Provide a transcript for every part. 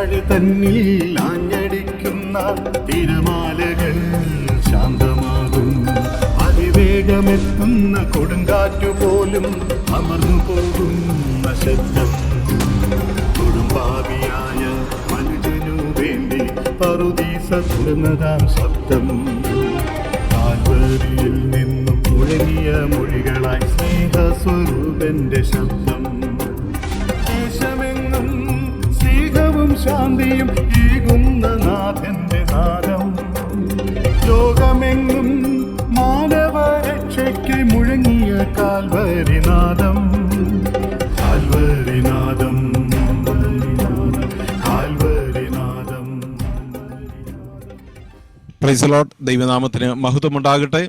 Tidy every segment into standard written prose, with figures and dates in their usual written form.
കടൽ തന്നിൽ ആഞ്ഞടിക്കുന്ന തിരമാലകൾ ശാന്തമാകും. അതിവേഗമെത്തുന്ന കൊടുങ്കാറ്റു പോലും അമർന്നു പോകുന്ന ശബ്ദം. കൊടുമ്പാവിയായ മനുഷ്യനു വേണ്ടി പറുദീസ തുറന്നതാം ശബ്ദം. കാൽവരിയിൽ നിന്നും മുഴങ്ങിയ മൊഴികളായി സ്നേഹസ്വരൂപന്റെ ശബ്ദം. ദേശമെങ്ങും സ്നേഹവും ശാന്തിയും ഈകുന്ന നാഥന്റെ നാദം. ലോകമെങ്ങും മാനവരക്ഷയ്ക്ക് മുഴങ്ങിയ കാൽവരിനാദം. കാൽവരിനാദം, കാൽവരിനാദം. Praise the Lord. ദൈവനാമത്തിന് മഹത്വമുണ്ടാകട്ടെ.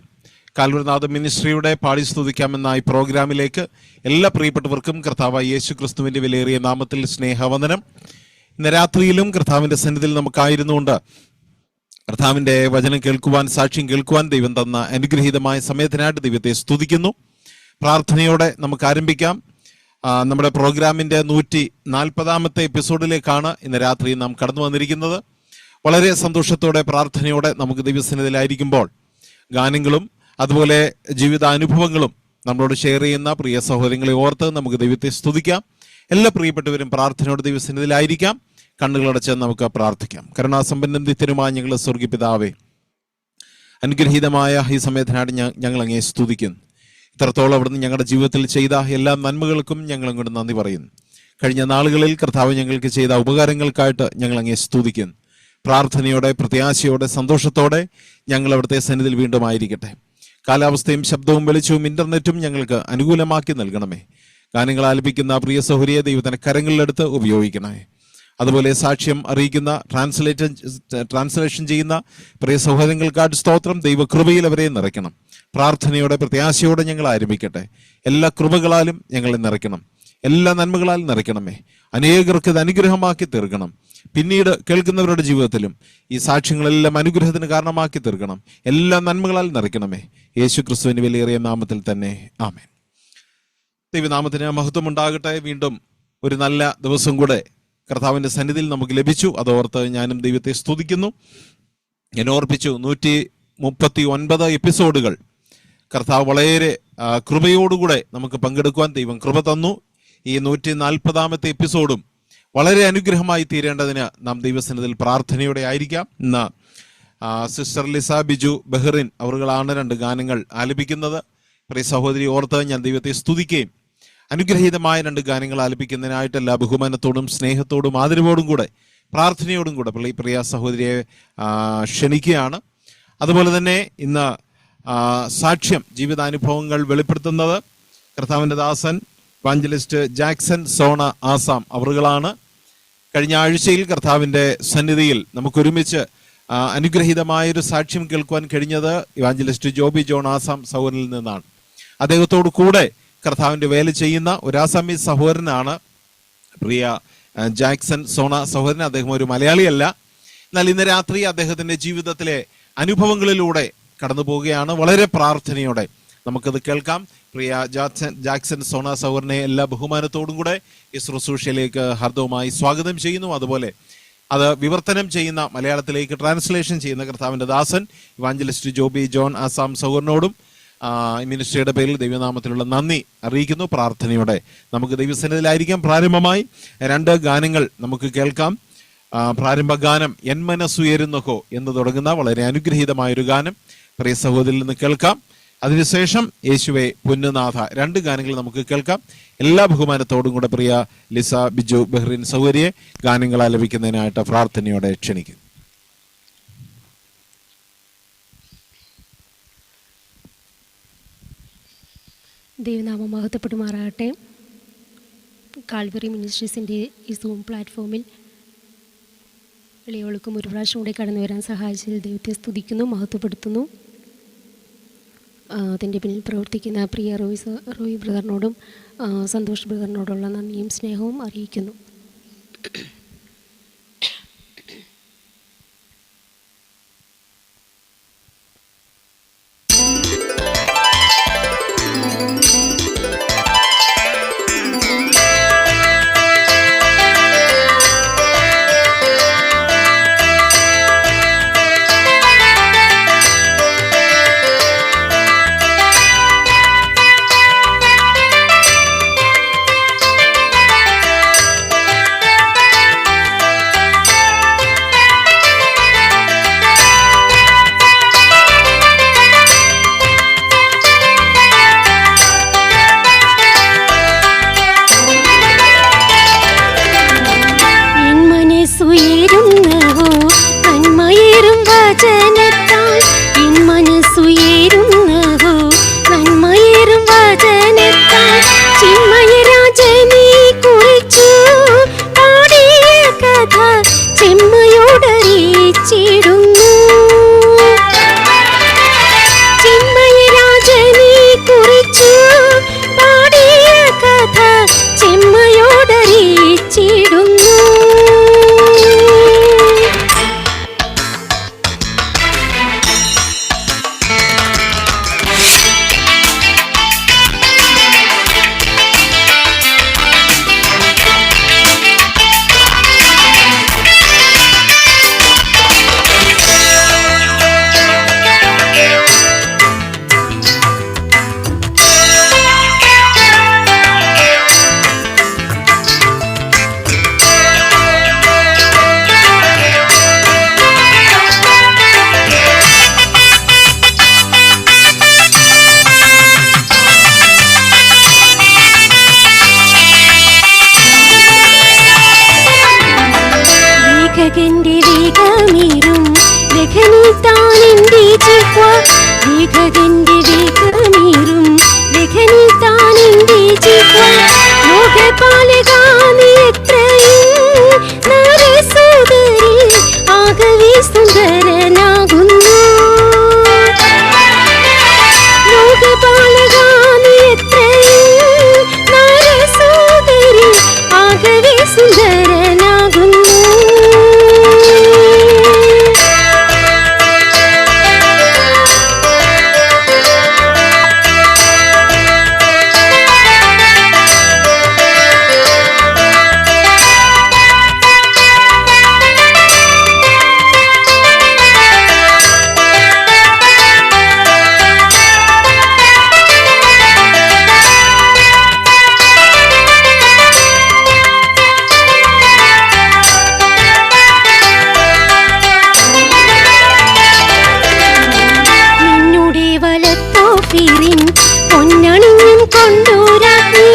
കാൽവരിനാഥ മിനിസ്ട്രിയുടെ പാടി സ്തുതിക്കാമെന്ന ഈ പ്രോഗ്രാമിലേക്ക് എല്ലാ പ്രിയപ്പെട്ടവർക്കും കർത്താവായ യേശു ക്രിസ്തുവിൻ്റെ വിലയേറിയ നാമത്തിൽ സ്നേഹവന്ദനം. ഇന്ന് രാത്രിയിലും കർത്താവിൻ്റെ സന്നിധിയിൽ നമുക്കായിരുന്നുകൊണ്ട് കർത്താവിൻ്റെ വചനം കേൾക്കുവാൻ, സാക്ഷ്യം കേൾക്കുവാൻ ദൈവം തന്ന അനുഗ്രഹീതമായ സമയത്തിനായിട്ട് ദൈവത്തെ സ്തുതിക്കുന്നു. പ്രാർത്ഥനയോടെ നമുക്ക് ആരംഭിക്കാം. നമ്മുടെ പ്രോഗ്രാമിൻ്റെ 140ാമത്തെ എപ്പിസോഡിലേക്കാണ് ഇന്ന് രാത്രി നാം കടന്നു വന്നിരിക്കുന്നത്. വളരെ സന്തോഷത്തോടെ പ്രാർത്ഥനയോടെ നമുക്ക് ദൈവസന്നിധിയിലായിരിക്കുമ്പോൾ ഗാനങ്ങളും അതുപോലെ ജീവിതാനുഭവങ്ങളും നമ്മളോട് ഷെയർ ചെയ്യുന്ന പ്രിയ സഹോദരങ്ങളെ ഓർത്ത് നമുക്ക് ദൈവത്തെ സ്തുതിക്കാം. എല്ലാ പ്രിയപ്പെട്ടവരും പ്രാർത്ഥനയോടെ ദൈവസന്നിധിയിലായിരിക്കാം. കണ്ണുകളടച്ച് നമുക്ക് പ്രാർത്ഥിക്കാം. കരുണാസമ്പന്നൻ നിത്യനുമായ ഞങ്ങളുടെ സ്വർഗ്ഗപിതാവേ, അനുഗ്രഹീതമായ ഈ സമയത്തിനായിട്ട് ഞങ്ങൾ അങ്ങേ സ്തുതിക്കുന്നു. ഇത്രത്തോളം അവിടുന്ന് ഞങ്ങളുടെ ജീവിതത്തിൽ ചെയ്ത എല്ലാ നന്മകൾക്കും ഞങ്ങൾ അങ്ങോട്ട് നന്ദി പറയുന്നു. കഴിഞ്ഞ നാളുകളിൽ കർത്താവ് ഞങ്ങൾക്ക് ചെയ്ത ഉപകാരങ്ങൾക്കായിട്ട് ഞങ്ങൾ അങ്ങേ സ്തുതിക്കുന്നു. പ്രാർത്ഥനയോടെ, പ്രത്യാശയോടെ, സന്തോഷത്തോടെ ഞങ്ങൾ അവിടുത്തെ സന്നിധിയിൽ വീണ്ടും ആയിരിക്കട്ടെ. കാലാവസ്ഥയും ശബ്ദവും വെളിച്ചവും ഇൻ്റർനെറ്റും ഞങ്ങൾക്ക് അനുകൂലമാക്കി നൽകണമേ. ഗാനങ്ങൾ ആലപിക്കുന്ന പ്രിയ സഹോദരിയെ ദൈവത്തിൻ്റെ കരങ്ങളിലെടുത്ത് ഉപയോഗിക്കണമേ. അതുപോലെ സാക്ഷ്യം അറിയിക്കുന്ന, ട്രാൻസ്ലേഷൻ ചെയ്യുന്ന പ്രിയ സഹോദരങ്ങൾക്കായിട്ട് സ്തോത്രം. ദൈവകൃപയിൽ അവരെ നിറയ്ക്കണം. പ്രാർത്ഥനയോടെ, പ്രത്യാശയോടെ ഞങ്ങൾ ആരംഭിക്കട്ടെ. എല്ലാ കൃപകളാലും ഞങ്ങളെ നിറയ്ക്കണം. എല്ലാ നന്മകളാലും നിറയ്ക്കണമേ. അനേകർക്ക് ഇത് അനുഗ്രഹമാക്കി തീർക്കണം. പിന്നീട് കേൾക്കുന്നവരുടെ ജീവിതത്തിലും ഈ സാക്ഷ്യങ്ങളെല്ലാം അനുഗ്രഹത്തിന് കാരണമാക്കി തീർക്കണം. എല്ലാ നന്മകളാൽ നിറയ്ക്കണമേ. യേശു ക്രിസ്തുവിന്റെ വിലയേറിയ നാമത്തിൽ തന്നെ ആമേൻ. ദൈവനാമത്തിന് മഹത്വം ഉണ്ടാകട്ടെ. വീണ്ടും ഒരു നല്ല ദിവസം കൂടെ കർത്താവിൻ്റെ സന്നിധിയിൽ നമുക്ക് ലഭിച്ചു. അതോർത്ത് ഞാനും ദൈവത്തെ സ്തുതിക്കുന്നു. ഞാൻ ഓർപ്പിച്ചു, 139 എപ്പിസോഡുകൾ കർത്താവ് വളരെ കൃപയോടുകൂടെ നമുക്ക് പങ്കെടുക്കുവാൻ ദൈവം കൃപ തന്നു. ഈ 140ാമത്തെ എപ്പിസോഡും വളരെ അനുഗ്രഹമായി തീരേണ്ടതിന് നാം ദൈവസന്നിധിയിൽ പ്രാർത്ഥനയോടെ ആയിരിക്കാം. ഇന്ന് സിസ്റ്റർ ലിസ ബിജു ബഹ്റിൻ അവരുകളാണ് 2 ഗാനങ്ങൾ ആലപിക്കുന്നത്. പ്രിയ സഹോദരി ഓർത്ത് ഞാൻ ദൈവത്തെ സ്തുതിക്കുകയും അനുഗ്രഹീതമായ 2 ഗാനങ്ങൾ ആലപിക്കുന്നതിനായിട്ട് എല്ലാ ബഹുമാനത്തോടും സ്നേഹത്തോടും ആദരവോടും കൂടെ പ്രാർത്ഥനയോടും കൂടെ പ്രിയ സഹോദരിയെ ക്ഷണിക്കുകയാണ്. അതുപോലെ തന്നെ ഇന്ന് സാക്ഷ്യം, ജീവിതാനുഭവങ്ങൾ വെളിപ്പെടുത്തുന്നത് കർത്താവിൻ്റെ ദാസൻ ഇവാഞ്ചലിസ്റ്റ് ജാക്സൺ സോണ ആസാം അവറുകളാണ്. കഴിഞ്ഞ ആഴ്ചയിൽ കർത്താവിൻ്റെ സന്നിധിയിൽ നമുക്കൊരുമിച്ച് അനുഗ്രഹീതമായൊരു സാക്ഷ്യം കേൾക്കുവാൻ കഴിഞ്ഞത് ഇവാഞ്ചലിസ്റ്റ് ജോബി ജോൺ ആസാം സഹോദരനിൽ നിന്നാണ്. അദ്ദേഹത്തോടു കൂടെ കർത്താവിൻ്റെ വേല ചെയ്യുന്ന ഒരു ആസാമി സഹോദരനാണ് പ്രിയ ജാക്സൺ സോണ സഹോദരൻ. അദ്ദേഹം ഒരു മലയാളിയല്ല. എന്നാൽ ഇന്ന് രാത്രി അദ്ദേഹത്തിൻ്റെ ജീവിതത്തിലെ അനുഭവങ്ങളിലൂടെ കടന്നു പോവുകയാണ്. വളരെ പ്രാർത്ഥനയോടെ നമുക്കത് കേൾക്കാം. പ്രിയ ജാക്സൺ സോണ സഹോദരനെ എല്ലാ ബഹുമാനത്തോടും കൂടെ ഈ ശുശ്രൂഷയിലേക്ക് ഹാർദവമായി സ്വാഗതം ചെയ്യുന്നു. അതുപോലെ അത് വിവർത്തനം ചെയ്യുന്ന, മലയാളത്തിലേക്ക് ട്രാൻസ്ലേഷൻ ചെയ്യുന്ന കർത്താവിൻ്റെ ദാസൻ ഇവാഞ്ചലിസ്റ്റ് ജോബി ജോൺ ആസാം സഹോദരനോടും മിനിസ്ട്രിയുടെ പേരിൽ ദൈവനാമത്തിലുള്ള നന്ദി അറിയിക്കുന്നു. പ്രാർത്ഥനയോടെ നമുക്ക് ദൈവസന്നിധിയിലായിരിക്കാം. പ്രാരംഭമായി 2 ഗാനങ്ങൾ നമുക്ക് കേൾക്കാം. പ്രാരംഭ ഗാനം എൻ മനസ്സുയരുന്നഹോ എന്ന് തുടങ്ങുന്ന വളരെ അനുഗ്രഹീതമായൊരു ഗാനം പ്രിയ സഹോദരിൽ നിന്ന് കേൾക്കാം. അതിനുശേഷം യേശുവെ പൊന്നുനാഥ 2 ഗാനങ്ങൾ നമുക്ക് കേൾക്കാം. എല്ലാ ബഹുമാനത്തോടും കൂടെ പ്രിയ ലിസ ബിജു ബഹ്റിൻ സഹോദരിയെ ഗാനങ്ങൾ ആലപിക്കുന്നതിനായിട്ട് പ്രാർത്ഥനയോടെ ക്ഷണിക്കുന്നു. ദൈവനാമം മഹത്വപ്പെടുമാറാകട്ടെ. കാൽവറി മിനിസ്ട്രീസിൻ്റെ ഈ സൂം പ്ലാറ്റ്ഫോമിൽ എളിയവൾക്കും ഒരു പ്രാവശ്യം കൂടെ കടന്നു വരാൻ സഹായിച്ചതിൽ ദൈവത്തെ സ്തുതിക്കുന്നു, മഹത്വപ്പെടുത്തുന്നു. അതിൻ്റെ പിന്നിൽ പ്രവർത്തിക്കുന്ന പ്രിയ റോയ് ബ്രദറിനോടും സന്തോഷ് ബ്രദറിനോടുള്ള നന്ദിയും സ്നേഹവും അറിയിക്കുന്നു. വചനത്താൽ എൻ മനസ്സുയരുന്നവോ നന്മയേറും വചനത്താൽ ചിന്മയരാജനെ കുറിച്ചു പാടിയ കഥ ചെമ്മയോടറിയിച്ചിടുന്നു. ചിന്മയരാജനെ കുറിച്ചു പാടിയ കഥ ചെമ്മയോടറിയിച്ചിടുന്നു. ലേഖകന്റെ വേഗമേറും ലഖനിത്താനെന്റെ ജിഹ്വ ലേഖകന്റെ വേഗമേറും ലഖനിത്താനെന്റെ ജിഹ്വ ലോകപാലകാനി എത്രയും നരസുതരിൽ ആകവേ സുന്ദരനാകുന്നു. ലോകപാലകാനി എത്രയും നരസുതരിൽ ആകവേ സുന്ദരനാകുന്നു. പൊന്നണിഞ്ഞും കൊണ്ടൂരാക്കി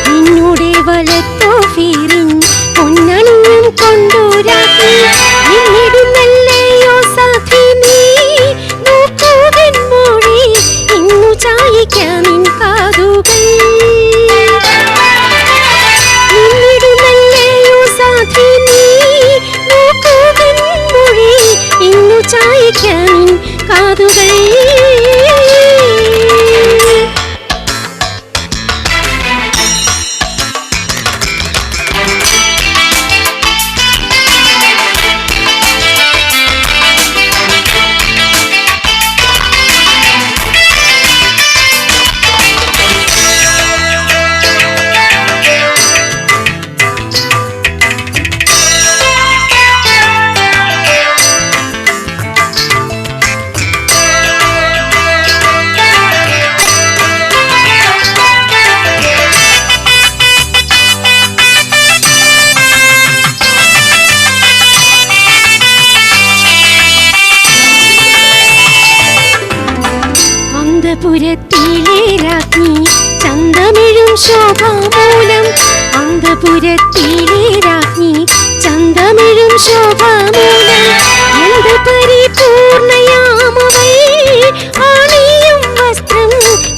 നിന്നുടെ വലത്തോഫീറിൻ പൊന്നണിഞ്ഞും കൊണ്ടൂരാക്കി നിന്നിടുന്നല്ലയോ സാധി നീ നോക്കുവൻ മോളെ ഇന്നു ചായിക്കാമിൻ കാതുകൾ. നിന്നിടുന്നല്ലയോ സാധി നീ നോക്കുവൻ മോളെ ഇന്നു ചായിക്കാമിൻ കാതുകൾ. അന്തപുരത്തിലേരാജ്ഞി ചന്തമിഴും ശോഭാമൂലം അന്തപുരത്തിലേരാജ്ഞി ചന്തമിഴും ശോഭാമൂലം എന്ത് പരിപൂർണയാമവൾ ആണിയും വസ്ത്രം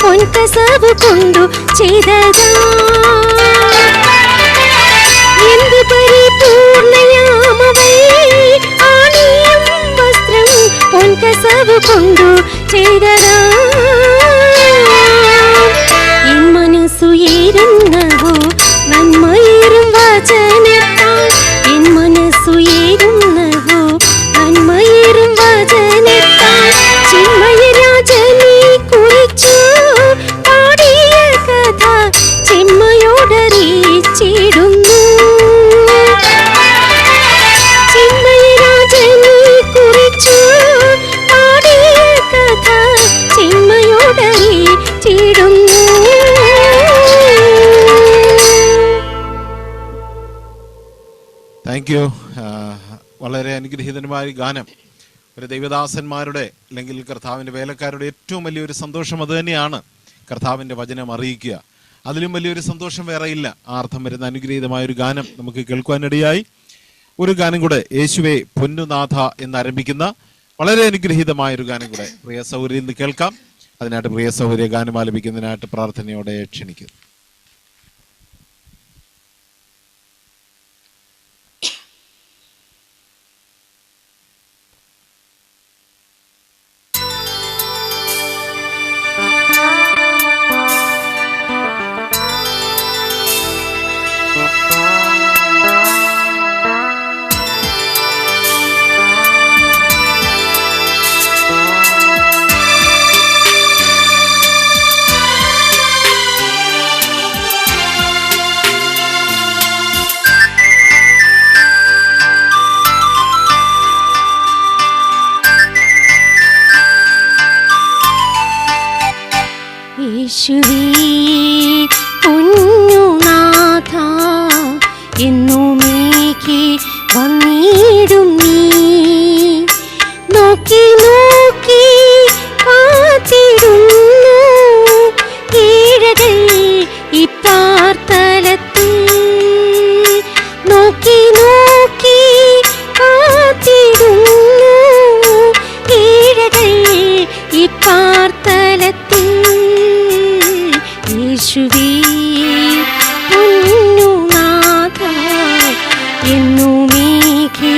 പൊൻകസവ് കൊണ്ടു ചെയ്തതാ. എന്ത് പരിപൂർണയാമവൾ ആണിയും വസ്ത്രം പൊൻകസവ് കൊണ്ടു ചെയ്തതാ. എൻ മനസ്സുയരുന്നവോ നന്മയേറും വചനത്താൽ എൻ മനസ്സുയരുന്നവോ നന്മയേറും വചനത്താൽ ചിന്മയരാജനെ കുറിച്ചു പാടിയ കഥ ചെമ്മയോടറിയിച്ചിടുന്നു. ചിന്മയരാജനെ കുറിച്ചു പാടിയ കഥ ചെമ്മയോടറിയിച്ചിടുന്നു. Thank you. വളരെ അനുഗ്രഹീതമായ ഗാനം. ഒരു ദൈവദാസന്മാരുടെ അല്ലെങ്കിൽ കർത്താവിൻ്റെ വേലക്കാരുടെ ഏറ്റവും വലിയൊരു സന്തോഷം അത് തന്നെയാണ്, കർത്താവിൻ്റെ വചനം അറിയിക്കുക. അതിലും വലിയൊരു സന്തോഷം വേറെ ഇല്ല. ആ അർത്ഥം വരുന്ന അനുഗ്രഹീതമായൊരു ഗാനം നമുക്ക് കേൾക്കുവാനിടയായി. ഒരു ഗാനം കൂടെ, യേശുവേ പൊന്നുനാഥ എന്നാരംഭിക്കുന്ന വളരെ അനുഗ്രഹീതമായൊരു ഗാനം കൂടെ പ്രിയ സൗകര്യം ഇന്ന് കേൾക്കാം. അതിനായിട്ട് പ്രിയ സൗകര്യ ഗാനം ആലപിക്കുന്നതിനായിട്ട് പ്രാർത്ഥനയോടെ ക്ഷണിക്കുന്നു. യേശുവേ പൊന്നുനാഥ എന്നുമേക്ക് വന്നിടും നീ നോക്കി നോക്കി കാത്തിടുന്നു കീഴകൾ ഇപ്പാർത്തലത്തിൽ നോക്കി നോക്കി കാത്തിടുന്നു കീഴകൾ ഇപ്പാർത്തലത്തിൽ യേശുവേ പൊന്നുനാഥ എന്നുമേക്ക്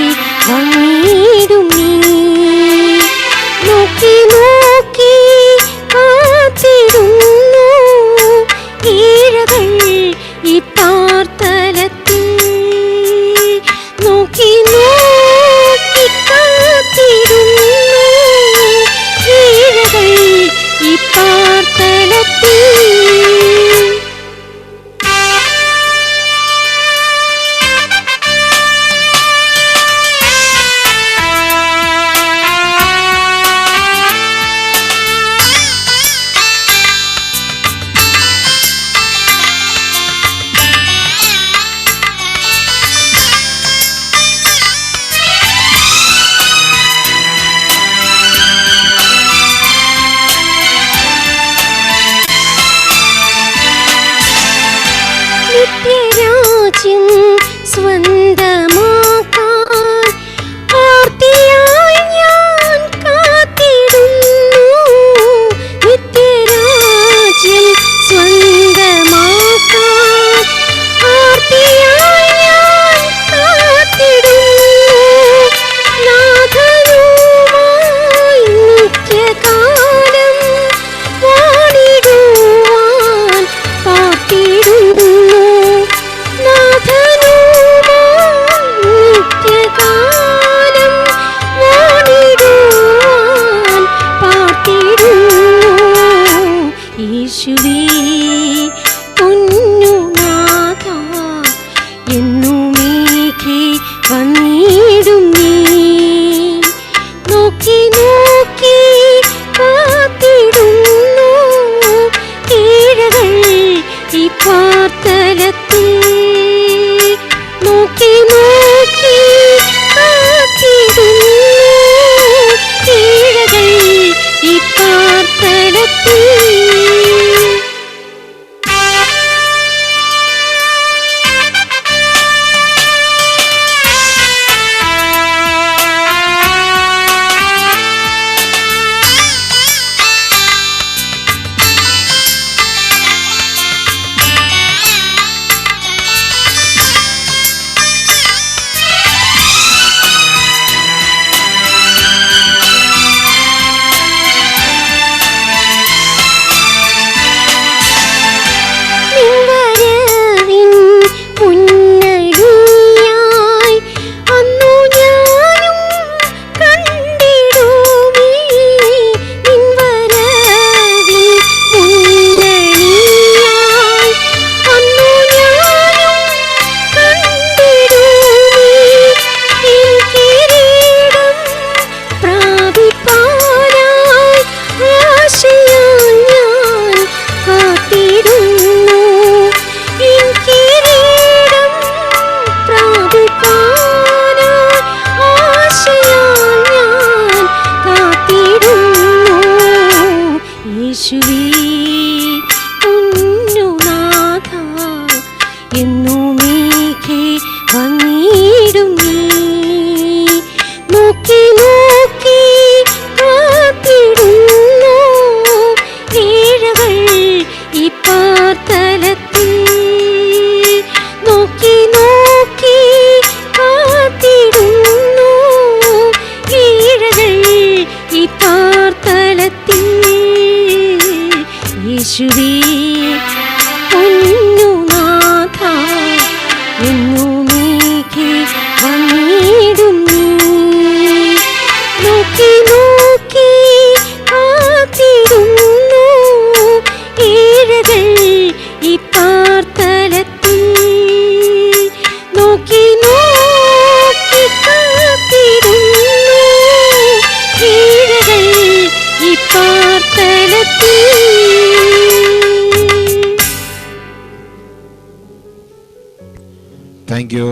thank you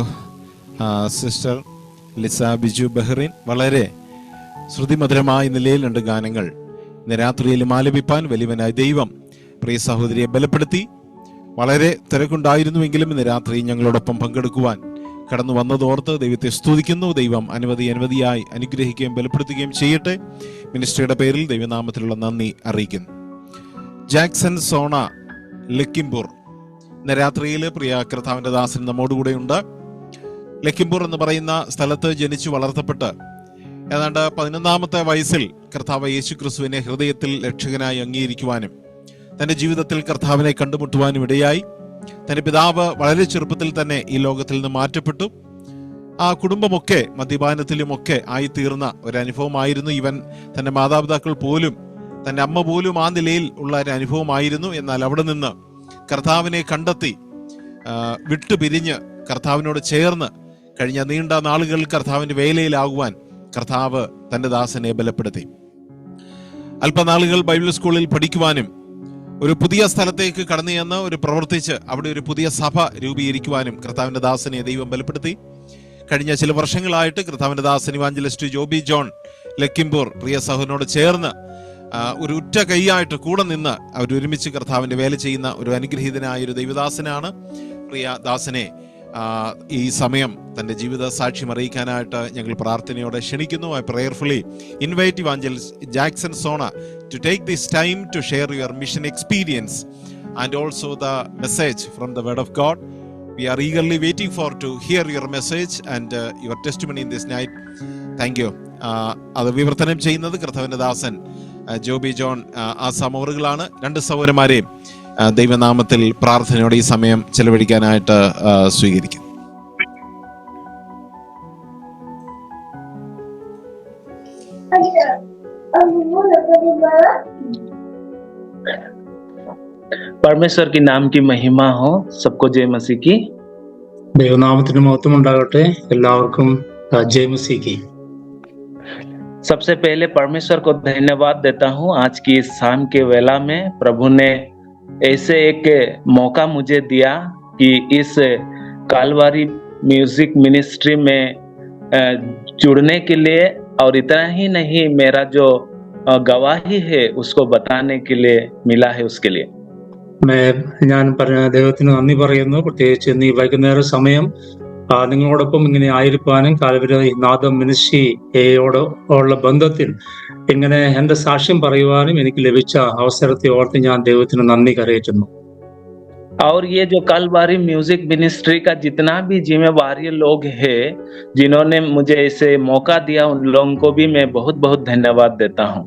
sister Lisa Biju Bahrain. വളരെ ശ്രുതിമധുരമായ നിലയിലുണ്ട് ഗാനങ്ങൾ. ഇന്ന് രാത്രിയിൽ ആലപിപ്പാൻ വലിയവനായ ദൈവം പ്രിയ സഹോദരിയെ ബലപ്പെടുത്തി. വളരെ തിരക്കുണ്ടായിരുന്നുവെങ്കിലും ഇന്ന് രാത്രി ഞങ്ങളോടൊപ്പം പങ്കെടുക്കുവാൻ കടന്നു വന്നതോർത്ത് ദൈവത്തെ സ്തുതിക്കുന്നു. ദൈവം അനവധിയായി അനുഗ്രഹിക്കുകയും ബലപ്പെടുത്തുകയും ചെയ്യട്ടെ. മിനിസ്ട്രിയുടെ പേരിൽ ദൈവനാമത്തിലുള്ള നന്ദി അറിയിക്കുന്നു. ജാക്സൺ സോണ ലക്കിംപൂർ, ഇന്ന് രാത്രിയിൽ പ്രിയ കർത്താവിൻ്റെ ദാസൻ നമ്മോടുകൂടെ ഉണ്ട്. ലക്കിംപൂർ എന്ന് പറയുന്ന സ്ഥലത്ത് ജനിച്ചു വളർത്തപ്പെട്ട് ഏതാണ്ട് 11-ാമത്തെ വയസ്സിൽ കർത്താവ് യേശു ക്രിസ്തുവിനെ ഹൃദയത്തിൽ രക്ഷകനായി അംഗീകരിക്കുവാനും തൻ്റെ ജീവിതത്തിൽ കർത്താവിനെ കണ്ടുമുട്ടുവാനും ഇടയായി. തൻ്റെ പിതാവ് വളരെ ചെറുപ്പത്തിൽ തന്നെ ഈ ലോകത്തിൽ നിന്ന് മാറ്റപ്പെട്ടു. ആ കുടുംബമൊക്കെ മദ്യപാനത്തിലുമൊക്കെ ആയിത്തീർന്ന ഒരനുഭവമായിരുന്നു. ഇവൻ തൻ്റെ മാതാപിതാക്കൾ പോലും, തൻ്റെ അമ്മ പോലും ആ നിലയിൽ ഉള്ള ഒരു അനുഭവമായിരുന്നു. എന്നാൽ അവിടെ നിന്ന് കർത്താവിനെ കണ്ടെത്തി വിട്ടുപിരിഞ്ഞ് കർത്താവിനോട് ചേർന്ന് കഴിഞ്ഞ നീണ്ട നാളുകൾ കർത്താവിൻ്റെ വേലയിലാകുവാൻ കർത്താവ് തൻ്റെ ദാസനെ ബലപ്പെടുത്തി. അല്പനാളുകൾ ബൈബിൾ സ്കൂളിൽ പഠിക്കുവാനും ഒരു പുതിയ സ്ഥലത്തേക്ക് കടന്നു ചെന്ന് ഒരു പ്രവർത്തിച്ച് അവിടെ ഒരു പുതിയ സഭ രൂപീകരിക്കുവാനും കർത്താവിൻ്റെ ദാസനെ ദൈവം ബലപ്പെടുത്തി. കഴിഞ്ഞ ചില വർഷങ്ങളായിട്ട് കർത്താവിൻ്റെ ദാസൻ ഇവാഞ്ചലിസ്റ്റ് ജോബി ജോൺ ലക്കിംപൂർ പ്രിയ സഹോദരനോട് ചേർന്ന് ഒരു ഉറ്റ കൈയായിട്ട് കൂടെ നിന്ന് അവരൊരുമിച്ച് കർത്താവിൻ്റെ വേല ചെയ്യുന്ന ഒരു അനുഗ്രഹീതനായ ഒരു ദൈവദാസനാണ്. പ്രിയ ദാസനെ ഈ സമയം തൻ്റെ ജീവിത സാക്ഷ്യം അറിയിക്കാനായിട്ട് ഞങ്ങൾ പ്രാർത്ഥനയോടെ ക്ഷണിക്കുന്നു. I prayerfully invite evangelist Jackson Sona to take this time to share your mission experience and also the message from the word of God. We are eagerly waiting for to hear your message and your testimony in this night. Thank you. അത് വിവർത്തനം ചെയ്യുന്നത് കർത്താവിൻ്റെ ദാസൻ Joby John Assam അവറുകളാണ്. രണ്ട് സഹോദരന്മാരെയും ദൈവനാമത്തിൽ പ്രാർത്ഥനയോടെ ഈ സമയം ചെലവഴിക്കാനായിട്ട് സ്വീകരിക്കും. परमेश्वर के नाम की महिमा हो. सबको जय मसीह की. ദൈവനാമത്തിന് മഹത്വം ഉണ്ടാകട്ടെ. എല്ലാവർക്കും ജയ് മസീഹ്. सबसे पहले परमेश्वर को धन्यवाद देता हूँ. आज की इस शाम के वेला में प्रभु ने ऐसे एक मौका मुझे दिया कि इस कालवारी म्यूजिक मिनिस्ट्री में जुड़ने के लिए, और इतना ही नहीं मेरा जो गवाही है उसको बताने के लिए मिला है. उसके लिए ഞാൻ ദൈവത്തിന് നന്ദി പറയുന്നു. പ്രത്യേകിച്ച് ഇന്ന് ഈ വൈകുന്നേര സമയം നിങ്ങളോടൊപ്പം ഇങ്ങനെ ആയിരിക്കാനും കാൽവരി നാദം മിനിസ്ട്രിയോട് ഉള്ള ബന്ധത്തിൽ ഇങ്ങനെ എന്റെ സാക്ഷ്യം പറയുവാനും എനിക്ക് ലഭിച്ച അവസരത്തെ ഓർത്ത് ഞാൻ ദൈവത്തിന് നന്ദി കരയറ്റുന്നു. और ये जो कालवारी म्यूजिक मिनिस्ट्री का जितना भी जिम्मेवारी लोग हैं जिन्होंने मुझे ऐसे मौका दिया, उन लोगों को भी मैं बहुत बहुत धन्यवाद देता हूँ.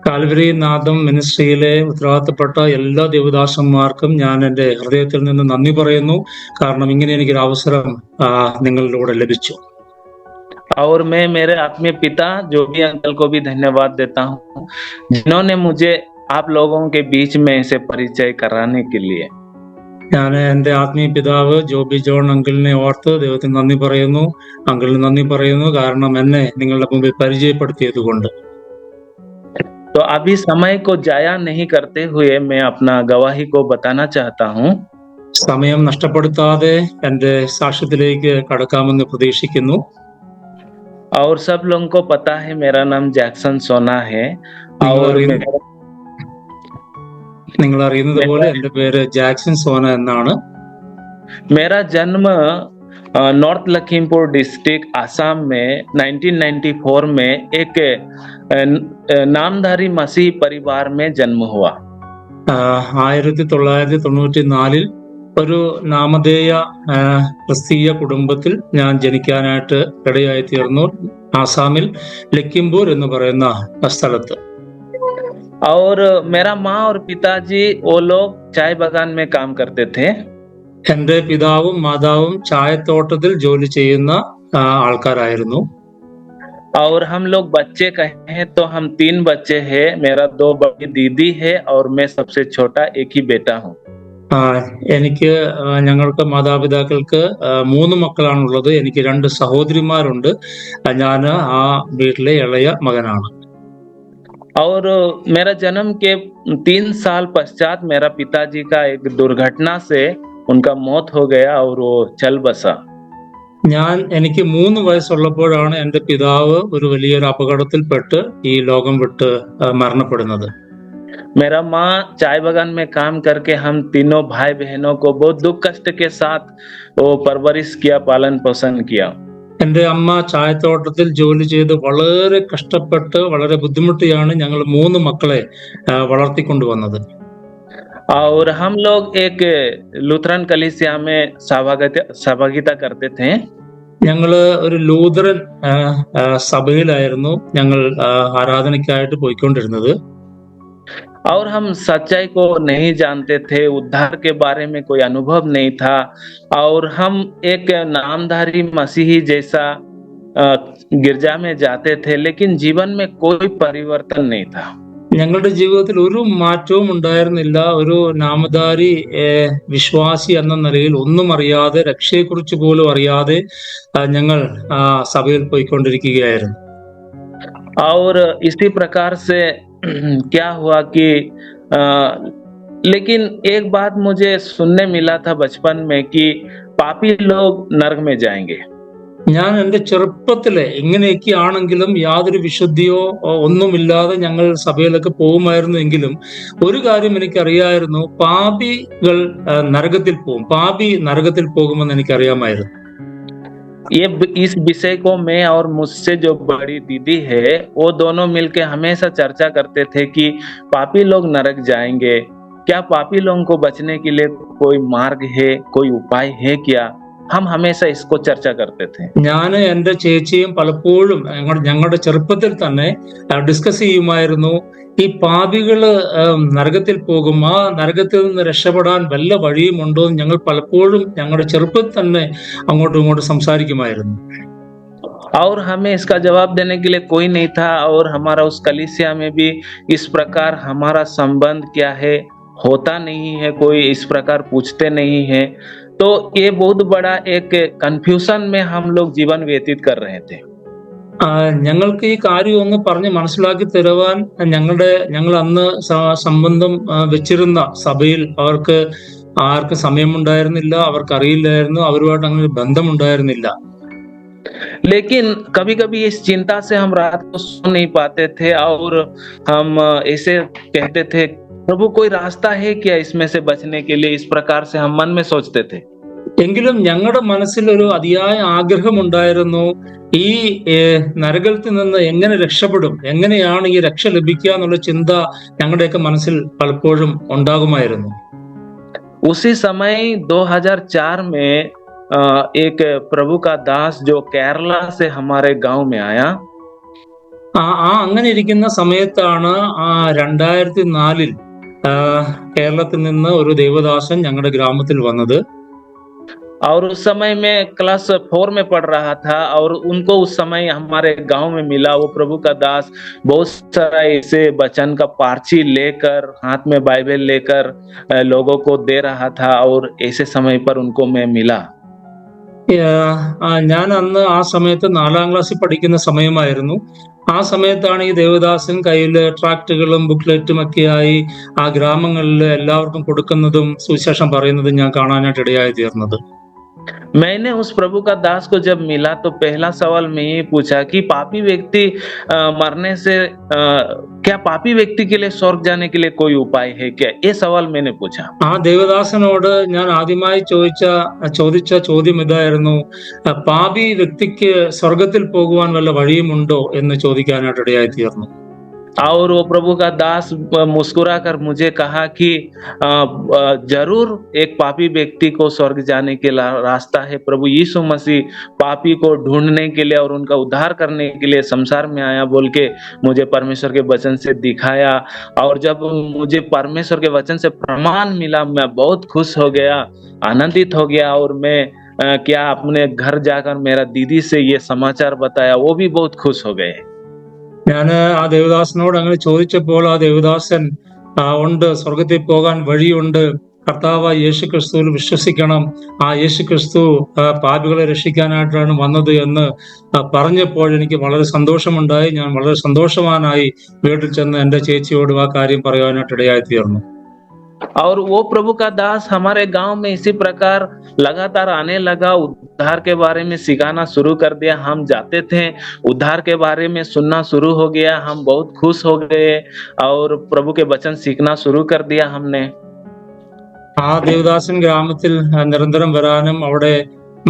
കാൽവരി നാദം മിനിസ്ട്രിയിലെ ഉത്തരവാദിത്തപ്പെട്ട എല്ലാ ദേവദാസന്മാർക്കും ഞാൻ എൻ്റെ ഹൃദയത്തിൽ നിന്ന് നന്ദി പറയുന്നു. കാരണം ഇങ്ങനെ എനിക്കൊരു അവസരം നിങ്ങളിലൂടെ ലഭിച്ചു. और मैं मेरे आत्मीय पिता जो भी अंकल को भी धन्यवाद देता हूँ जिन्होंने मुझे आप लोगों के बीच में ऐसे परिचय कराने के लिए. ഞാൻ എൻ്റെ ആത്മീയ പിതാവ് ജോബി ജോൺ അങ്കിളിനെ ഓർത്ത് ദൈവത്തിന് നന്ദി പറയുന്നു. അങ്കിളിന് നന്ദി പറയുന്നു കാരണം എന്നെ നിങ്ങളുടെ മുമ്പിൽ പരിചയപ്പെടുത്തിയത് കൊണ്ട്. तो अभी समय को जाया नहीं करते हुए मैं अपना गवाही को बताना चाहता हूँ. സമയം നഷ്ടപ്പെടുത്താതെ എൻ്റെ സാക്ഷ്യത്തിലേക്ക് കടക്കാമെന്ന് പ്രതീക്ഷിക്കുന്നു. और सब लोगों को पता है मेरा नाम जैक्सन सोना है. और നിങ്ങൾ അറിയുന്നത് പോലെ എൻ്റെ പേര് ജാക്സൺ സോന എന്നാണ്. मेरा जन्म नॉर्थ लखीमपुर डिस्ट्रिक्ट आसाम में 1994 में एक नामधारी मसीह परिवार में जन्म हुआ. 1994 ഒരു നാമധേയ ക്രിസ്തീയ കുടുംബത്തിൽ ഞാൻ ജനിക്കാനായിട്ട് ഇടയായി തീർന്നു. ആസാമിൽ ലക്കിംപൂർ എന്ന് പറയുന്ന സ്ഥലത്ത്. और मेरा माँ और पिताजी वो लोग चाय बागान में काम करते थे. എന്റെ പിതാവും മാതാവും ചായത്തോട്ടത്തിൽ ജോലി ചെയ്യുന്ന ആൾക്കാരായിരുന്നു. और हम लोग बच्चे कहें तो हम 3 बच्चे हैं. मेरा 2 बड़ी दीदी है और मैं सबसे छोटा एक ही बेटा हूँ. എനിക്ക് ഞങ്ങൾക്ക് മാതാപിതാക്കൾക്ക് 3 മക്കളാണുള്ളത്. എനിക്ക് 2 സഹോദരിമാരുണ്ട്. ഞാൻ ആ വീട്ടിലെ ഇളയ മകനാണ്. और मेरा जन्म के 3 साल पश्चात मेरा पिताजी का एक दुर्घटना से उनका मौत हो गया और वो चल बसा. എനിക്ക് 3 വയസ്സുള്ളപ്പോഴാണ് എൻ്റെ പിതാവ് ഒരു വലിയൊരു അപകടത്തിൽപ്പെട്ട് ഈ ലോകം വിട്ട് മരണപ്പെടുന്നത്. मेरा माँ चाय बागान में काम करके हम तीनों भाई बहनों को बहुत दुख कष्ट के साथ वो परवरिश किया, पालन पोषण किया. എൻ്റെ അമ്മ ചായത്തോട്ടത്തിൽ ജോലി ചെയ്ത് വളരെ കഷ്ടപ്പെട്ട് വളരെ ബുദ്ധിമുട്ടിയാണ് ഞങ്ങൾ 3 മക്കളെ വളർത്തിക്കൊണ്ടുവന്നത്. और हम लोग एक लूथरन कलीसिया में सहभागिता करते थे. ഞങ്ങള് ഒരു ലൂഥറൻ സഭയിലായിരുന്നു ഞങ്ങൾ ആരാധനയ്ക്കായിട്ട് പോയിക്കൊണ്ടിരുന്നത്. और हम सच्चाई को नहीं जानते थे, उद्धार के बारे में कोई अनुभव नहीं था, और हम एक नामधारी मसीही जैसा गिरजा में जाते थे, लेकिन जीवन में कोई परिवर्तन नहीं था. ഞങ്ങളുടെ ജീവിതത്തിൽ ഒരു മാറ്റവും ഉണ്ടായിരുന്നില്ല. ഒരു നാമധാരി വിശ്വാസി എന്ന നിലയിൽ ഒന്നും അറിയാതെ, രക്ഷയെക്കുറിച്ച് പോലും അറിയാതെ ഞങ്ങൾ സഭയിൽ പോയിക്കൊണ്ടിരിക്കുകയായിരുന്നു. और इसी प्रकार से क्या हुआ कि लेकिन एक बात मुझे सुनने मिला था बचपन में कि पापी लोग नरक में जाएंगे. ഞാൻ എൻ്റെ ചെറുപ്പത്തിലെ ഇങ്ങനെയൊക്കെ ആണെങ്കിലും യാതൊരു വിശുദ്ധിയോ ഒന്നുമില്ലാതെ ഞങ്ങൾ സഭയിലൊക്കെ പോകുമായിരുന്നു. എങ്കിലും ഒരു കാര്യം എനിക്കറിയായിരുന്നു, പാപികൾ നരകത്തിൽ പോകും, പാപി നരകത്തിൽ പോകുമെന്ന് എനിക്കറിയാമായിരുന്നു. इस विषय को मैं और मुझसे जो बड़ी दीदी है वो दोनों मिलके हमेशा चर्चा करते थे कि पापी लोग नरक जाएंगे, क्या पापी लोगों को बचने के लिए कोई मार्ग है, कोई उपाय है क्या? हम हमेशा इसको चर्चा करते थे. ഞാൻ എൻ്റെ ചേച്ചിയും പലപ്പോഴും ഞങ്ങളുടെ ചെറുപ്പത്തിൽ തന്നെ ഡിസ്കസ് ചെയ്യുമായിരുന്നു, ഈ പാപികള് നരകത്തിൽ പോകും, ആ നരകത്തിൽ നിന്ന് രക്ഷപ്പെടാൻ വല്ല വഴിയുമുണ്ടോ എന്ന് ഞങ്ങൾ പലപ്പോഴും ഞങ്ങളുടെ ചെറുപ്പത്തിൽ തന്നെ അങ്ങോട്ടും ഇങ്ങോട്ടും സംസാരിക്കുമായിരുന്നു. और हमें इसका जवाब देने के लिए कोई नहीं था, और हमारा उस कलीसिया में भी इस प्रकार हमारा संबंध क्या है होता नहीं है, कोई इस प्रकार पूछते नहीं है. तो ये बहुत बड़ा एक कंफ्यूजन में हम लोग जीवन व्यतीत कर रहे थे. ഞങ്ങൾക്ക് ഈ കാര്യം ഒന്ന് പറഞ്ഞ് മനസ്സിലാക്കി തരുവാൻ ഞങ്ങൾ അന്ന് സംബന്ധം വെച്ചിരുന്ന സഭയിൽ ആർക്കും സമയമുണ്ടായിരുന്നില്ല, അവർക്കറിയില്ലായിരുന്നു, അവരുമായിട്ട് അങ്ങനെ ബന്ധമുണ്ടായിരുന്നില്ല. लेकिन कभी कभी इस चिंता से हम रात को सो नहीं पाते थे, और हम ऐसे कहते थे, प्रभु कोई रास्ता है क्या इसमें से बचने के लिए? इस प्रकार से हम मन में सोचते थे. എങ്കിലും ഞങ്ങളുടെ മനസ്സിൽ ഒരു അതിയായ ആഗ്രഹമുണ്ടായിരുന്നു, ഈ നരകത്തിൽ നിന്ന് എങ്ങനെ രക്ഷപ്പെടും, എങ്ങനെയാണ് ഈ രക്ഷ ലഭിക്കുക എന്നുള്ള ചിന്ത ഞങ്ങളുടെയൊക്കെ മനസ്സിൽ പലപ്പോഴും ഉണ്ടാകുമായിരുന്നു. उसी समय 2004 में एक प्रभु का दास जो केरला से हमारे गांव में आया. അങ്ങനെ ഇരിക്കുന്ന സമയത്താണ് 2004 കേരളത്തിൽ നിന്ന് ഒരു ദൈവദാസൻ ഞങ്ങളുടെ ഗ്രാമത്തിൽ വന്നത്. और उस समय में क्लास 4 में पढ़ रहा था, और उनको उस समय हमारे गांव में मिला. वो प्रभु का दास बहुत सारा ऐसे वचन का पर्ची लेकर, हाथ में बाइबल लेकर लोगों को दे रहा था, और ऐसे समय पर उनको मैं मिला. ഞാൻ അന്ന് ആ സമയത്ത് 4ാം ക്ലാസ്സിൽ പഠിക്കുന്ന സമയമായിരുന്നു. ആ സമയത്താണ് ഈ ദേവദാസൻ കയ്യിൽ ട്രാക്റ്റുകളും ബുക്ക്ലെറ്റും ഒക്കെയായി ആ ഗ്രാമങ്ങളിൽ എല്ലാവർക്കും കൊടുക്കുന്നതും സുവിശേഷം പറയുന്നതും ഞാൻ കാണാനായിട്ട് ഇടയായി തീർന്നത്. मैंने उस प्रभु का दास को जब मिला तो पहला सवाल मैं ये पूछा कि पापी व्यक्ति मरने से क्या पापी व्यक्ति के लिए स्वर्ग जाने के लिए कोई उपाय है क्या? ये सवाल मैंने पूछा. ആ ദേവദാസനോട് ഞാൻ ആദ്യമായി ചോദിച്ച ചോദ്യം ഇതായിരുന്നു, പാപി വ്യക്തിക്ക് സ്വർഗത്തിൽ പോകുവാൻ വല്ല വഴിയുമുണ്ടോ എന്ന് ചോദിക്കാനായിട്ട് ഇടയായി തീർന്നു. और वो प्रभु का दास मुस्कुरा कर मुझे कहा कि जरूर एक पापी व्यक्ति को स्वर्ग जाने के रास्ता है. प्रभु यीशु मसीह पापी को ढूंढने के लिए और उनका उद्धार करने के लिए संसार में आया बोल के मुझे परमेश्वर के वचन से दिखाया. और जब मुझे परमेश्वर के वचन से प्रमाण मिला, मैं बहुत खुश हो गया, आनंदित हो गया. और मैं क्या अपने घर जाकर मेरा दीदी से ये समाचार बताया, वो भी बहुत खुश हो गए. ഞാൻ ആ ദേവദാസനോട് അങ്ങനെ ചോദിച്ചപ്പോൾ ആ ദേവദാസൻ ഉണ്ട്, സ്വർഗത്തിൽ പോകാൻ വഴിയുണ്ട്, കർത്താവ് യേശു ക്രിസ്തുവിൽ വിശ്വസിക്കണം, ആ യേശു ക്രിസ്തു പാപികളെ രക്ഷിക്കാനായിട്ടാണ് വന്നത് എന്ന് പറഞ്ഞപ്പോൾ എനിക്ക് വളരെ സന്തോഷമുണ്ടായി. ഞാൻ വളരെ സന്തോഷവാനായി വീട്ടിൽ ചെന്ന് എൻ്റെ ചേച്ചിയോട് ആ കാര്യം പറയാനായിട്ട് ഇടയായി തീർന്നു. और वो प्रभु का दास हमारे गांव में इसी प्रकार लगातार आने लगा, उद्धार के बारे में सिखाना शुरू कर दिया। हम जाते थे, उद्धार के बारे में सुनना शुरू हो गया, हम बहुत खुश हो गए और प्रभु के वचन सीखना शुरू कर दिया हमने। ആ ദേവദാസൻ ഗ്രാമത്തിൽ നിരന്തരം വരാനും അവിടെ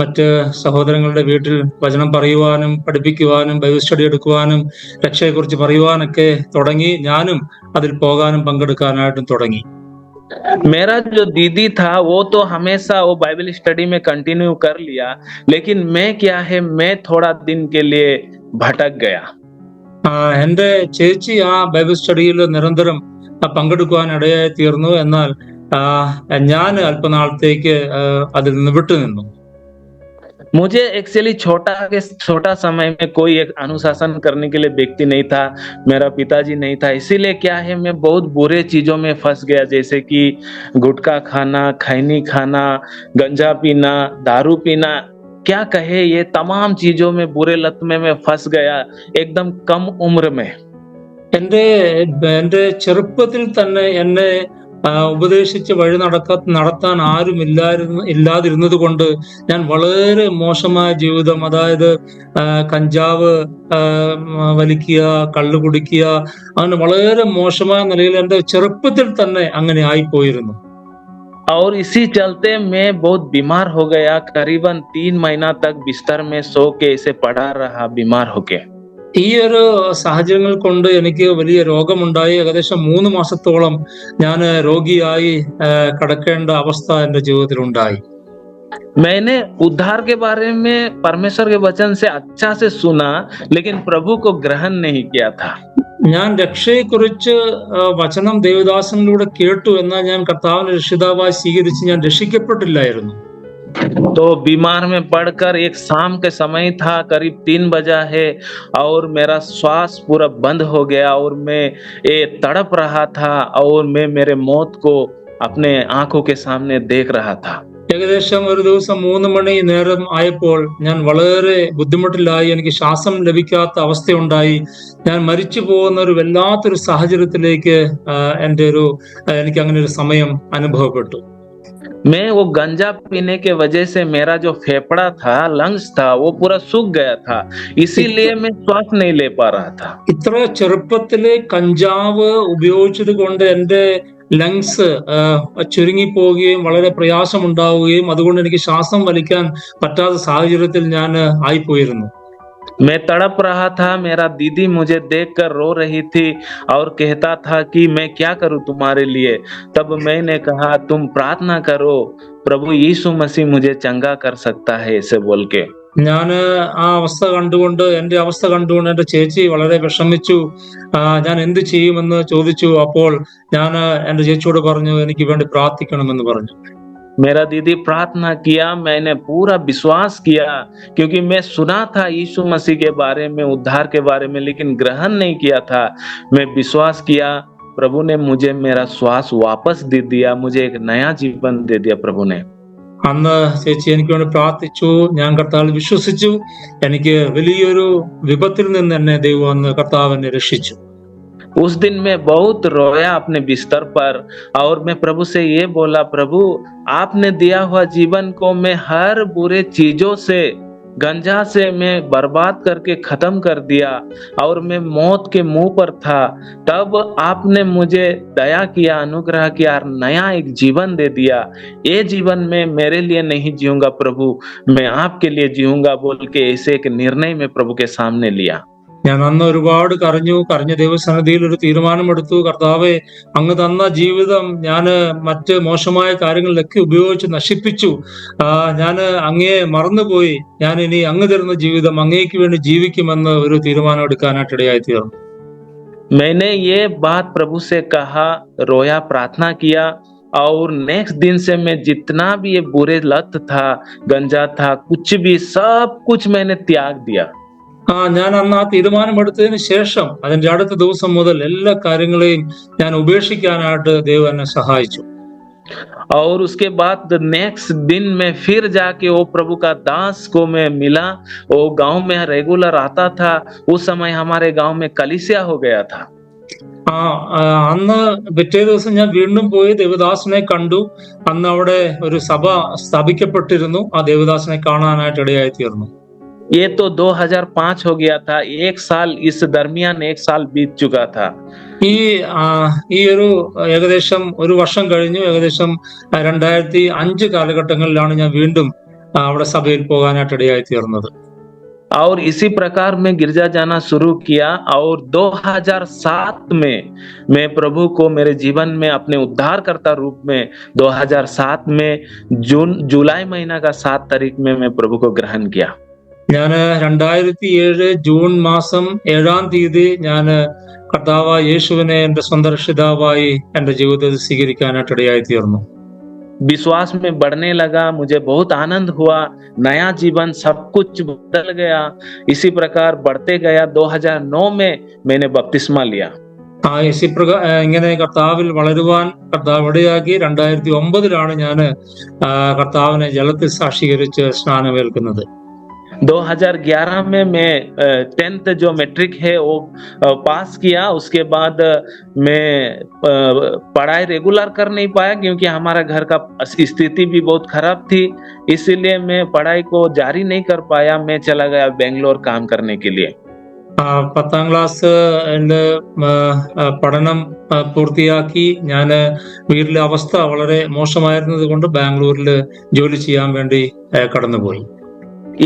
മറ്റ് സഹോദരങ്ങളുടെ വീട്ടിൽ വചനം പറയുവാനും പഠിപ്പിക്കുവാനും ബൈബിൾ സ്റ്റഡി എടുക്കുവാനും രക്ഷയെക്കുറിച്ച് പറയുവാനൊക്കെ തുടങ്ങി. ഞാനും അതിൽ പോകാനും പങ്കെടുക്കാനായിട്ടും തുടങ്ങി. मेरा जो दीदी था वो तो हमेशा वो बाइबल स्टडी में कंटिन्यू कर लिया, लेकिन मैं क्या है, मैं थोड़ा दिन के लिए भटक गया। എന്റെ ചേച്ചി ആ ബൈബിൾ സ്റ്റഡിയിൽ നിരന്തരം പങ്കെടുക്കുവാൻ ഇടയായി തീർന്നു. എന്നാൽ ഞാൻ അല്പനാളത്തേക്ക് അതിൽ നിന്ന് വിട്ടുനിന്നു. मुझे एक्चुअली छोटा समय में कोई एक अनुशासन करने के लिए व्यक्ति नहीं था, मेरा पिताजी नहीं था, इसीलिए क्या है मैं बहुत बुरे चीजों में फंस गया, जैसे कि गुटखा खाना, खैनी खाना, गंजा पीना, दारू पीना, क्या कहे, ये तमाम चीजों में बुरे लत में मैं फंस गया एकदम कम उम्र में। എന്റെ ചെറുപ്പത്തിൽ തന്നെ എന്നെ ഉപദേശിച്ച് വഴി നടത്താൻ ആരും ഇല്ലാതിരുന്നത് കൊണ്ട് ഞാൻ വളരെ മോശമായ ജീവിതം, അതായത് കഞ്ചാവ് വലിക്കുക, കള്ളു കുടിക്കുക, അങ്ങനെ വളരെ മോശമായ നിലയിൽ എന്റെ ചെറുപ്പത്തിൽ തന്നെ അങ്ങനെ ആയിപ്പോയിരുന്നു. और इसी चलते मैं बहुत बीमार हो गया, करीबन 3 महीना तक बिस्तर में सो के ऐसे पड़ा रहा बीमार होके। ഈ ഒരു സാഹചര്യങ്ങൾ കൊണ്ട് എനിക്ക് വലിയ രോഗമുണ്ടായി. ഏകദേശം 3 മാസത്തോളം ഞാൻ രോഗിയായി കിടക്കേണ്ട അവസ്ഥ എന്റെ ജീവിതത്തിൽ ഉണ്ടായി. मैंने उद्धार के बारे में परमेश्वर के वचन से अच्छा से सुना, लेकिन प्रभु को ग्रहण नहीं किया था। ഞാൻ രക്ഷയെക്കുറിച്ച് വചനം ദേവദാസനിലൂടെ കേട്ടു, എന്നാൽ ഞാൻ കർത്താവിനെ രക്ഷിതാവായി സ്വീകരിച്ച് ഞാൻ രക്ഷിക്കപ്പെട്ടില്ലായിരുന്നു. तो बीमार में पड़कर एक शाम के समय था, करीब 3 बजा है और मेरा श्वास पूरा बंद हो गया और मैं ये तड़प रहा था और मैं मेरे मौत को अपने आंखों के सामने देख रहा था। ഏകദേശം ഒരു ദിവസം 3 മണി നേരം ആയപ്പോൾ ഞാൻ വളരെ ബുദ്ധിമുട്ടിലായി. എനിക്ക് ശ്വാസം ലഭിക്കാത്ത അവസ്ഥയുണ്ടായി. ഞാൻ മരിച്ചു പോകുന്ന ഒരു വല്ലാത്തൊരു സാഹചര്യത്തിലേക്ക് എനിക്ക് അങ്ങനെ ഒരു സമയം അനുഭവപ്പെട്ടു. मैं वो गंजा पीने के वजह से मेरा जो फेफड़ा था, लंग्स था, वो पूरा सूख गया था, इसीलिए मैं श्वास नहीं ले पा रहा था। ഇത്ര ചെറുപ്പത്തിലെ കഞ്ചാവ് ഉപയോഗിച്ചത് കൊണ്ട് എന്റെ ലങ്സ് ചുരുങ്ങിപ്പോവുകയും വളരെ പ്രയാസമുണ്ടാവുകയും അതുകൊണ്ട് എനിക്ക് ശ്വാസം വലിക്കാൻ പറ്റാത്ത സാഹചര്യത്തിൽ ഞാൻ ആയിപ്പോയിരുന്നു. मैं तड़प रहा था, मेरा दीदी मुझे देखकर रो रही थी और कहता था कि मैं क्या करूं तुम्हारे लिए। तब मैंने कहा तुम प्रार्थना करो, प्रभु यीशु मसीह मुझे चंगा कर सकता है, ऐसे बोल के। ഞാൻ എന്റെ അവസ്ഥ കണ്ടുകൊണ്ട് എന്റെ ചേച്ചി വളരെ വിഷമിച്ചു. ഞാൻ എന്ത് ചെയ്യുമെന്ന് ചോദിച്ചു. അപ്പോൾ ഞാൻ എന്റെ ചേച്ചിയോട് പറഞ്ഞു, എനിക്ക് വേണ്ടി പ്രാർത്ഥിക്കണമെന്ന് പറഞ്ഞു. मेरा दीदी प्रार्थना किया, मैंने पूरा विश्वास किया, क्योंकि मैं सुना था यीशु मसीह के बारे में, उद्धार के बारे में, लेकिन ग्रहण नहीं किया था। मैं विश्वास किया, प्रभु ने मुझे मेरा श्वास वापस दे दिया, मुझे एक नया जीवन दे दिया प्रभु ने। അന്ന് ചേച്ചി എനിക്ക് വേണ്ടി പ്രാർത്ഥിച്ചു. ഞാൻ കർത്താവിൽ വിശ്വസിച്ചു. എനിക്ക് വലിയൊരു വിപത്തിൽ നിന്ന് എന്നെ ദൈവം അന്ന് കർത്താവിനെ രക്ഷിച്ചു. उस दिन मैं बहुत रोया अपने बिस्तर पर और मैं प्रभु से ये बोला, प्रभु आपने दिया हुआ जीवन को मैं हर बुरे चीजों से, गंजा से मैं बर्बाद करके खत्म कर दिया और मैं मौत के मुंह पर था। तब आपने मुझे दया किया, अनुग्रह किया और नया एक जीवन दे दिया। ये जीवन में मेरे लिए नहीं जीऊंगा प्रभु, मैं आपके लिए जीऊंगा, बोल के ऐसे एक निर्णय में प्रभु के सामने लिया। ഞാൻ അന്ന് ഒരുപാട് കരഞ്ഞ ദൈവസന്നിധിയിൽ ഒരു തീരുമാനമെടുത്തു. കർത്താവേ, അങ്ങ് തന്ന ജീവിതം ഞാൻ മറ്റ് മോശമായ കാര്യങ്ങളിലൊക്കെ ഉപയോഗിച്ച് നശിപ്പിച്ചു. ഞാൻ അങ്ങയെ മറന്നുപോയി. ഞാൻ ഇനി അങ്ങ് തരുന്ന ജീവിതം അങ്ങേക്ക് വേണ്ടി ജീവിക്കുമെന്ന് ഒരു തീരുമാനം എടുക്കാനായിട്ട് ഇടയായി തീർന്നു. मैंने ये बात प्रभु से कहा, रोया, प्रार्थना किया और नेक्स्ट दिन से मैं जितना भी ये बुरे लत था, गंजा था, कुछ भी सब कुछ मैंने त्याग दिया। ഞാൻ അന്ന് ആ തീരുമാനമെടുത്തതിന് ശേഷം അതിന്റെ അടുത്ത ദിവസം മുതൽ എല്ലാ കാര്യങ്ങളെയും ഞാൻ ഉപേക്ഷിക്കാനായിട്ട് ദൈവം എന്നെ സഹായിച്ചു. और उसके बाद नेक्स्ट दिन में फिर जाके वो प्रभु का दास को मैं मिला। वो गांव में रेगुलर आता था। उस समय हमारे गांव में कलीसिया हो गया था। അന്ന് പിറ്റേ ദിവസം ഞാൻ വീണ്ടും പോയി ദേവദാസിനെ കണ്ടു. അന്ന് അവിടെ ഒരു സഭ സ്ഥാപിക്കപ്പെട്ടിരുന്നു. ആ ദേവദാസിനെ കാണാനായിട്ട് ഇടയായി തീർന്നു. ये तो 2005 हो गया था, एक साल इस दरमियान एक साल बीत चुका था। ഈ ഒരു ഏകദേശം ഒരു വർഷം കഴിഞ്ഞു. ഏകദേശം 2005 കാലഘട്ടങ്ങളിലാണ് ഞാൻ വീണ്ടും അവിടെ സഭയിൽ പോകാനായിട്ട് ഇടയായി തീർന്നത്. और इसी प्रकार मैं गिरजा जाना शुरू किया और 2007 में मैं प्रभु को मेरे जीवन में अपने उद्धारकर्ता रूप में 2007 में जुलाई महीना का 7 तारीख में मैं प्रभु को ग्रहण किया। ഞാൻ 2007 ജൂൺ മാസം 7-ാം തീയതി ഞാൻ കർത്താവായ യേശുവിനെ എന്റെ സ്വന്തം രക്ഷിതാവായി എന്റെ ജീവിതത്തിൽ സ്വീകരിക്കാനായിട്ട് ഇടയായി തീർന്നു. विश्वास में बढ़ने लगा, मुझे बहुत आनंद हुआ, नया जीवन सब कुछ बदल गया। इसी प्रकार बढ़ते गया। 2009 में मैंने बपतिस्मा लिया। ഇങ്ങനെ കർത്താവിൽ വളരുവാൻ കർത്താവ് ഇടയാക്കി. 2009 ഞാൻ കർത്താവിനെ ജലത്തിൽ സാക്ഷീകരിച്ച് സ്നാനമേൽക്കുന്നത്. 2011 में मैं 10th जो मैट्रिक है वो पास किया। उसके बाद मैं पढ़ाई रेगुलर कर नहीं पाया क्योंकि हमारा घर का स्थिति भी बहुत खराब थी, इसलिए मैं पढ़ाई को जारी नहीं कर पाया। मैं चला गया बेंगलोर काम करने के लिए। 10ാം ക്ലാസ് എന്റെ പഠനം പൂർത്തിയാക്കി. ഞാൻ വീട്ടിലെ അവസ്ഥ വളരെ മോശമായിരുന്നത് കൊണ്ട് ബാംഗ്ലൂരിൽ ജോലി ചെയ്യാൻ വേണ്ടി കടന്നുപോയി.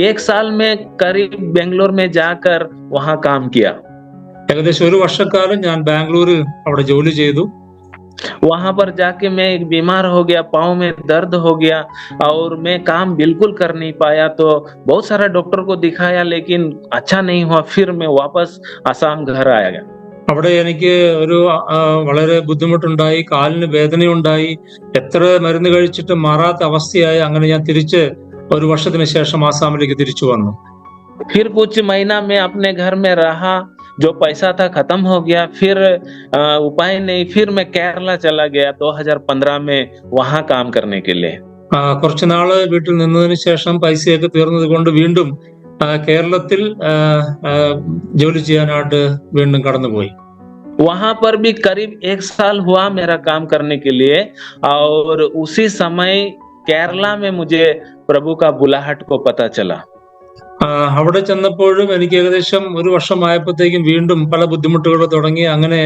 1 साल में करीब बेंगलोर में जाकर वहां काम किया। ഏകദേശം ഒരു വർഷക്കാലം ഞാൻ ബാംഗ്ലൂരിൽ അവിടെ ജോലി ചെയ്തു. वहां पर जाके मैं एक बीमार हो गया, पाँव में दर्द हो गया और मैं काम बिल्कुल कर नहीं पाया। तो बहुत सारा डॉक्टर को दिखाया लेकिन अच्छा नहीं हुआ। फिर मैं वापस आसाम घर आ गया। അവിടെ എനിക്ക് ഒരു വളരെ ബുദ്ധിമുട്ടുണ്ടായി, കാലിന് വേദനയുണ്ടായി, എത്ര മരുന്ന് കഴിച്ചിട്ട് മാറാത്ത അവസ്ഥയായി. അങ്ങനെ ഞാൻ തിരിച്ച് ഒരു വർഷത്തിന് ശേഷം ആസാമിലേക്ക് തിരിച്ചു വന്നു. फिर कुछ महीना में अपने घर में रहा, जो पैसा था खत्म हो गया। फिर उपाय नहीं, फिर मैं केरला चला गया 2015 में वहां काम करने के लिए। കുറച്ചു നാള് വീട്ടിൽ നിന്നതിന് ശേഷം പൈസയൊക്കെ തീർന്നത് കൊണ്ട് വീണ്ടും കേരളത്തിൽ ജോലി ചെയ്യാനായിട്ട് വീണ്ടും കടന്നുപോയി. वहां पर भी करीब 1 साल हुआ मेरा काम करने के लिए और उसी समय केरला में मुझे प्रभु का बुलाहट को पता चला। അവിടെ ചെന്നപ്പോഴും എനിക്ക് ഏകദേശം ഒരു വർഷമായപ്പോഴത്തേക്കും വീണ്ടും പല ബുദ്ധിമുട്ടുകൾ തുടങ്ങി. അങ്ങനെ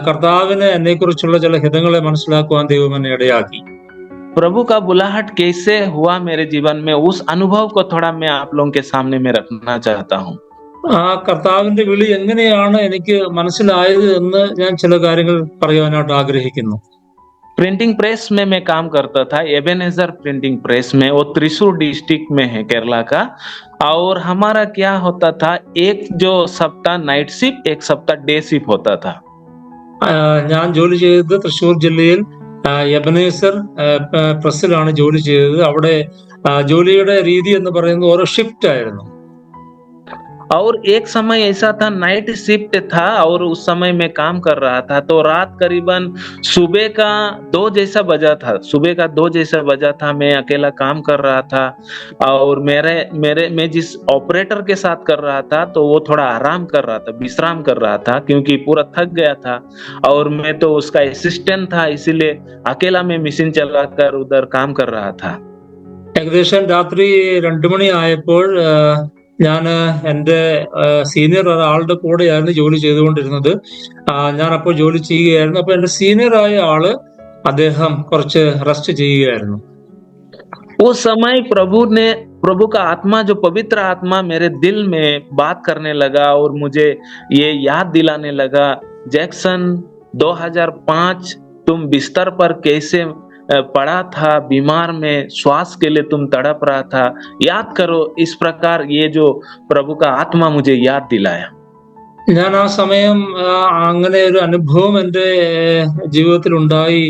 കർത്താവിന് എന്നെ കുറിച്ചുള്ള ചില ഹിതങ്ങളെ മനസ്സിലാക്കുവാൻ ദൈവം എന്നെ ഇടയാക്കി. प्रभु का बुलाहट कैसे हुआ मेरे जीवन में, उस अनुभव को थोड़ा मैं आप लोगों के सामने में रखना चाहता हूँ। കർത്താവിന്റെ വിളി എങ്ങനെയാണ് എനിക്ക് മനസ്സിലായത് എന്ന് ഞാൻ ചില കാര്യങ്ങൾ പറയാനായിട്ട് ആഗ്രഹിക്കുന്നു. प्रिंटिंग प्रेस में मैं काम करता था, एबेनेजर प्रिंटिंग प्रेस में। वो त्रिशूर डिस्ट्रिक्ट में है केरला का। और हमारा क्या होता था, एक जो सप्ताह नाइट शिफ्ट, एक सप्ताह डे शिफ्ट होता था। ഞാൻ ജോലി ചെയ്തത് തൃശ്ശൂർ ജില്ലയിൽ എബനേസർ പ്രസ്സിലാണ് ജോലി ചെയ്തത്. അവിടെ ജോലിയുടെ രീതി എന്ന് പറയുന്നത് ഓരോ ഷിഫ്റ്റ് ആയിരുന്നു. और एक समय ऐसा था, नाइट शिफ्ट था और उस समय मैं काम कर रहा था। तो रात करीबन सुबह का 2 जैसा बजा था। सुबह का 2 जैसा बजा था। मैं अकेला काम कर रहा था और मैं जिस ऑपरेटर के साथ कर रहा था तो वो थोड़ा आराम कर रहा था, विश्राम कर रहा था क्योंकि पूरा थक गया था। और मैं तो उसका असिस्टेंट था, इसीलिए अकेला मैं मशीन चलाकर उधर काम कर रहा था। ഏകദേശം രാത്രി 2 മണി ആയപ്പോൾ ഞാൻ എൻ്റെ സീനിയർ ഒരാളുടെ കൂടെയായിരുന്നു ജോലി ചെയ്തുകൊണ്ടിരുന്നത്. ഞാൻ അപ്പോൾ ജോലി ചെയ്യുകയായിരുന്നു. അപ്പൊ എൻ്റെ സീനിയറായ ആള് അദ്ദേഹം കുറച്ച് റെസ്റ്റ് ചെയ്യുകയായിരുന്നു. उस समय प्रभु का आत्मा, जो पवित्र आत्मा मेरे दिल में बात करने लगा और मुझे ये याद दिलाने लगा, जैक्सन 2005 तुम बिस्तर पर कैसे पड़ा था, बीमार में श्वास के लिए तुम तड़प रहा था, याद करो। इस प्रकार ये जो प्रभु का आत्मा मुझे याद दिलाया। ഞാൻ ആ സമയം അങ്ങനെ ഒരു അനുഭവം എൻ്റെ ജീവിതത്തിൽ ഉണ്ടായി.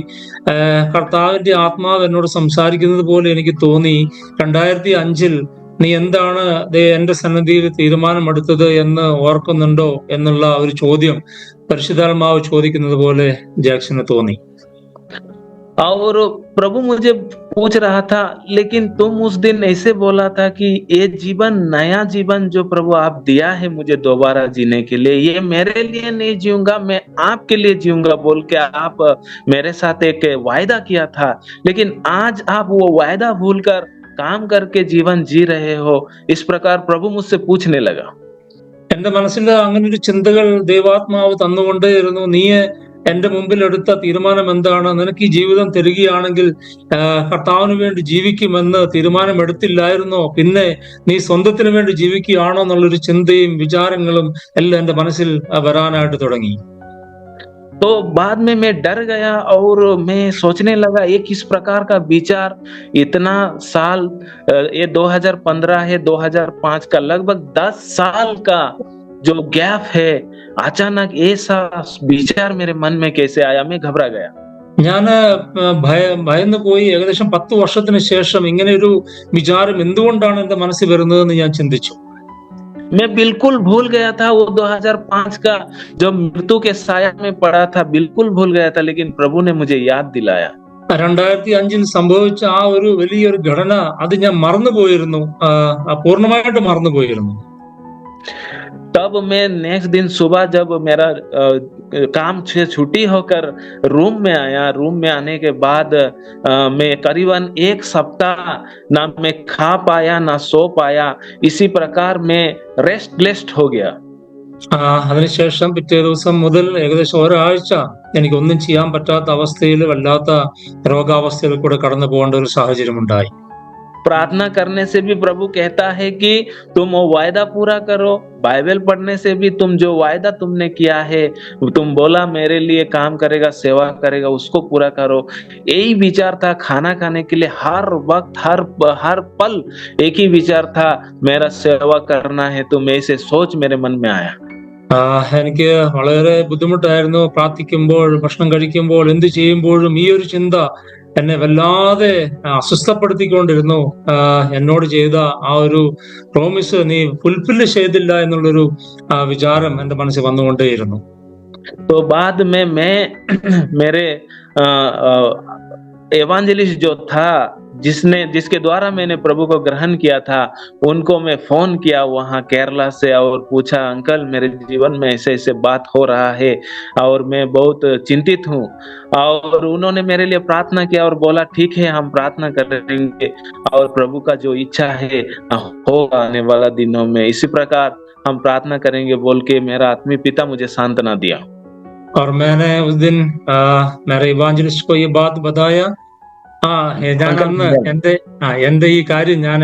കർത്താവിന്റെ ആത്മാവ് എന്നോട് സംസാരിക്കുന്നത് പോലെ എനിക്ക് തോന്നി. 2005 നീ എന്താണ് എന്റെ സന്നിധിയിൽ തീരുമാനമെടുത്തത് എന്ന് ഓർക്കുന്നുണ്ടോ എന്നുള്ള ഒരു ചോദ്യം പരിശുദ്ധാത്മാവ് ചോദിക്കുന്നത് പോലെ ജാക്സന് തോന്നി. और प्रभु मुझे पूछ रहा था, लेकिन तुम उस दिन ऐसे बोला था कि ये जीवन, नया जीवन जो प्रभु आप दिया है मुझे दोबारा जीने के लिए, ये मेरे लिए नहीं जीऊंगा, मैं आपके लिए जीऊंगा बोल के आप मेरे साथ एक वायदा किया था। लेकिन आज आप वो वायदा भूलकर काम करके जीवन जी रहे हो। इस प्रकार प्रभु मुझसे पूछने लगा। എന്റെ മനസ്സിൽ അങ്ങനെ ഒരു ചിന്തകൾ ദൈവാത്മാവ് തന്നുകൊണ്ടേയിരുന്നു. നീ എന്റെ മുമ്പിൽ എടുത്ത തീരുമാനം എന്താണ്? നിനക്ക് ഈ ജീവിതം തരികയാണെങ്കിൽ കർത്താവിന് വേണ്ടി ജീവിക്കുമെന്ന് തീരുമാനമെടുത്തില്ലായിരുന്നോ? പിന്നെ നീ സ്വന്തത്തിന് വേണ്ടി ജീവിക്കുകയാണോ എന്നുള്ളൊരു ചിന്തയും വിചാരങ്ങളും എല്ലാം എന്റെ മനസ്സിൽ വരാനായിട്ട് തുടങ്ങി. तो बाद में मैं डर गया और मैं सोचने लगा ये किस प्रकार का विचार। इतना साल, ये 2015 है, 2005 का लगभग 10 साल का जो गैप है, अचानक ऐसा विचार मेरे मन में कैसे आया? मैं घबरा गया। ഞാൻ ഭയന്നു പോയി. ഏകദേശം 10 വർഷത്തിന് ശേഷം ഇങ്ങനെ ഒരു വിചാരം എന്തുകൊണ്ടാണ് എന്റെ മനസ്സിൽ വരുന്നതെന്ന് ഞാൻ ചിന്തിച്ചു. मैं बिल्कुल भूल गया था वो 2005 का जो मृत्यु के साया में पड़ा था, बिल्कुल भूल गया था, लेकिन प्रभु ने मुझे याद दिलाया। 2005 സംഭവിച്ച ആ ഒരു വലിയൊരു ഘടന അത് ഞാൻ മറന്നുപോയിരുന്നു, പൂർണ്ണമായിട്ട് മറന്നുപോയിരുന്നു. तब मैं नेक्स्ट दिन सुबह जब मेरा काम से छुट्टी होकर रूम में आया, रूम में आने के बाद मैं करीबन 1 सप्ताह ना मैं खा पाया ना सो पाया। इसी प्रकार मैं रेस्टलेस हो गया। അതിനുശേഷം പിറ്റേ ദിവസം മുതൽ ഏകദേശം ഒരാഴ്ച എനിക്ക് ഒന്നും ചെയ്യാൻ പറ്റാത്ത അവസ്ഥയിൽ, വല്ലാത്ത രോഗാവസ്ഥയിൽ കൂടെ കടന്നു പോകേണ്ട ഒരു സാഹചര്യം ഉണ്ടായി. प्रार्थना करने से भी प्रभु कहता है कि तुम वो वायदा पूरा करो। बाइबल पढ़ने से भी तुम जो वायदा तुमने किया है, तुम बोला मेरे लिए काम करेगा, सेवा करेगा, उसको पूरा करो। यही विचार था। खाना खाने के लिए हर वक्त हर पल एक ही विचार था, मेरा सेवा करना है। तुम ऐसे सोच मेरे मन में आया। എനിക്ക് വളരെ ബുദ്ധിമുട്ടായിരുന്നു. പ്രാർത്ഥിക്കുമ്പോൾ, ഭക്ഷണം കഴിക്കുമ്പോൾ, എന്ത് ചെയ്യുമ്പോഴും ഈ ഒരു ചിന്ത എന്നെ വല്ലാതെ അസ്വസ്ഥപ്പെടുത്തിക്കൊണ്ടിരുന്നു. എന്നോട് ചെയ്ത ആ ഒരു പ്രോമിസ് നീ ഫുൾഫില്ല് ചെയ്തില്ല എന്നുള്ളൊരു വിചാരം എന്റെ മനസ്സിൽ വന്നുകൊണ്ടേയിരുന്നു. तो बाद में मैं मेरे एवांजलिस्ट जो था, जिसके द्वारा मैंने प्रभु को ग्रहण किया था, उनको मैं फोन किया वहां केरला से और पूछा, अंकल मेरे जीवन में ऐसे ऐसे बात हो रहा है और मैं बहुत चिंतित हूँ। और उन्होंने मेरे लिए प्रार्थना किया और बोला ठीक है, हम प्रार्थना करेंगे और प्रभु का जो इच्छा है होगा आने वाला दिनों में, इसी प्रकार हम प्रार्थना करेंगे बोल के मेरा आत्मीय पिता मुझे सांत्वना दिया। और मैंने उस दिन मेरे इवांजलिस्ट को ये बात बताया. ഞാൻ അന്ന് എന്റെ ഈ കാര്യം ഞാൻ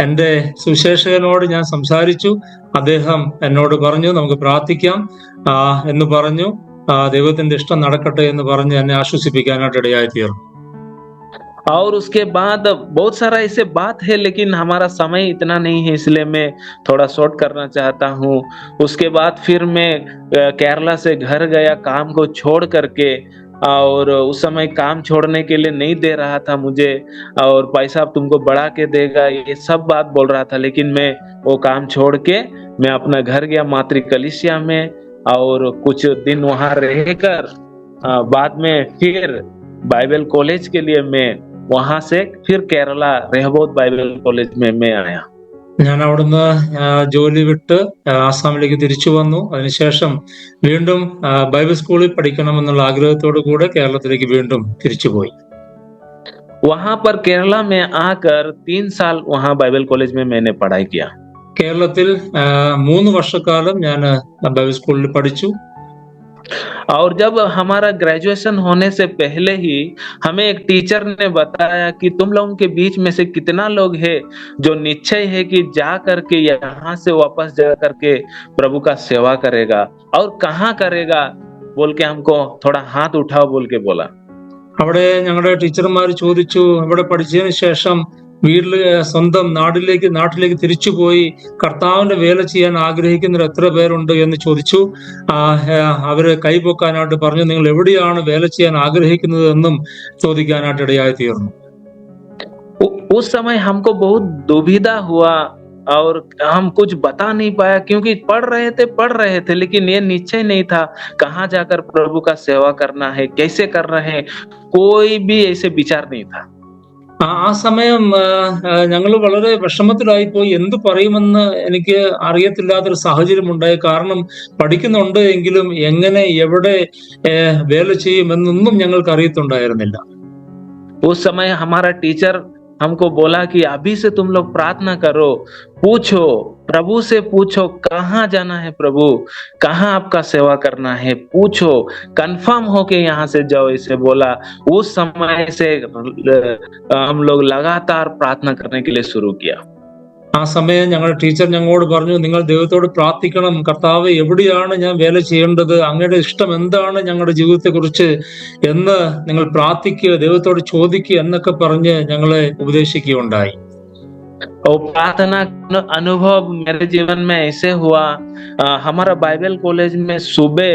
എന്റെ സുവിശേഷകനോട് ഞാൻ സംസാരിച്ചു. അദ്ദേഹം എന്നോട് പറഞ്ഞു നമുക്ക് പ്രാർത്ഥിക്കാം എന്ന് പറഞ്ഞു. ദൈവത്തിന്റെ ഇഷ്ടം നടക്കട്ടെ എന്ന് പറഞ്ഞ് എന്നെ ആശ്വസിപ്പിക്കാനായിട്ട് ഇടയായി തീർന്നു. और उसके बाद बहुत सारा ऐसे बात है, लेकिन हमारा समय इतना नहीं है, इसलिए मैं थोड़ा शॉर्ट करना चाहता हूँ। उसके बाद फिर मैं केरला से घर गया काम को छोड़ करके, और उस समय काम छोड़ने के लिए नहीं दे रहा था मुझे, और पैसा तुमको बढ़ा के देगा, ये सब बात बोल रहा था। लेकिन मैं वो काम छोड़ के मैं अपना घर गया मातृ कलीसिया में, और कुछ दिन वहां रहकर बाद में फिर बाइबल कॉलेज के लिए मैं वहां से फिर केरला रेहबोत बाइबल कॉलेज में मैं आया। ഞാൻ അവിടുന്ന് ജോലി വിട്ട് ആസാമിലേക്ക് തിരിച്ചു വന്നു. അതിനുശേഷം വീണ്ടും ബൈബിൾ സ്കൂളിൽ പഠിക്കണമെന്നുള്ള ആഗ്രഹത്തോടു കൂടെ കേരളത്തിലേക്ക് വീണ്ടും തിരിച്ചുപോയി. वहां पर केरला में आकर 3 साल वहां बाइबल कॉलेज में मैंने पढ़ाई किया. കേരളത്തിൽ 3 വർഷക്കാലം ഞാൻ ബൈബിൾ സ്കൂളിൽ പഠിച്ചു. और जब हमारा ग्रेजुएशन होने से पहले ही हमें एक टीचर ने बताया कि तुम लोगों के बीच में से कितना लोग हैं जो निश्चय है कि जा करके यहाँ से वापस जा करके प्रभु का सेवा करेगा, और कहाँ करेगा बोल के हमको थोड़ा हाथ उठाओ बोल के बोला. അവിടെ ഞങ്ങളുടെ ടീച്ചർമാർ ചോദിച്ചു, ഇവിടെ പഠിച്ചതിന് ശേഷം വീട്ടില് സ്വന്തം നാട്ടിലേക്ക് തിരിച്ചുപോയി കർത്താവിന്റെ വേല ചെയ്യാൻ ആഗ്രഹിക്കുന്നവർ എത്ര പേരുണ്ട് എന്ന് ചോദിച്ചു. അവര് കൈപൊക്കാനായിട്ട് പറഞ്ഞു, നിങ്ങൾ എവിടെയാണ് വേല ചെയ്യാൻ ആഗ്രഹിക്കുന്നത് എന്നും ചോദിക്കാനായിട്ട് ഇടയായി തീർന്നു. उस समय हमको बहुत दुविधा हुआ और हम कुछ बता नहीं पाया, क्योंकि पढ़ रहे थे, लेकिन ये निश्चय नहीं था कहाँ जाकर प्रभु का सेवा करना है, कैसे कर रहे हैं, कोई भी ऐसे विचार नहीं था। ആ സമയം ഞങ്ങൾ വളരെ വിഷമത്തിലായി പോയി. എന്ത് പറയുമെന്ന് എനിക്ക് അറിയത്തില്ലാത്തൊരു സാഹചര്യം ഉണ്ടായി. കാരണം പഠിക്കുന്നുണ്ട് എങ്കിലും എങ്ങനെ എവിടെ വേല ചെയ്യുമെന്നൊന്നും ഞങ്ങൾക്ക് അറിയത്തുണ്ടായിരുന്നില്ല. उस समय हमारा टीचर हमको बोला कि अभी से तुम लोग प्रार्थना करो, पूछो प्रभु से, पूछो कहाँ जाना है, प्रभु कहाँ आपका सेवा करना है, पूछो, कंफर्म होके यहाँ से जाओ, इसे बोला। उस समय से हम लोग लगातार प्रार्थना करने के लिए शुरू किया। ആ സമയം ഞങ്ങളുടെ ടീച്ചർ ഞങ്ങളോട് പറഞ്ഞു, നിങ്ങൾ ദൈവത്തോട് പ്രാർത്ഥിക്കണം, കർത്താവ് എവിടെയാണ് ഞാൻ വേല ചെയ്യേണ്ടത്, അങ്ങയുടെ ഇഷ്ടം എന്താണ് ഞങ്ങളുടെ ജീവിതത്തെക്കുറിച്ച് എന്ന് നിങ്ങൾ പ്രാർത്ഥിക്കുക, ദൈവത്തോട് ചോദിക്കുക എന്നൊക്കെ പറഞ്ഞ് ഞങ്ങളെ ഉപദേശിക്കുകയുണ്ടായി. और प्रार्थना अनुभव मेरे जीवन में ऐसे हुआ, हमारा बाइबल कॉलेज में सुबह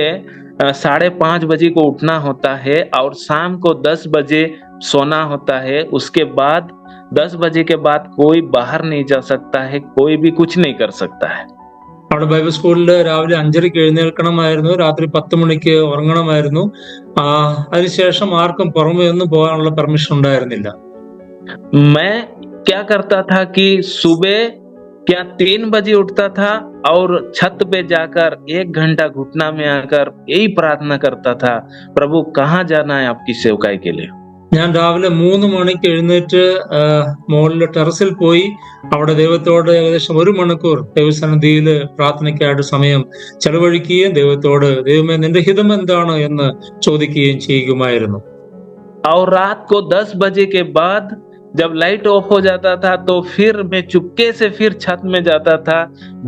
5:30 बजे को उठना होता है और शाम को 10 बजे सोना होता है। उसके बाद 10 बजे के बाद कोई बाहर नहीं जा सकता है, कोई भी कुछ नहीं कर सकता है। അവിടെ ബൈബിൾ സ്കൂളിൽ രാവിലെ 5:30 എഴുന്നേൽക്കണമായിരുന്നു, രാത്രി 10 മണിക്ക് ഉറങ്ങണമായിരുന്നു. അതിനുശേഷം ആർക്കും പുറമെ ഒന്നും പോകാനുള്ള പെർമിഷൻ ഉണ്ടായിരുന്നില്ല. मैं क्या करता था कि सुबह 3 बजे उठता था और छत पे जाकर 1 घंटा घुटना में आकर यही प्रार्थना करता था, प्रभु कहाँ जाना है आपकी सेवकाई के लिए। ഞാൻ രാവിലെ 3 മണിക്ക് എഴുന്നേറ്റ് മുകളിലെ ടെറസിൽ പോയി അവിടെ ദൈവത്തോട് ഏകദേശം 1 മണിക്കൂർ ദൈവസന്നിധിയിൽ പ്രാർത്ഥനയ്ക്കായിട്ട് സമയം ചെലവഴിക്കുകയും ദൈവത്തോട് ദൈവമേ നിന്റെ ഹിതം എന്താണ് എന്ന് ചോദിക്കുകയും ചെയ്യുമായിരുന്നു. और रात को 10 बजे के बाद जब लाइट ऑफ हो जाता था तो फिर मैं चुपके से फिर छत में जाता था।